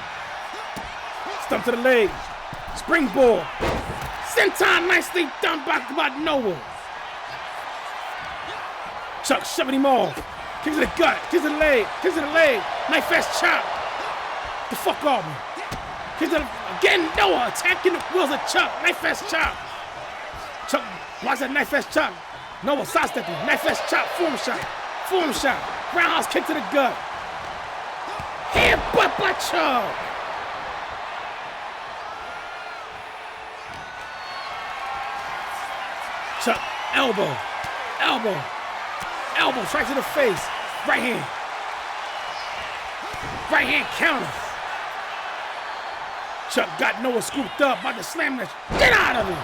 Stump to the leg. Springboard. Senton nicely done by Noah. Chuck shoving him off. Kick to the gut. Kick to the leg. Kick to the leg. Knife fast chop. The fuck off me. Kick to the, again Noah attacking the wheels of Chuck. Knife fast chop. Chuck watch that knife fast chop. Noah sidestepping. Knife fast chop. Form shot. Form shot. Roundhouse kick to the gut. Headbutt by Chuck. Chuck, elbow, elbow, elbow, straight to the face. Right hand. Right hand counter. Chuck got Noah scooped up, about to slam that. Get out of it.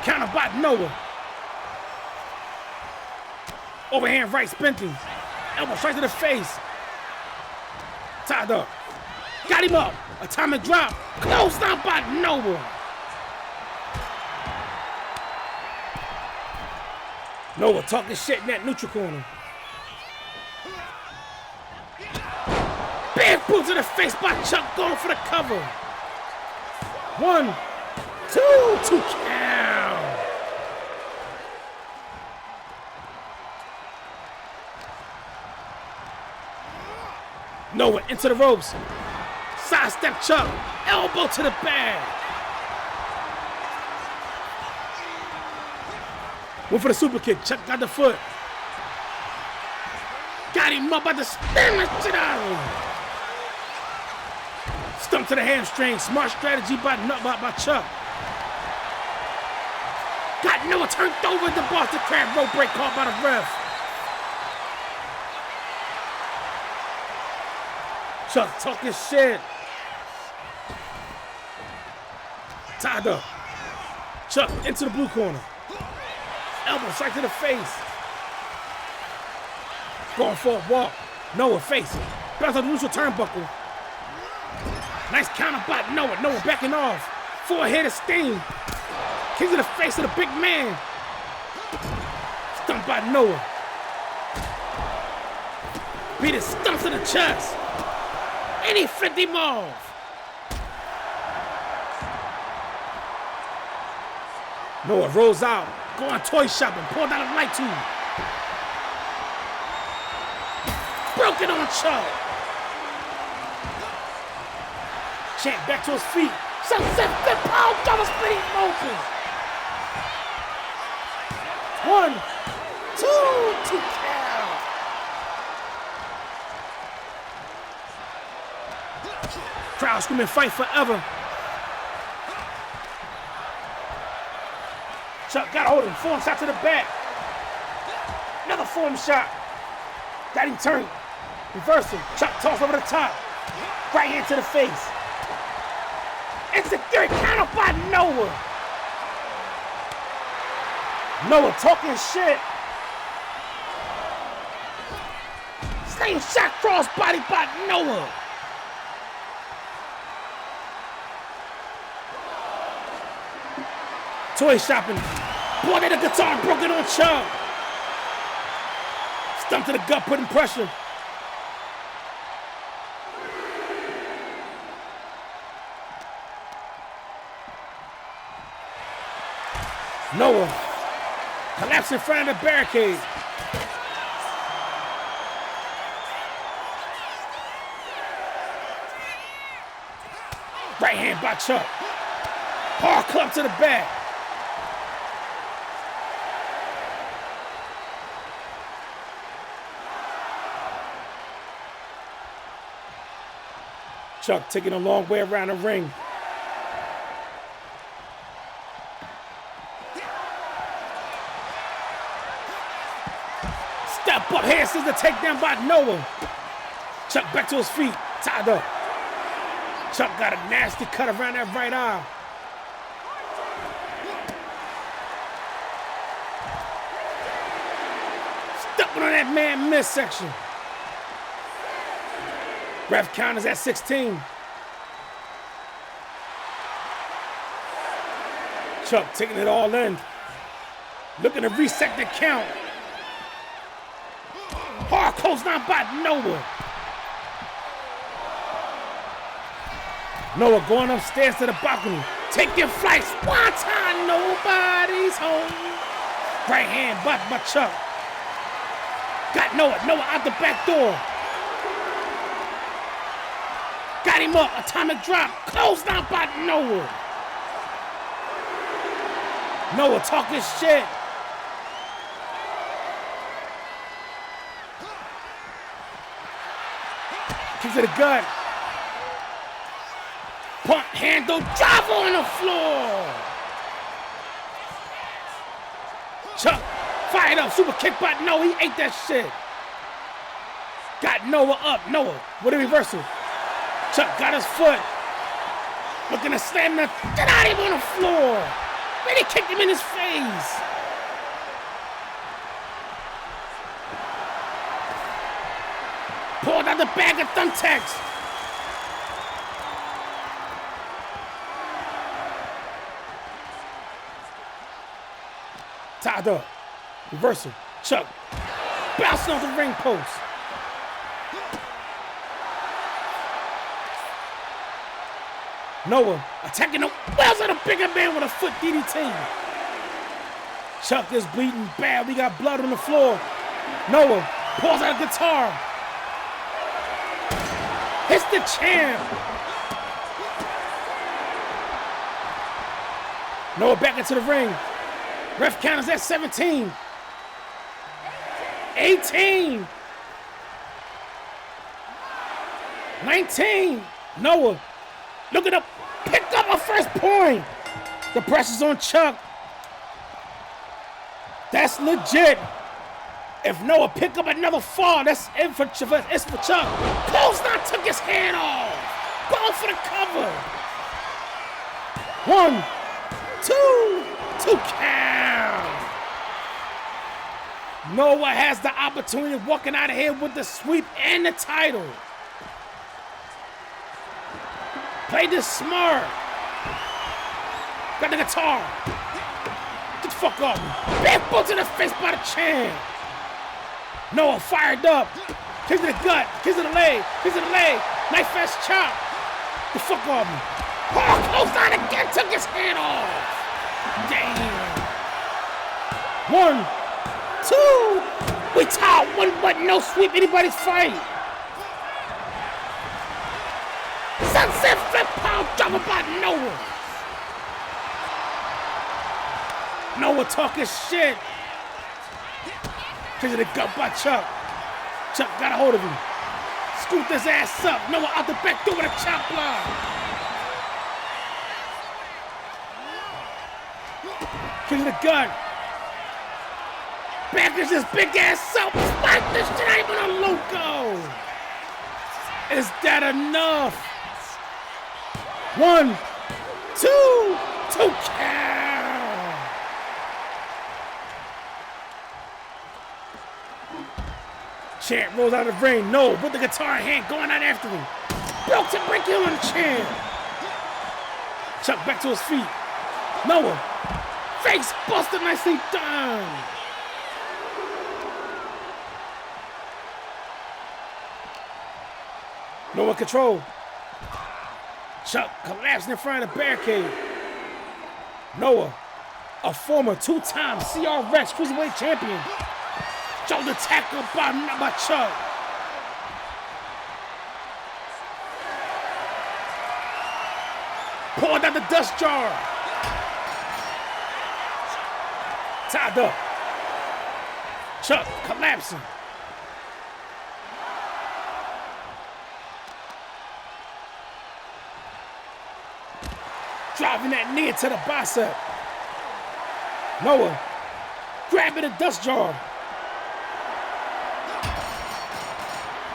Counter by Noah. Overhand right spinting. Elbow straight to the face. Tied up. Got him up. Atomic drop. Closed down by Noah. Noah talking shit in that neutral corner. Big boot to the face by Chuck, going for the cover. 1, 2 count. Noah into the ropes. Sidestep Chuck. Elbow to the bag. Went for the super kick. Chuck got the foot. Got him up by the spin that shit out of him. Stump to the hamstring. Smart strategy by Chuck. Got Noah turned over the Boston Crab rope break called by the ref. Chuck talking shit. Tied up. Chuck into the blue corner. Elbow straight to the face. Going for a walk. Noah facing. Bounce on the neutral turnbuckle. Nice counter by Noah. Noah backing off. Forehead of steam. Kick to the face of the big man. Stump by Noah. Beat his stump to the chest. And he flipped him off. Noah rolls out. Going toy shopping, pulled out a light tube. Broken on Chuck. Champ back to his feet. Sunset flip power double spinning motion. 1, 2 count. Crowd screaming fight forever. Chuck got a hold of him. Form shot to the back. Another form shot. Got him turned. Reversal. Chuck toss over the top. Right hand to the face. Insecure counter by Noah. Noah talking shit. Slingshot crossbody by Noah. Toy shopping. Boy, the guitar broken on Chuck. Stump to the gut, putting pressure. Noah collapsed in front of the barricade. Right hand by Chuck. Hard club to the back. Chuck taking a long way around the ring. Step up, hand scissor takedown by Noah. Chuck back to his feet, tied up. Chuck got a nasty cut around that right eye. Stepping on that man midsection. Ref count is at 16. Chuck taking it all in. Looking to reset the count. Hard clothesline by Noah. Noah going upstairs to the balcony. Taking flight. Swanton. Nobody's home. Right hand blocked by Chuck. Got Noah. Noah out the back door. Got him up. Atomic drop. Clothesline by Noah. Noah talking shit. Kick to the gut. Punt, handle, drive on the floor. Chuck fired up. Super kick by Noah. He ate that shit. Got Noah up. Noah with a reversal. Chuck got his foot. Looking to slam the shit out of him on the floor. Man, he kicked him in his face. Pulled out the bag of thumbtacks. Tied up. Reversal. Chuck bouncing off the ring post. Noah attacking the wells of the bigger man with a foot DDT. Chuck is bleeding bad. We got blood on the floor. Noah pulls out a guitar. Hits the champ. Noah back into the ring. Ref count is at 17. 18. 19. Noah looking to pick up a first point. The pressure's on Chuck. That's legit. If Noah pick up another fall, that's it for Chuck. Clothesline took his hand off. Going for the cover. 1, 2 count. Noah has the opportunity of walking out of here with the sweep and the title. Play this smart. Got the guitar. Get the fuck off me. Big boot to the face by the champ. Noah fired up. Kick to the gut. Kick to the leg. Kick to the leg. Knife fast chop. The fuck off me. Oh, clothesline again. Took his hand off. Damn. 1, 2. We tied one button. No sweep anybody's fight. Sunset flip pound drop by Noah. Noah talking shit. Kick to the gut by Chuck. Chuck got a hold of him. Scoop his ass up. Noah out the back door with a chop block. Kick to the gut. Back is his big ass up. Spike this shit ain't even a loco. Is that enough? 1, 2 count. Champ rolls out of the ring. No, with the guitar in hand, going out after him. Broke to break heel on the champ. Chuck back to his feet. Noah, face busted, nicely done. Noah control. Chuck collapsing in front of the barricade. Noah, a former 2-time CR Rex Cruiserweight champion. Shoulder tackle by Chuck. Poured out the dust jar. Tied up. Chuck collapsing. Driving that knee to the bicep. Noah grabbing the dust jar.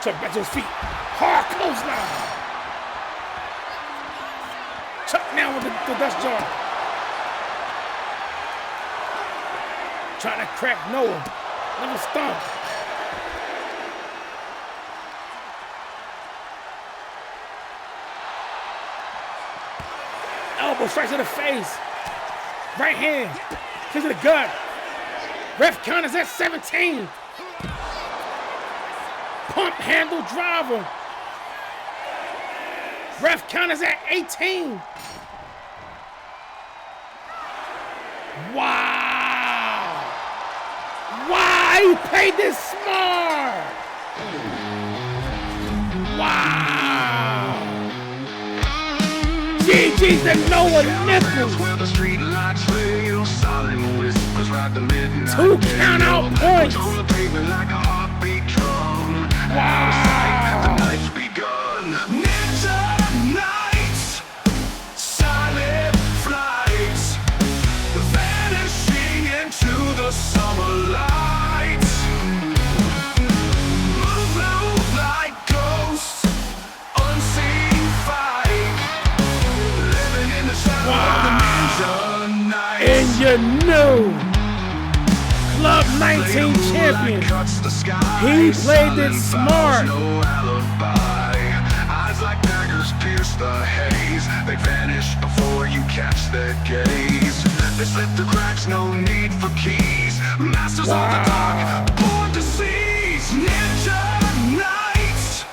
Chuck back to his feet. Hard clothesline. Chuck now with the dust jar. Trying to crack Noah. Little stomp. Elbow straight to the face. Right hand. Kick to the gut. Ref count is at 17. Pump handle driver. Ref count is at 18. Wow. Why you played this smart? Wow. GG's to Noah Nichols. 2 count out points. Wow. Ninja nights, silent flights, vanishing into the summer lights. Move like ghosts, unseen fight, living in the shadow of the ninja nights. And you know, Club 19 champion. He played it smart. Eyes like daggers pierce the haze. They vanish before you catch their gaze. They slip through cracks, no need for keys. Masters of the dark, born to seize. Ninja nights,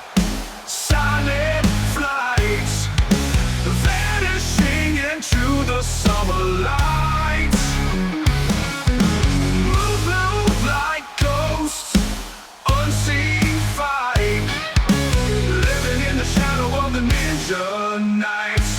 silent flights, vanishing into the summer lights. Move like ghosts, unseen fight, living in the shadow of the ninja nights.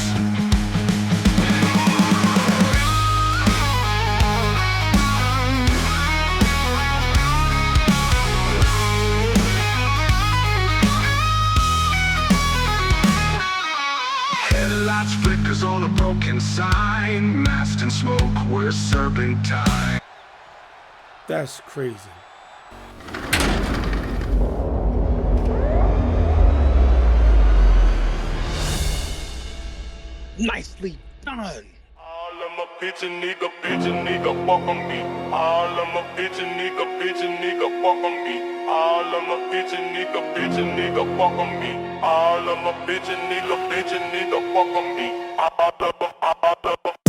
Headlights flickers on a broken sign, masked in smoke, we're serpentine. That's crazy. Nicely done. All of my bitch nigga, fuck on me. All of my bitch nigga, fuck on me. All of my bitch nigga, fuck on me. All of my bitch nigga, fuck on me. All of my.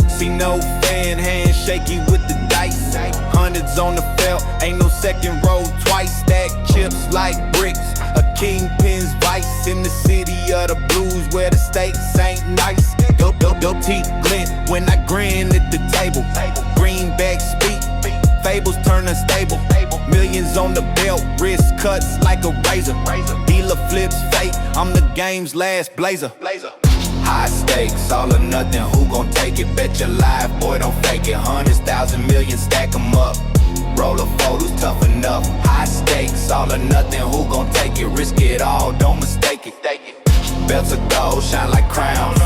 See no fan, hand shaky with the dice. Hundreds on the belt, ain't no second row twice. Stack chips like bricks, a kingpin's vice. In the city of the blues where the stakes ain't nice. Your teeth glint when I grin at the table. Greenback speak, fables turn unstable. Millions on the belt, wrist cuts like a razor. Dealer flips fake, I'm the game's last blazer. High stakes, all or nothing, who gon' take it? Bet your life, boy, don't fake it. Hundreds, thousand, million, stack 'em up. Roller photos, tough enough. High stakes, all or nothing, who gon' take it? Risk it all, don't mistake it. Belts of gold, shine like crowns.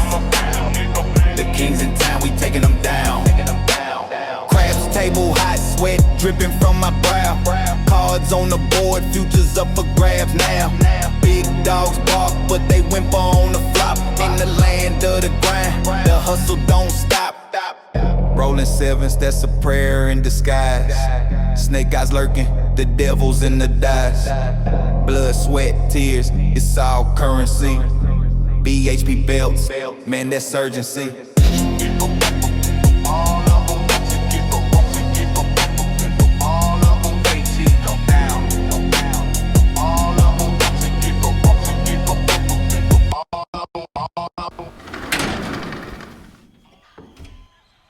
The kings in town, we taking them down. Crabs table, hot sweat dripping from my brow. Cards on the board, futures up for grabs now. Big dogs bark, but they whimper on the flop. In the land of the grind, the hustle don't stop. Rolling sevens, that's a prayer in disguise. Snake eyes lurking, the devil's in the dice. Blood, sweat, tears, it's all currency. BHP belts, man, that's urgency.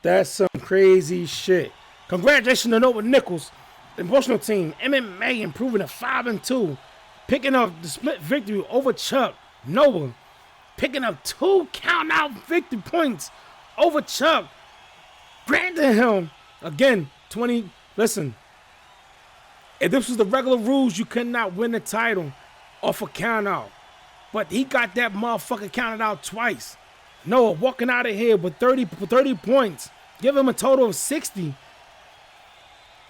That's some crazy shit. Congratulations to Noah Nichols, the emotional team. MMA improving to 5-2, picking up the split victory over Chuck. Noah picking up 2 count-out victory points over Chuck, granting him, again, 20. Listen, if this was the regular rules, you could not win the title off a count-out. But he got that motherfucker counted out twice. Noah walking out of here with 30 points. Give him a total of 60.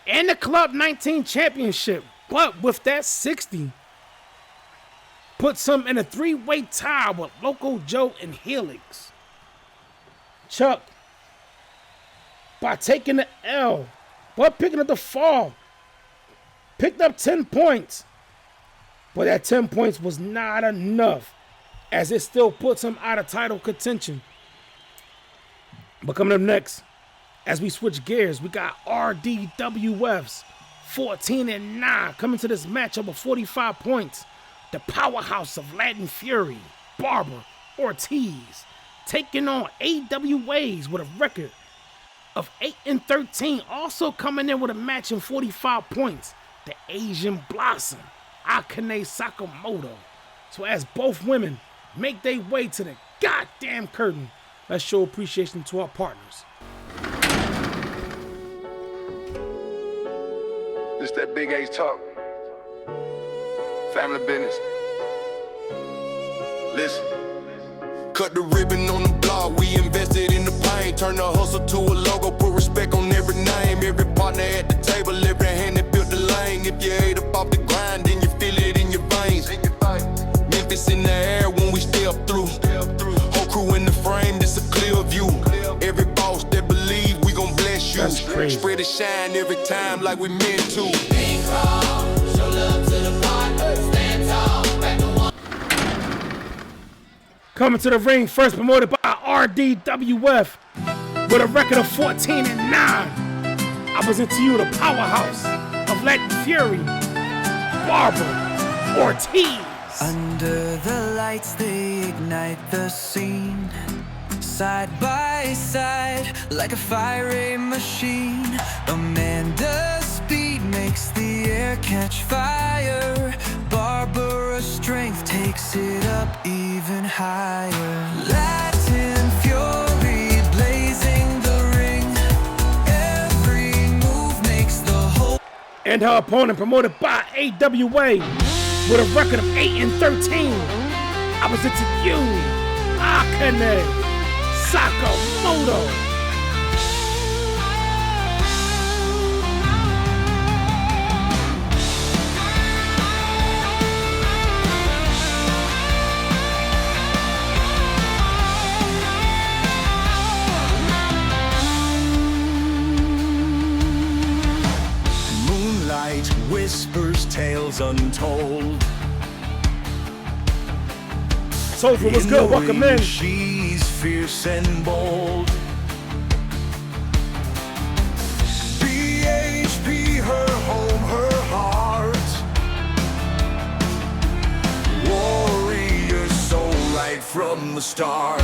And the Club 19 championship. But with that 60, puts him in a 3-way tie with Loco Joe and Helix. Chuck, by taking the L, but picking up the fall, picked up 10 points. But that 10 points was not enough, as it still puts him out of title contention. But coming up next, as we switch gears, we got RDWF's 14-9 coming to this matchup with 45 points. The powerhouse of Latin Fury, Barber Ortiz, taking on AWAs with a record of 8-13, also coming in with a match in 45 points. The Asian Blossom, Akane Sakamoto. So as both women make their way to the goddamn curtain, let's show appreciation to our partners. This that big H talk. Family business. Listen. Cut the ribbon on the block, we invested in the pain. Turn the hustle to a logo, put respect on every name. Every partner at the table, every hand that built the lane. If you ate up off the grind, then you feel it in your veins. Memphis in the air when we step through. Whole crew in the frame, this a clear view. Every boss that believe we gon' bless you. Spread the shine every time like we meant to. Show love to the partners, stand tall, back to one. Coming to the ring first, promoted by RDWF with a record of 14-9. I present to you the powerhouse of Latin Fury, Barber Ortiz. Under the lights, they ignite the scene. Side by side, like a fiery machine. Amanda's speed makes the air catch fire. Barbara's strength takes it up even higher. Latin Fury blazing the ring. Every move makes the whole. And her opponent, promoted by AWA with a record of 8-13. I present to you, Akane Sakamoto. Moonlight whispers tales untold. Soulful was good, welcome in. She's fierce and bold. BHP, her home, her heart. Warrior soul right from the start.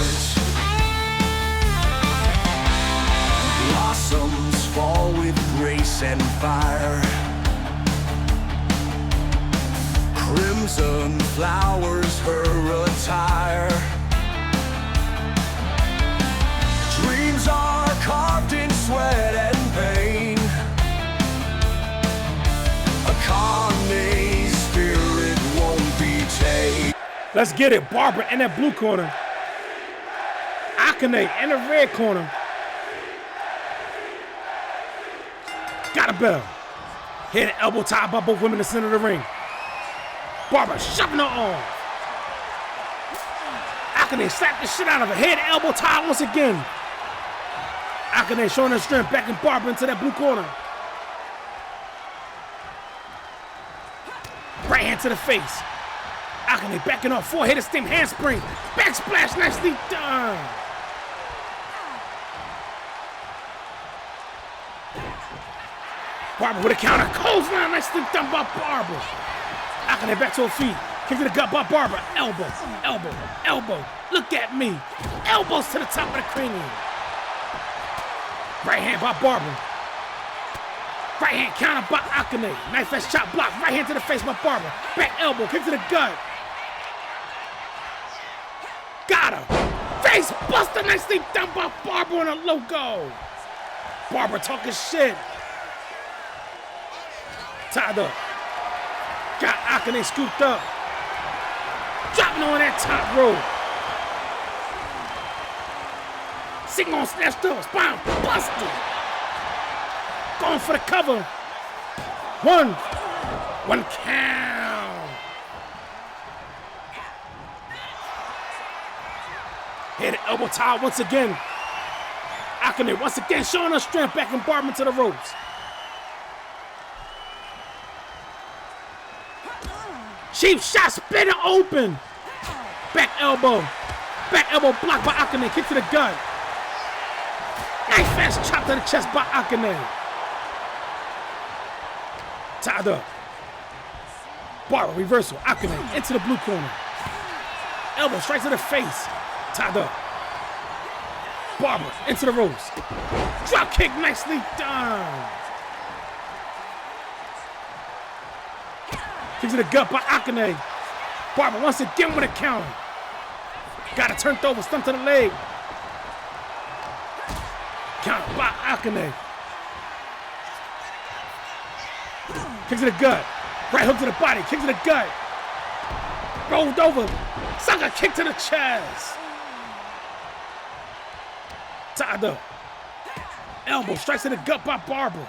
Blossoms fall with grace and fire. Crimson flowers her attire. Dreams are carved in sweat and pain. Akane's spirit won't be tamed. Let's get it. Barbara in that blue corner. Akane in the red corner. Got a bell. Hit an elbow tie by both women in the center of the ring. Barbara shoving her off. Akane slapped the shit out of her. Head elbow tie once again. Akane showing her strength, backing Barbara into that blue corner. Right hand to the face. Akane backing off. Four-headed stem handspring. Back splash, nicely done. Barbara with a counter. Clothesline, nicely done by Barbara. Akane back to her feet. Kick to the gut by Barbara. Elbow, elbow, elbow. Look at me. Elbows to the top of the cranium. Right hand by Barbara. Right hand counter by Akane. Knife edge chop block. Right hand to the face by Barbara. Back elbow. Kick to the gut. Got Face buster, nicely done by Barbara on a logo. Barbara talking shit. Tied up. Got Akane scooped up. Dropping on that top rope. Sitting on snatched up. Spine busted. Going for the cover. One count. Hit the elbow tie once again. Akane once again showing her strength, backing Barbara to the ropes. Cheap shot, split it open. Back elbow blocked by Akane. Kick to the gut. Nice fast chop to the chest by Akane. Tied up. Barbara reversal. Akane into the blue corner. Elbow straight to the face. Tied up. Barbara into the ropes. Drop kick nicely done. Kick to the gut by Akane. Barbara once again with a counter. Got it turned over, stump to the leg. Count by Akane. Kick to the gut. Right hook to the body. Kick to the gut. Rolled over. Sucker kick to the chest. Tied up. Elbow strikes to the gut by Barbara.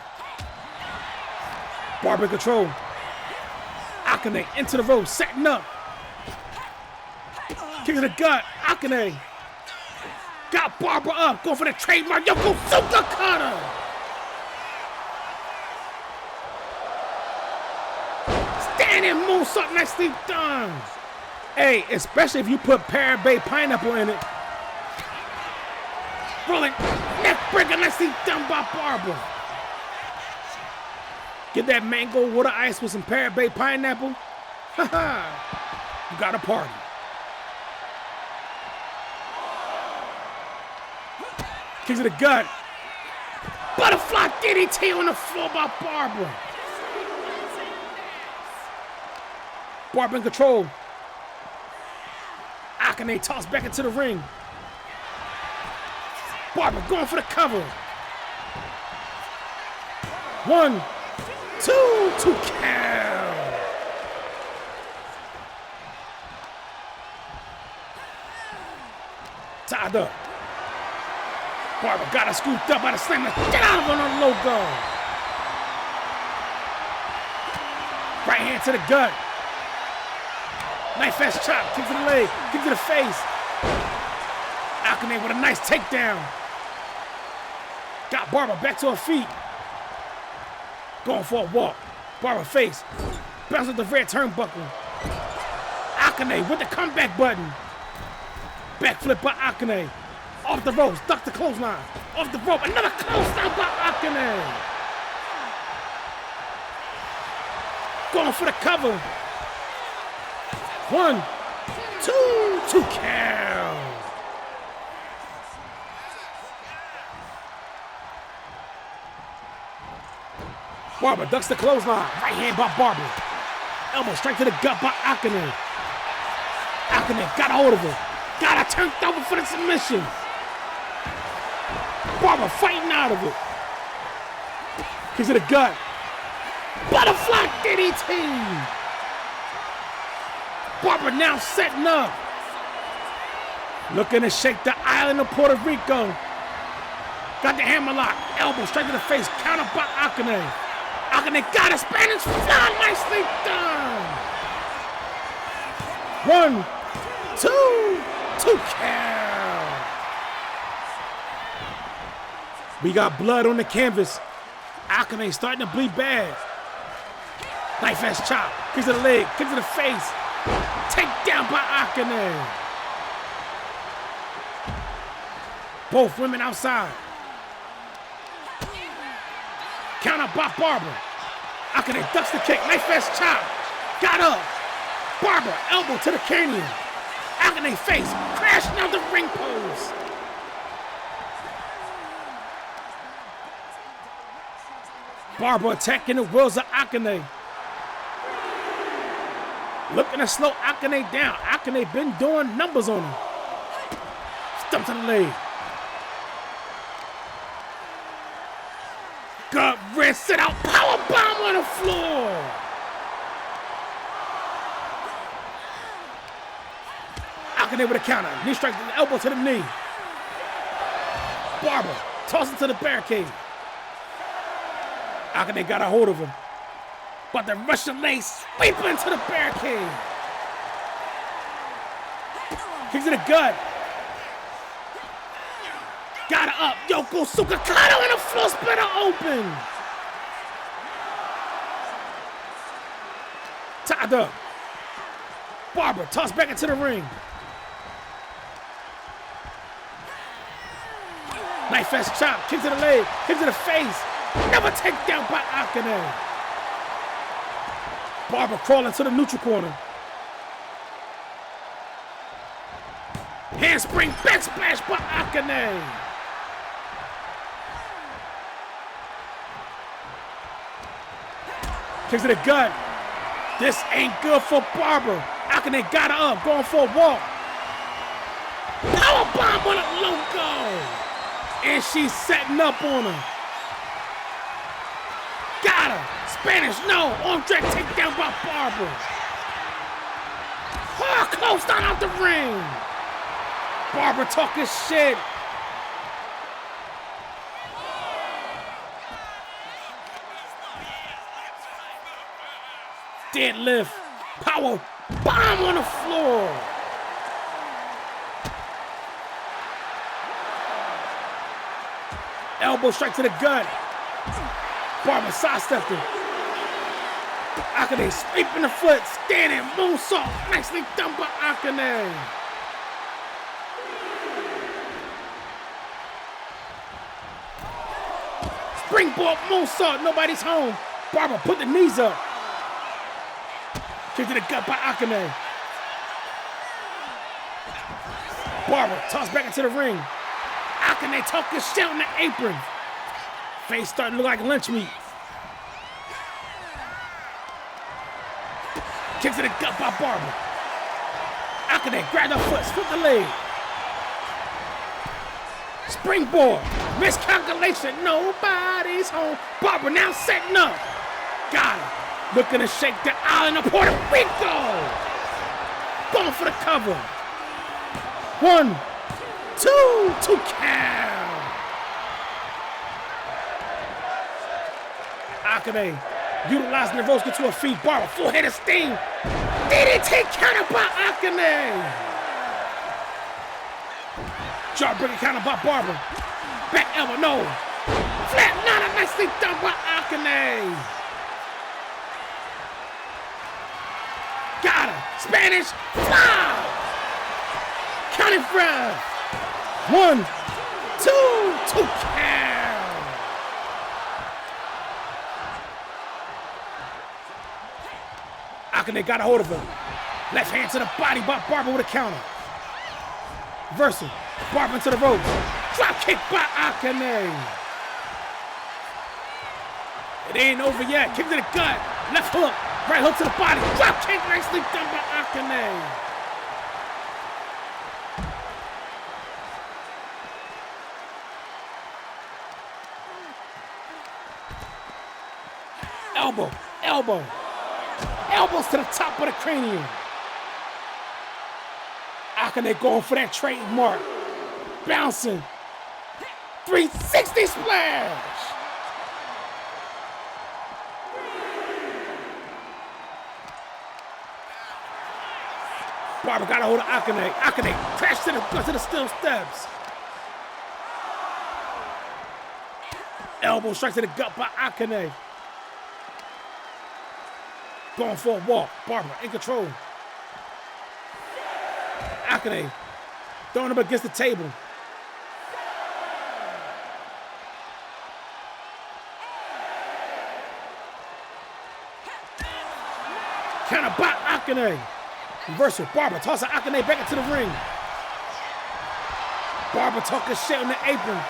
Barbara in control. Akane into the ropes, setting up. Kick to the gut. Akane. Got Barbara up. Going for the trademark Yokosuka cutter. Standing moonsault, nicely done. Hey, especially if you put Parabay pineapple in it. Rolling neck breaker, nicely done by Barbara. Get that mango water ice with some Parabay pineapple. Haha, you got a party. Kick to the gut. Butterfly DDT on the floor by Barbara. Barbara in control. Akane tossed back into the ring. Barbara going for the cover. 1, 2 count. Tied up. Barbara got her scooped up by the slammer. Get out of on her logo. Right hand to the gut. Nice fast chop. Kick to the leg. Kick to the face. Akane with a nice takedown. Got Barbara back to her feet. Going for a walk. Barbara face. Bounce with the red turnbuckle. Akane with the comeback button. Backflip by Akane. Off the ropes. Duck the clothesline. Off the rope. Another clothesline by Akane. Going for the cover. 1, 2 count. Barbara ducks the clothesline. Right hand by Barbara. Elbow straight to the gut by Akane. Akane got a hold of her. Got her turned over for the submission. Barbara fighting out of it. Kick to the gut. Butterfly DDT. Barbara now setting up. Looking to shake the island of Puerto Rico. Got the hammerlock. Elbow straight to the face. Counter by Akane. Akane got a Spanish fly. Nicely done. 1, 2 count. We got blood on the canvas. Akane starting to bleed bad. Nice fast chop. Kick to the leg. Kick to the face. Take down by Akane. Both women outside. Counter by Barbara. Akane ducks the kick. Nice fast chop. Got up. Barbara elbow to the cranium. Akane face crashing down the ring post. Barbara attacking the wheels of Akane. Looking to slow Akane down. Akane been doing numbers on him. Stump to the leg. Gut wrist, sit out, power bomb on the floor. Akane with a counter. Knee strike, elbow to the knee. Barber tossing to the barricade. Akane got a hold of him. But the Russian leg sweeping into the barricade. Kicks to the gut. Got her up. Yokosuka Kano on the floor, splitter open. Tied up. Barber tossed back into the ring. Knife fast chop, kick to the leg, kick to the face. Never take down by Akane. Barber crawling to the neutral corner. Handspring back splash by Akane. Kick to the gut. This ain't good for Barber. Akane got her up, going for a walk. Powerbomb on a logo. And she's setting up on her. Got her. Spanish, no. Arm drag takedown by Barber. Oh, close down out the ring. Barber talking shit. Deadlift. Power bomb on the floor. Elbow strike to the gut. Barber sidestepped him. Akane sweeping the foot, standing, moonsault. Nicely done by Akane. Springboard moonsault, nobody's home. Barber put the knees up. Kick to the gut by Akane. Barber tossed back into the ring. Akane talking shit on the apron. Face starting to look like lunch meat. Kick to the gut by Barber. Akane grabbed her foot, split the leg. Springboard. Miscalculation. Nobody's home. Barber now setting up. Got her. Looking to shake the island of Puerto Rico. Going for the cover. 1, 2 count. Akane utilizing the ropes, get to her feet. Barber, full-headed sting. DDT counter by Akane. Jawbreaker counter by Barber. Back elbow, no. Flat nana, nicely done by Akane. Got her. Spanish fly. Counting for 1, 2 count. Akane got a hold of him. Left hand to the body by Barber with a counter. Reversal. Barber into the ropes. Drop kick by Akane. It ain't over yet. Kick to the gut. Left hook. Right hook to the body. Drop kick nicely done by Akane. Elbow. Elbow. Elbows to the top of the cranium. Akane going for that trademark. Bouncing. 360 splash. Barber got a hold of Akane. Akane crashed to the steel steps. Elbow strike to the gut by Akane. Going for a walk. Barber in control. Akane throwing him against the table. Counter by Akane. Reversal. Barber tossing Akane back into the ring. Barber talking shit on the apron.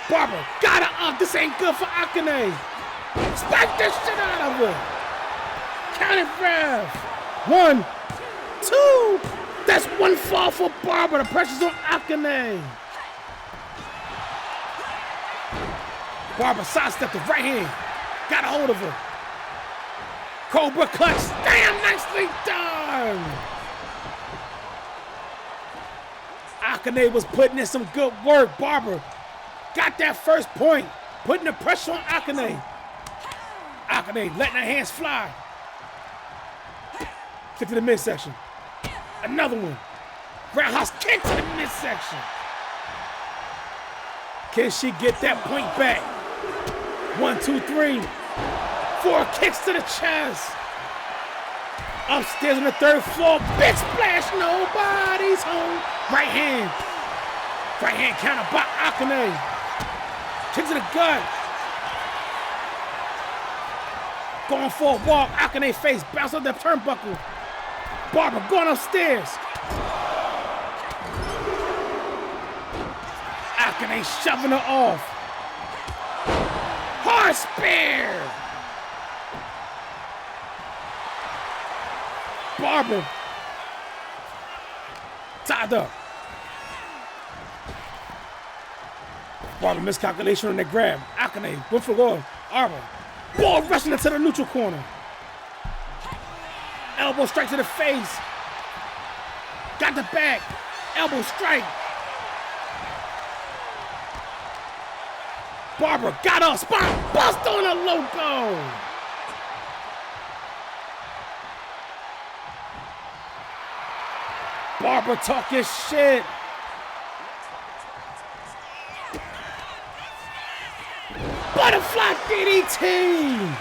Barber got her up. This ain't good for Akane. Spike this shit out of her. Counting for 1, 2 That's one fall for Barbara. The pressure's on Akane. Barbara sidestepped the right hand. Got a hold of her. Cobra clutch. Damn, nicely done. Akane was putting in some good work. Barbara got that first point. Putting the pressure on Akane. Akane letting her hands fly. Kick to the midsection. Another one. Roundhouse kick to the midsection. Can she get that point back? 1, 2, 3. 4 kicks to the chest. Upstairs on the 3rd floor. Big splash. Nobody's home. Right hand. Right hand counter by Akane. Kick to the gut. Going for a walk. Akane face. Bounce off the turnbuckle. Barbara going upstairs. Akane shoving her off. Hard spear. Barbara tied up. Barbara miscalculation on that grab. Akane went for goal. Barbara ball rushing into the neutral corner. Elbow strike to the face. Got the back. Elbow strike. Barbara got up. Spot bust on a logo. Barbara talking shit. Butterfly DDT.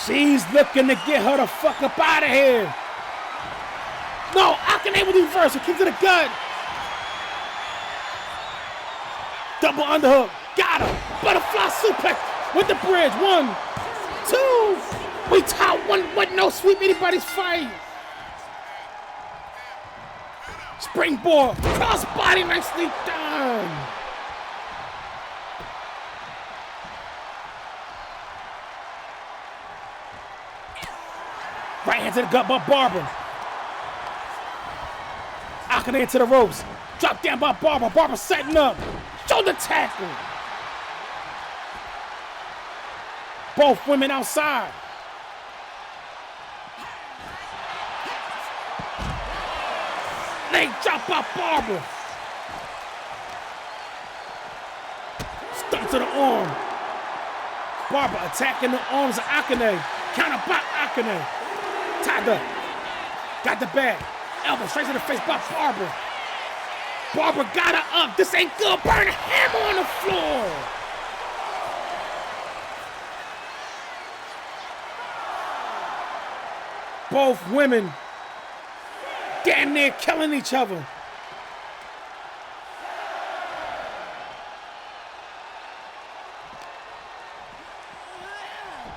She's looking to get her the fuck up out of here. No, Akane with reversal. Kick to the gut. Double underhook. Got her. Butterfly suplex with the bridge. 1, 2. We tied one with no sweep anybody's fight. Springboard. Crossbody nicely done. Right hand to the gut by Barbara. Akane into the ropes. Drop down by Barbara. Barbara setting up. Shoulder tackle. Both women outside. Leg drop by Barbara. Stomp to the arm. Barbara attacking the arms of Akane. Counter by Akane. Tied up. Got the bag. Elbow straight to the face by Barbara. Barbara got her up. This ain't good. Burn a hammer on the floor. Both women damn near killing each other.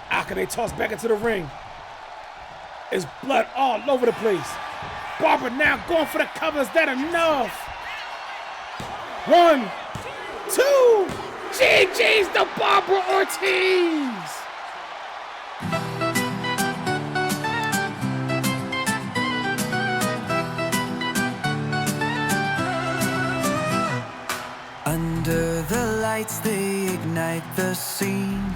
Akane tossed back into the ring. There's blood all over the place. Barbara now going for the cover. Is that enough? 1, 2. GG's to Barbara Ortiz. Under the lights, they ignite the scene.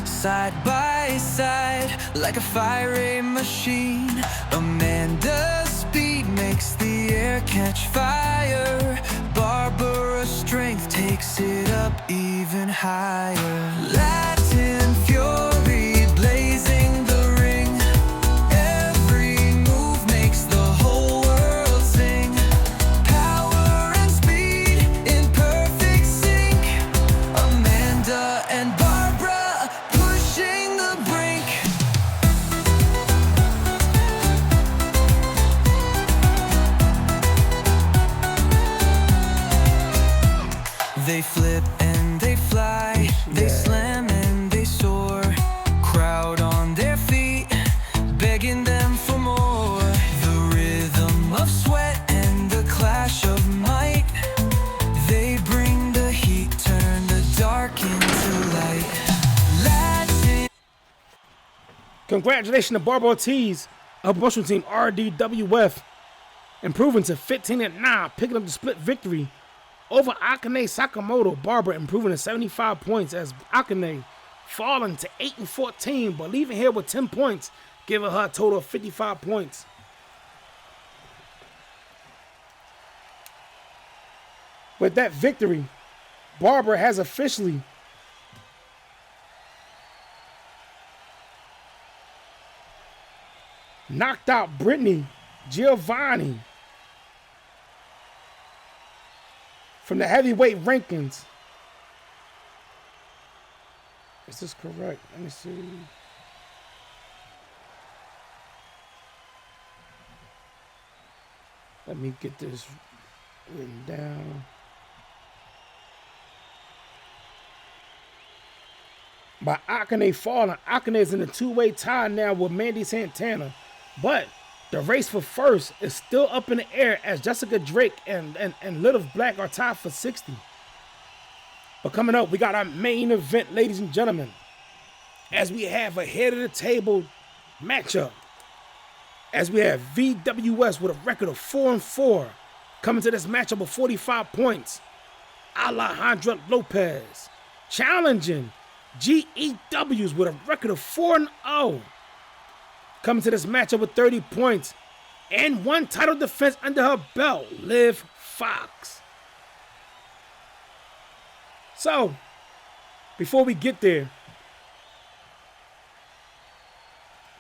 Side by side, like a fiery machine. Amanda's speed makes the air catch fire. Barbara's strength takes it up even higher. Latin fury blazing the ring. Every move makes the whole world sing. Power and speed in perfect sync. Amanda and Barbara pushing the brink. They flip and they fly, they slam and they soar. Crowd on their feet, begging them for more. The rhythm of sweat and the clash of might. They bring the heat, turn the dark into light. Latin. Congratulations to Barbara Ortiz Upper Bushman team RDWF improving to 15-9, picking up the split victory over Akane Sakamoto. Barbara improving to 75 points as Akane falling to 8-14, but leaving here with 10 points, giving her a total of 55 points. With that victory, Barbara has officially knocked out Brittany Giovanni from the heavyweight rankings. Is this correct? Let me see. Let me get this written down. By Akane falling. Akane is in a two-way tie now with Mandy Santana. But the race for first is still up in the air as Jessica Drake and Little Black are tied for 60. But coming up, we got our main event, ladies and gentlemen, as we have a head-of-the-table matchup. As we have VWS with a record of 4-4 coming to this matchup with 45 points. Alejandra Lopez challenging GEWs with a record of 4-0 coming to this matchup with 30 points and one title defense under her belt, Liv Fox. So, before we get there,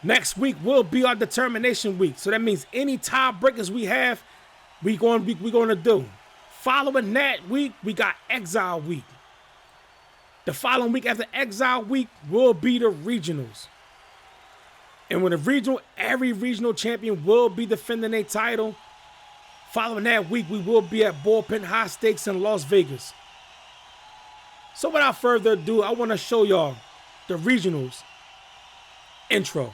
next week will be our determination week. So that means any tiebreakers we have, we're going to do. Following that week, we got Exile Week. The following week after Exile Week will be the regionals. And when every regional champion will be defending their title. Following that week, we will be at Bullpen High Stakes in Las Vegas. So without further ado, I want to show y'all the regionals intro.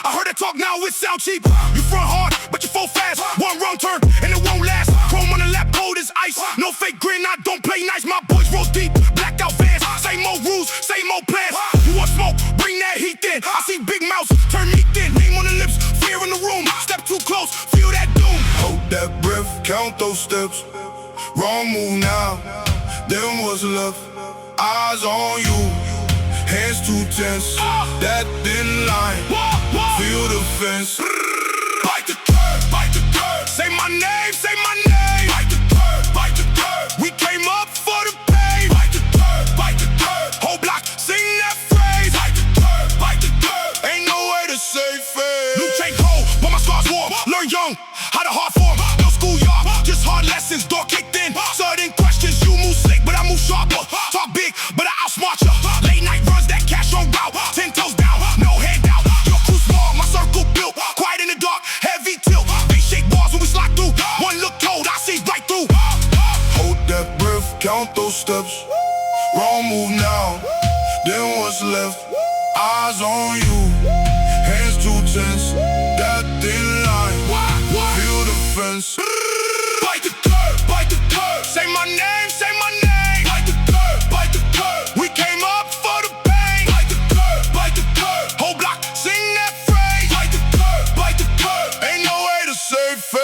I heard that talk now, it sound cheap. You front hard, but you fall fast. One wrong turn, and it won't last. Chrome on the lap, cold as ice. No fake grin, I don't play nice. My boys roll deep, blacked out vans. Same old rules, same old plans. You want smoke, bring that heat in. I see big mouths, turn me thin. Name on the lips, fear in the room. Step too close, feel that doom. Hold that breath, count those steps. Wrong move now, then what's left? Eyes on you, hands too tense. That thin line, feel the fence. Bite the curb, say my name, say my name. Bite the curb, we came up for the pain. Bite the curb, whole block, sing that phrase. Bite the curb, ain't no way to say fair. New chain cold, but my scars warm. Learn young, how to hard form. No schoolyard, just hard lessons, door kicked in. Sudden questions, you move slick, but I move sharper. Talk big, but I outsmart ya. Late night runs, that cash on route. 10 toes down, no handout. Your crew small, my circle built. Quiet in the dark, heavy tilt. They shake bars when we slide through. One look cold, I see right through. Hold that breath, count those steps. Wrong move now, then what's left? Eyes on you, hands too tense. That thin line, feel the fence. Bite the curb, say my name, say my name. Bite the curb, we came up for the pain. Bite the curb, whole block, sing that phrase. Bite the curb, ain't no way to say fair.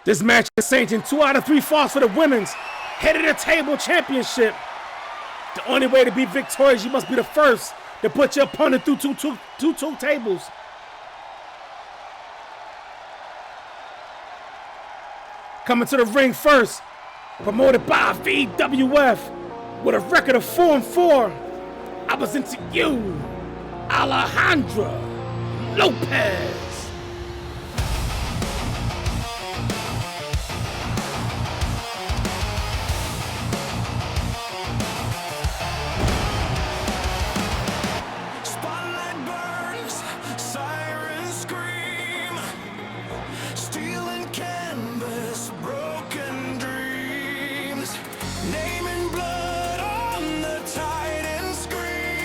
This match is sanctioned 2 out of 3 falls for the women's head of the table championship. The only way to be victorious, you must be the first to put your opponent through two tables. Coming to the ring first, promoted by VWF with a record of 4-4. I present to you, Alejandra Lopez. Naming blood on the Titan screen.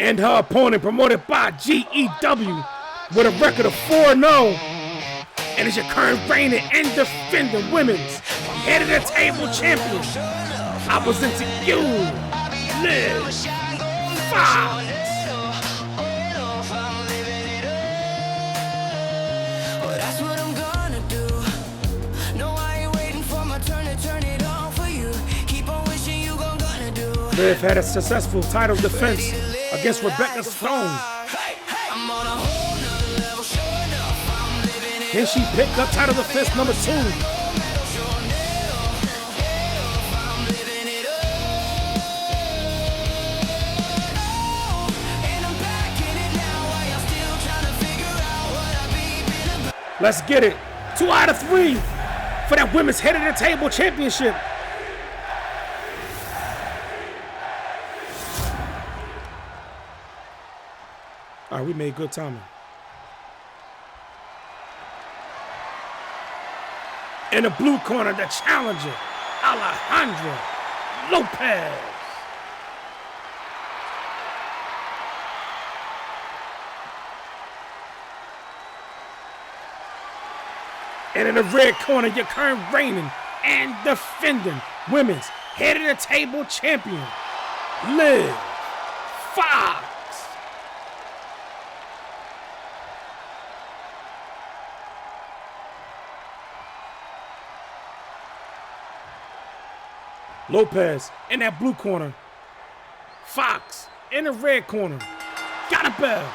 And her opponent, promoted by GEW, with a record of 4-0. And is your current reigning and defending women's head of the table champion. I present to you, Liz Fox. Liv had a successful title defense against Rebecca Stone. Then she picked up title defense number 2. Let's get it. 2 out of 3 for that women's head of the table championship. All right, we made good timing. In the blue corner, the challenger, Alejandra Lopez. And in the red corner, your current reigning and defending women's head of the table champion, Liv Fox. Lopez in that blue corner. Fox in the red corner. Got a bell.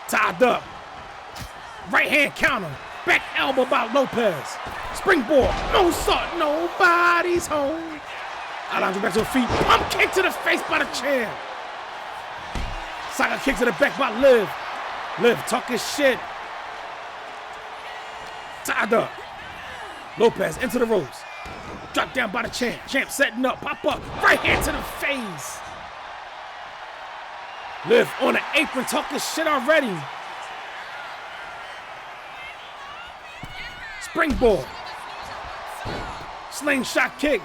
Tied up. Right hand counter. Back elbow by Lopez. Springboard. No salt. Nobody's home. Alejandra back to her feet. Pump kick to the face by the champ. Saga kick to the back by Liv. Liv talking shit. Tied up. Lopez into the ropes. Drop down by the champ. Champ setting up. Pop up. Right hand to the face. Liv on the apron talking shit already. Springboard. Slingshot kick.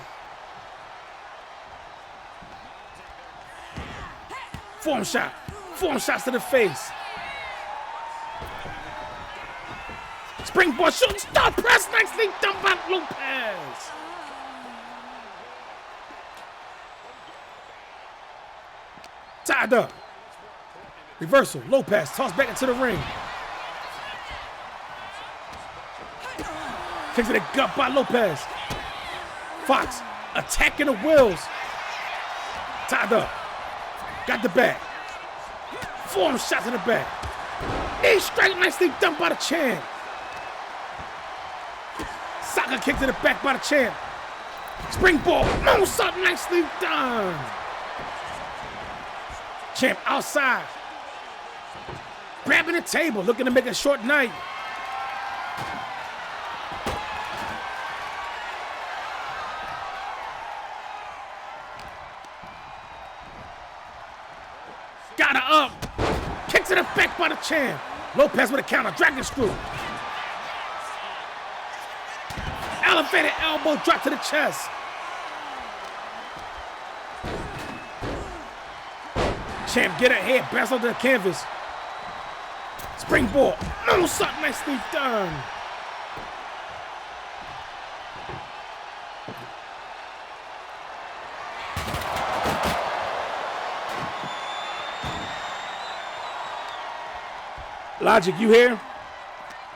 Form shot. Form shots to the face. Springboard shooting star press. Nicely done by Lopez. Tied up. Reversal. Lopez tossed back into the ring. Kick to the gut by Lopez. Fox attacking the wheels. Tied up. Got the back. Form shot to the back. Knee strike nicely done by the champ. Saga kick to the back by the champ. Springboard. Moonsault nicely done. Champ outside. Grabbing the table, looking to make a short night. Got her up. Kick to the back by the champ. Lopez with a counter. Dragon screw. Elevated elbow drop to the chest. Champ get her head, bounce onto the canvas. Springboard. Moonsault nicely done. Logic, you here?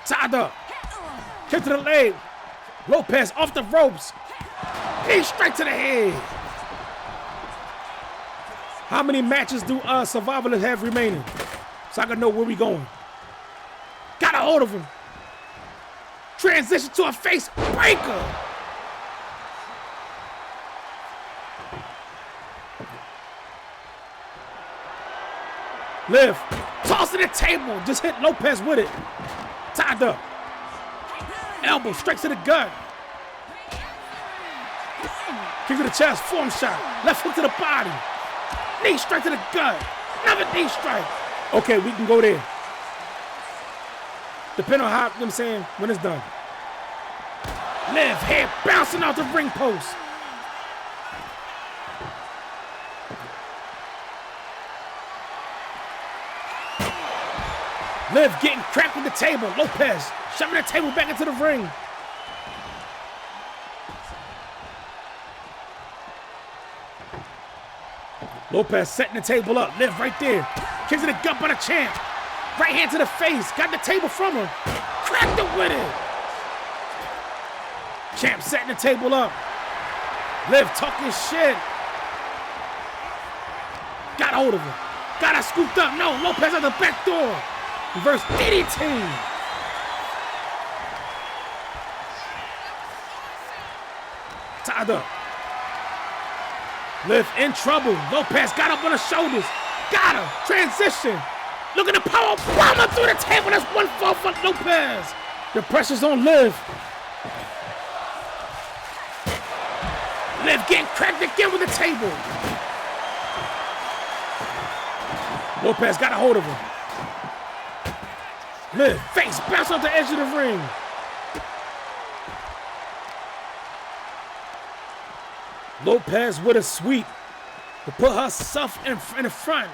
Tied up. Kick to the leg. Lopez off the ropes. Knee straight to the head. How many matches do survivalists have remaining? So I can know where we going. Got a hold of him. Transition to a face breaker. Liv, tossing the table. Just hit Lopez with it. Tied up. Elbow straight to the gut. Kick to the chest, form shot. Left hook to the body. Knee strike to the gut. Another knee strike. Okay, we can go there. Depending on how, you know what I'm saying, when it's done. Liv, head bouncing off the ring post. Liv getting cracked with the table. Lopez shoving the table back into the ring. Lopez setting the table up. Liv right there. Kicks to the gut by the champ. Right hand to the face. Got the table from him. Cracked it with it. Champ setting the table up. Liv talking shit. Got hold of him. Got her scooped up. No, Lopez at the back door. Reverse DDT. Tied up. Liv in trouble. Lopez got up on her shoulders. Got her. Transition. Look at the power bomber through the table. That's 1-4 for Lopez. The pressure's on Liv. Liv getting cracked again with the table. Lopez got a hold of him. Liv face bounce off the edge of the ring. Lopez with a sweep to put herself in the front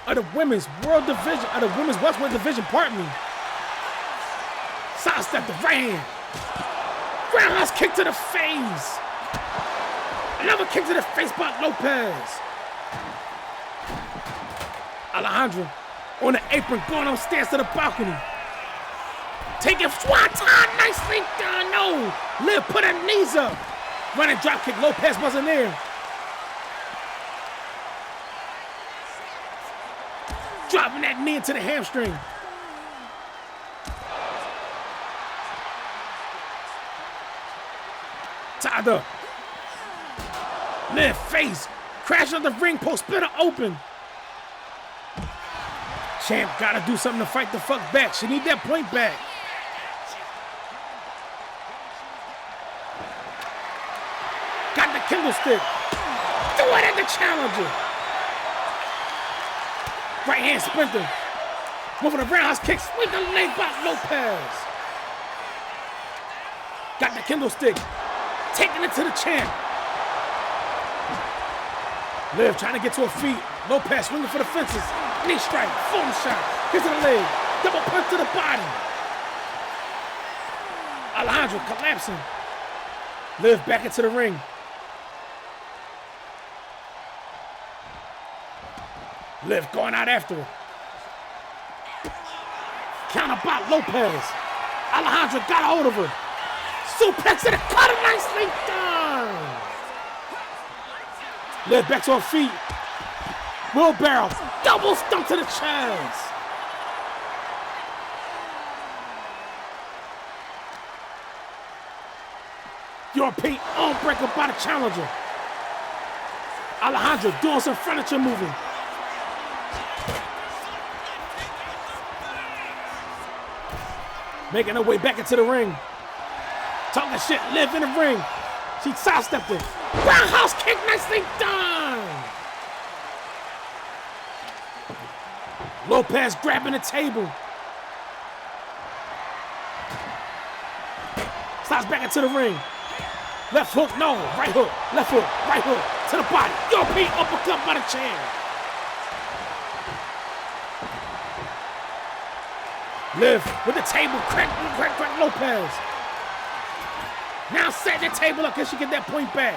of the women's world division, of the women's welterweight division, pardon me. Sidestep the right hand. Roundhouse kick to the face. Another kick to the face by Lopez. Alejandro on the apron going upstairs to the balcony. Taking Swanton, nicely done. No, Liv put her knees up. Running drop kick, Lopez wasn't there. Dropping that knee into the hamstring. Tied up. Liv face, crash on the ring post, split her open. Champ gotta do something to fight the fuck back. She need that point back. Got the kendo stick. Threw it at the challenger. Right hand sprinter. Moving the roundhouse kick. Sweep the leg by Lopez. Got the kendo stick. Taking it to the champ. Liv trying to get to her feet. Lopez swinging for the fences. Knee strike. Full shot. Hit to the leg. Double punch to the body. Alejandro collapsing. Liv back into the ring. Liv going out after her. Counter by Lopez. Alejandro got a hold of her. Suplex to the cutter, nicely done. Liv back to her feet. Wheelbarrow, double stump to the chest. European arm breaker by the challenger. Alejandro doing some furniture moving. Making her way back into the ring. Talking shit, Liv in the ring. She sidestepped it. Roundhouse kick, nicely done. Lopez grabbing the table. Slides back into the ring. Left hook, no. Right hook, left hook, right hook. To the body. European uppercut by the chair. Liv with the table, crack Lopez. Now setting the table up, can she get that point back?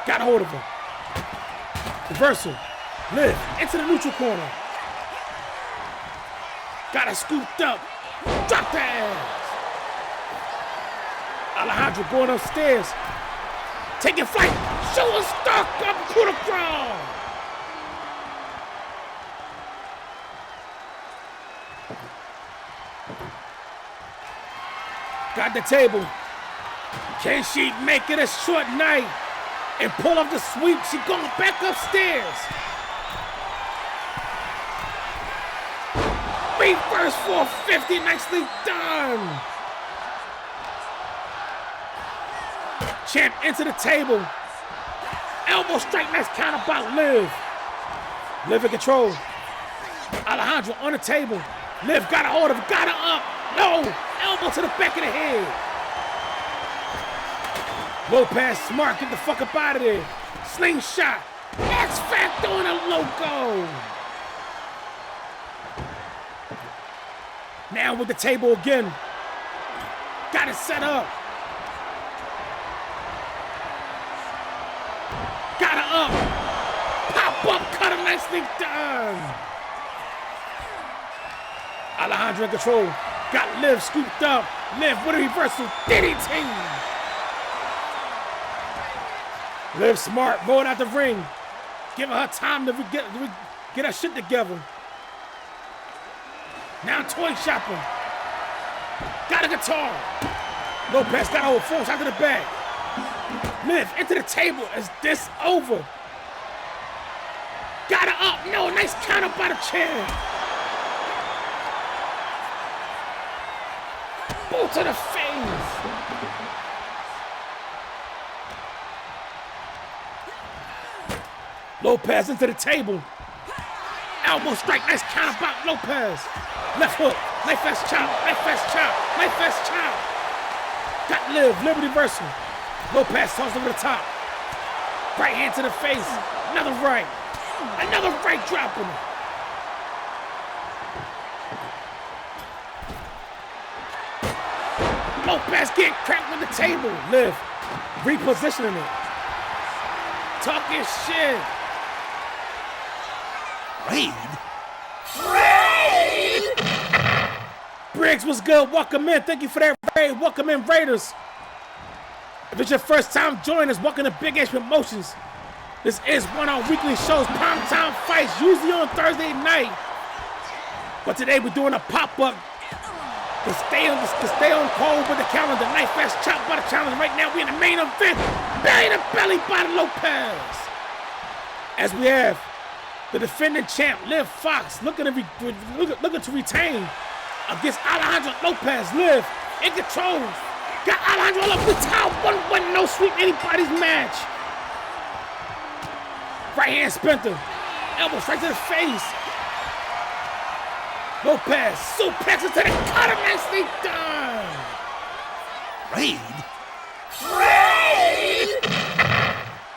Got a hold of her. Reversal. Liv into the neutral corner. Got her scooped up. Drop the ass. Alejandro going upstairs. Taking flight. Shoulder stuck up to the ground. Got the table. Can she make it a short night and pull off the sweep? She going back upstairs. Reverse 450, nicely done. Champ into the table. Elbow strike, nice counter by Liv. Liv in control. Alejandro on the table. Liv got a hold of her, got her up. No, elbow to the back of the head. Lopez smart, get the fuck up out of there. Slingshot. X Factor on a logo. Now with the table again. Got it set up. Got it up. Pop up, cut him, nicely done. Alejandro in control. Got Liv scooped up. Liv with a reversal. DDT. Liv smart, rolling out the ring. Giving her time to get her shit together. Now toy shopping. Got a guitar. Lopez got a whole full shot to the back. Liv into the table. Is this over? Got her up. No, nice counter by the chair. Boot to the face. Lopez into the table. Elbow strike, nice counter by Lopez. Left hook, knife fast chop, knife fast chop, knife fast chop. Got Liv, Liberty reversal. Lopez tosses over the top. Right hand to the face, another right. Another right dropping it. Lopez getting cracked with the table. Liv, repositioning it. Talking shit. Raid! Briggs was good. Welcome in. Thank you for that raid. Welcome in, Raiders. If it's your first time joining us, welcome to Big H Promotions. This is one of our weekly shows, Primetime Fights, usually on Thursday night. But today we're doing a pop-up to stay on cold with the calendar. Knife fast chop by the challenge. Right now we're in the main event. Belly to belly by Lopez. As we have the defending champ, Liv Fox, looking to retain against Alejandro Lopez. Liv in control. Got Alejandro up the top. 1-1, no sweep anybody's match. Right hand sprinter. Elbow straight to the face. Lopez suplexes to the cutter. Nicely done. Raid!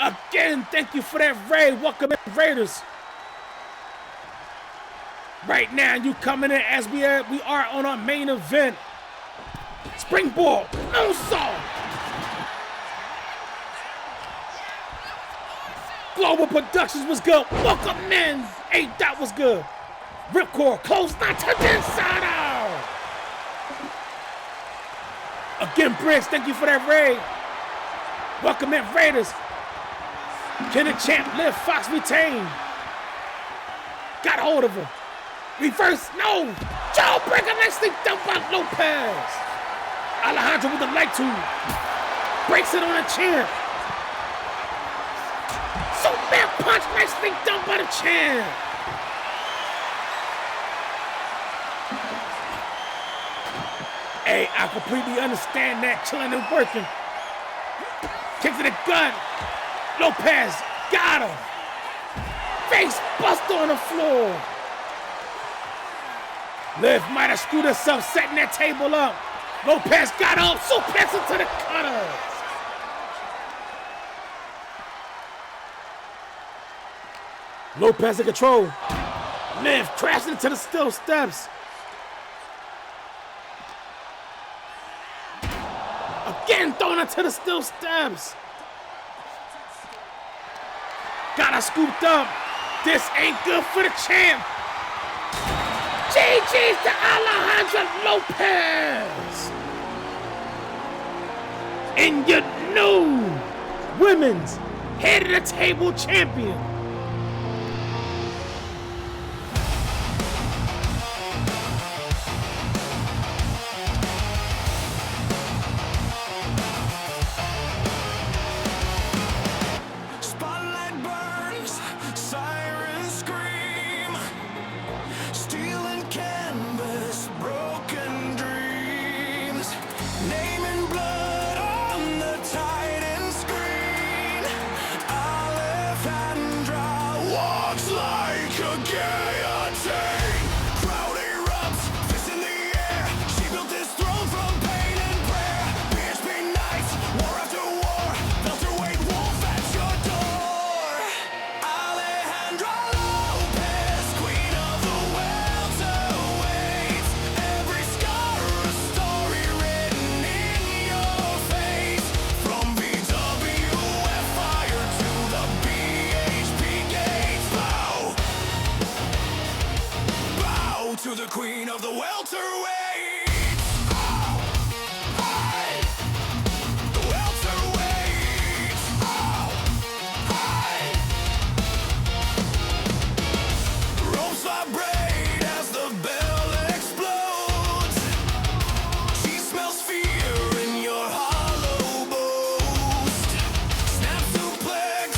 Again, thank you for that raid. Welcome in, Raiders. Right now, you coming in as we are on our main event. Springboard, no saw. Global Productions was good. Welcome in. A-Dot was good. Ripcord, close, not to the inside out. Again, Briggs, thank you for that raid. Welcome in, Raiders. Can the champ, Liv Fox, retain? Got hold of her. Reverse, no. Jawbreaker, nicely done by Lopez. Alejandro with the light tube. Breaks it on the champ. Superman punch, nicely done by the champ. Hey, I completely understand that, chilling and working. Kick to the gut. Lopez got him. Face buster on the floor. Liv might have screwed herself setting that table up. Lopez got up, suplex into the cutter. Lopez in control. Liv crashing into the steel steps. Again thrown into the steel steps. Got her scooped up. This ain't good for the champ. GG's to Alejandro Lopez. And your new women's head of the table champion. Alejandro Ropes vibrate as the bell explodes. She smells fear in your hollow boast. Snap suplex,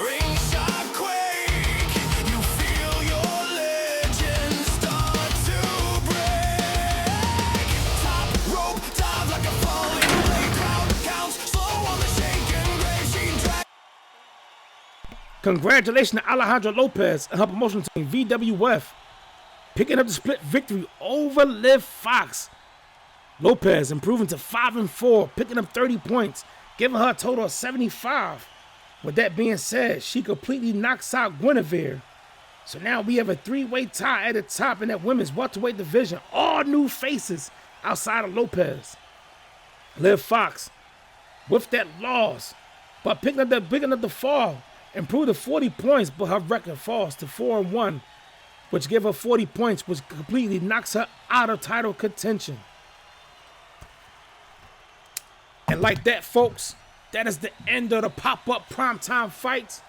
ring shot quake. You feel your legend start to break. Top rope dive like a falling blade. Crowd counts slow on the shaking grave. She drags. Congratulations to Alejandra Lopez and her promotion team VWF picking up the split victory over Liv Fox. Lopez improving to 5-4, picking up 30 points, giving her a total of 75. With that being said, she completely knocks out Guinevere. So now we have a three-way tie at the top in that women's welterweight division. All new faces outside of Lopez. Liv Fox with that loss, but picking up the fall, improved to 40 points, but her record falls to 4-1, which give her 40 points, which completely knocks her out of title contention. And like that, folks, that is the end of the pop-up primetime fights.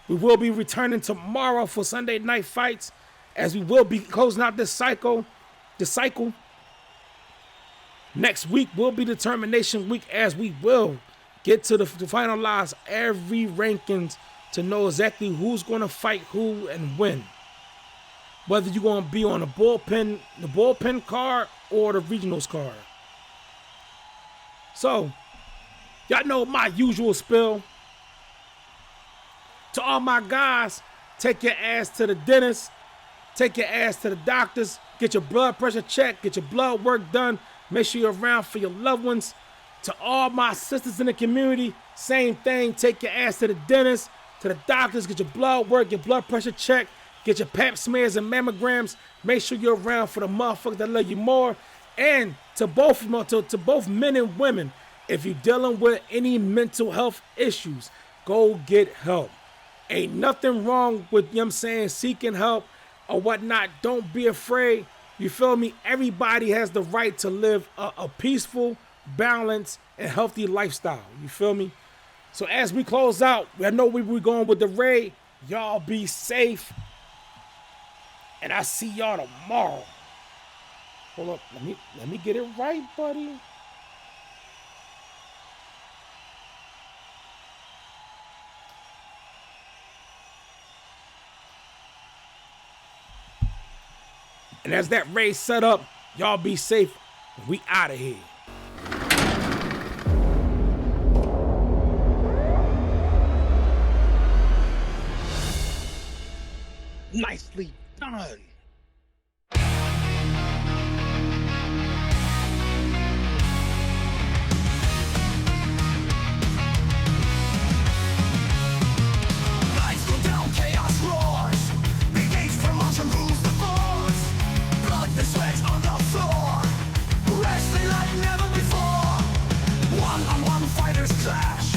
We will be returning tomorrow for Sunday night fights, as we will be closing out this cycle. Next week will be determination week, as we will get to finalize every rankings to know exactly who's going to fight who and when. Whether you're going to be on the bullpen card or the regionals card. So, y'all know my usual spill. To all my guys, take your ass to the dentist, take your ass to the doctors, get your blood pressure checked, get your blood work done, make sure you're around for your loved ones. To all my sisters in the community, same thing, take your ass to the dentist, to the doctors, get your blood work, your blood pressure checked, get your pap smears and mammograms, make sure you're around for the motherfuckers that love you more. And to both men and women, if you're dealing with any mental health issues, go get help. Ain't nothing wrong with, you know what I'm saying, seeking help or whatnot. Don't be afraid. You feel me? Everybody has the right to live a peaceful, balanced, and healthy lifestyle. You feel me? So as we close out, I know we were going with the raid. Y'all be safe. And I see y'all tomorrow. Hold up. Let me get it right, buddy. And as that race set up, y'all be safe. We out of here. Nicely done. Lights go down, chaos roars. Big H promotion rules the force. Blood and sweat on the floor. Wrestling like never before. One-on-one fighters clash.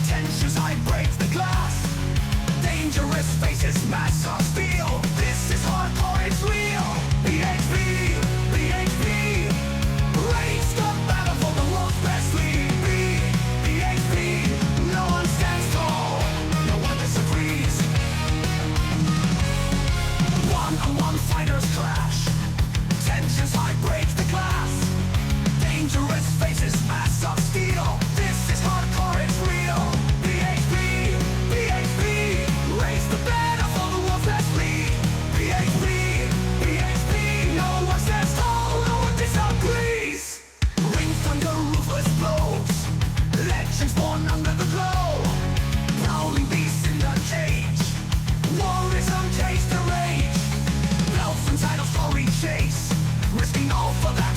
Tensions high, breaks the glass. Dangerous faces, mass of steel. This is hardcore, it's real. BHP, BHP. Raise the battle for the world's best league. BHP, no one stands tall, no one disagrees. One-on-one fighters clash. Tensions high, breaks the glass. Dangerous faces, mass of steel. This is hardcore, it's real. BHP, BHP. Raise the banner for the world's best league. BHP, BHP. No one stands tall, no one disagrees. Ring thunder, ruthless blows. Legends born under the glow. Prowling beasts in the cage. Warriors uncaged to rage. Belts and titles for each chase. Risking all for that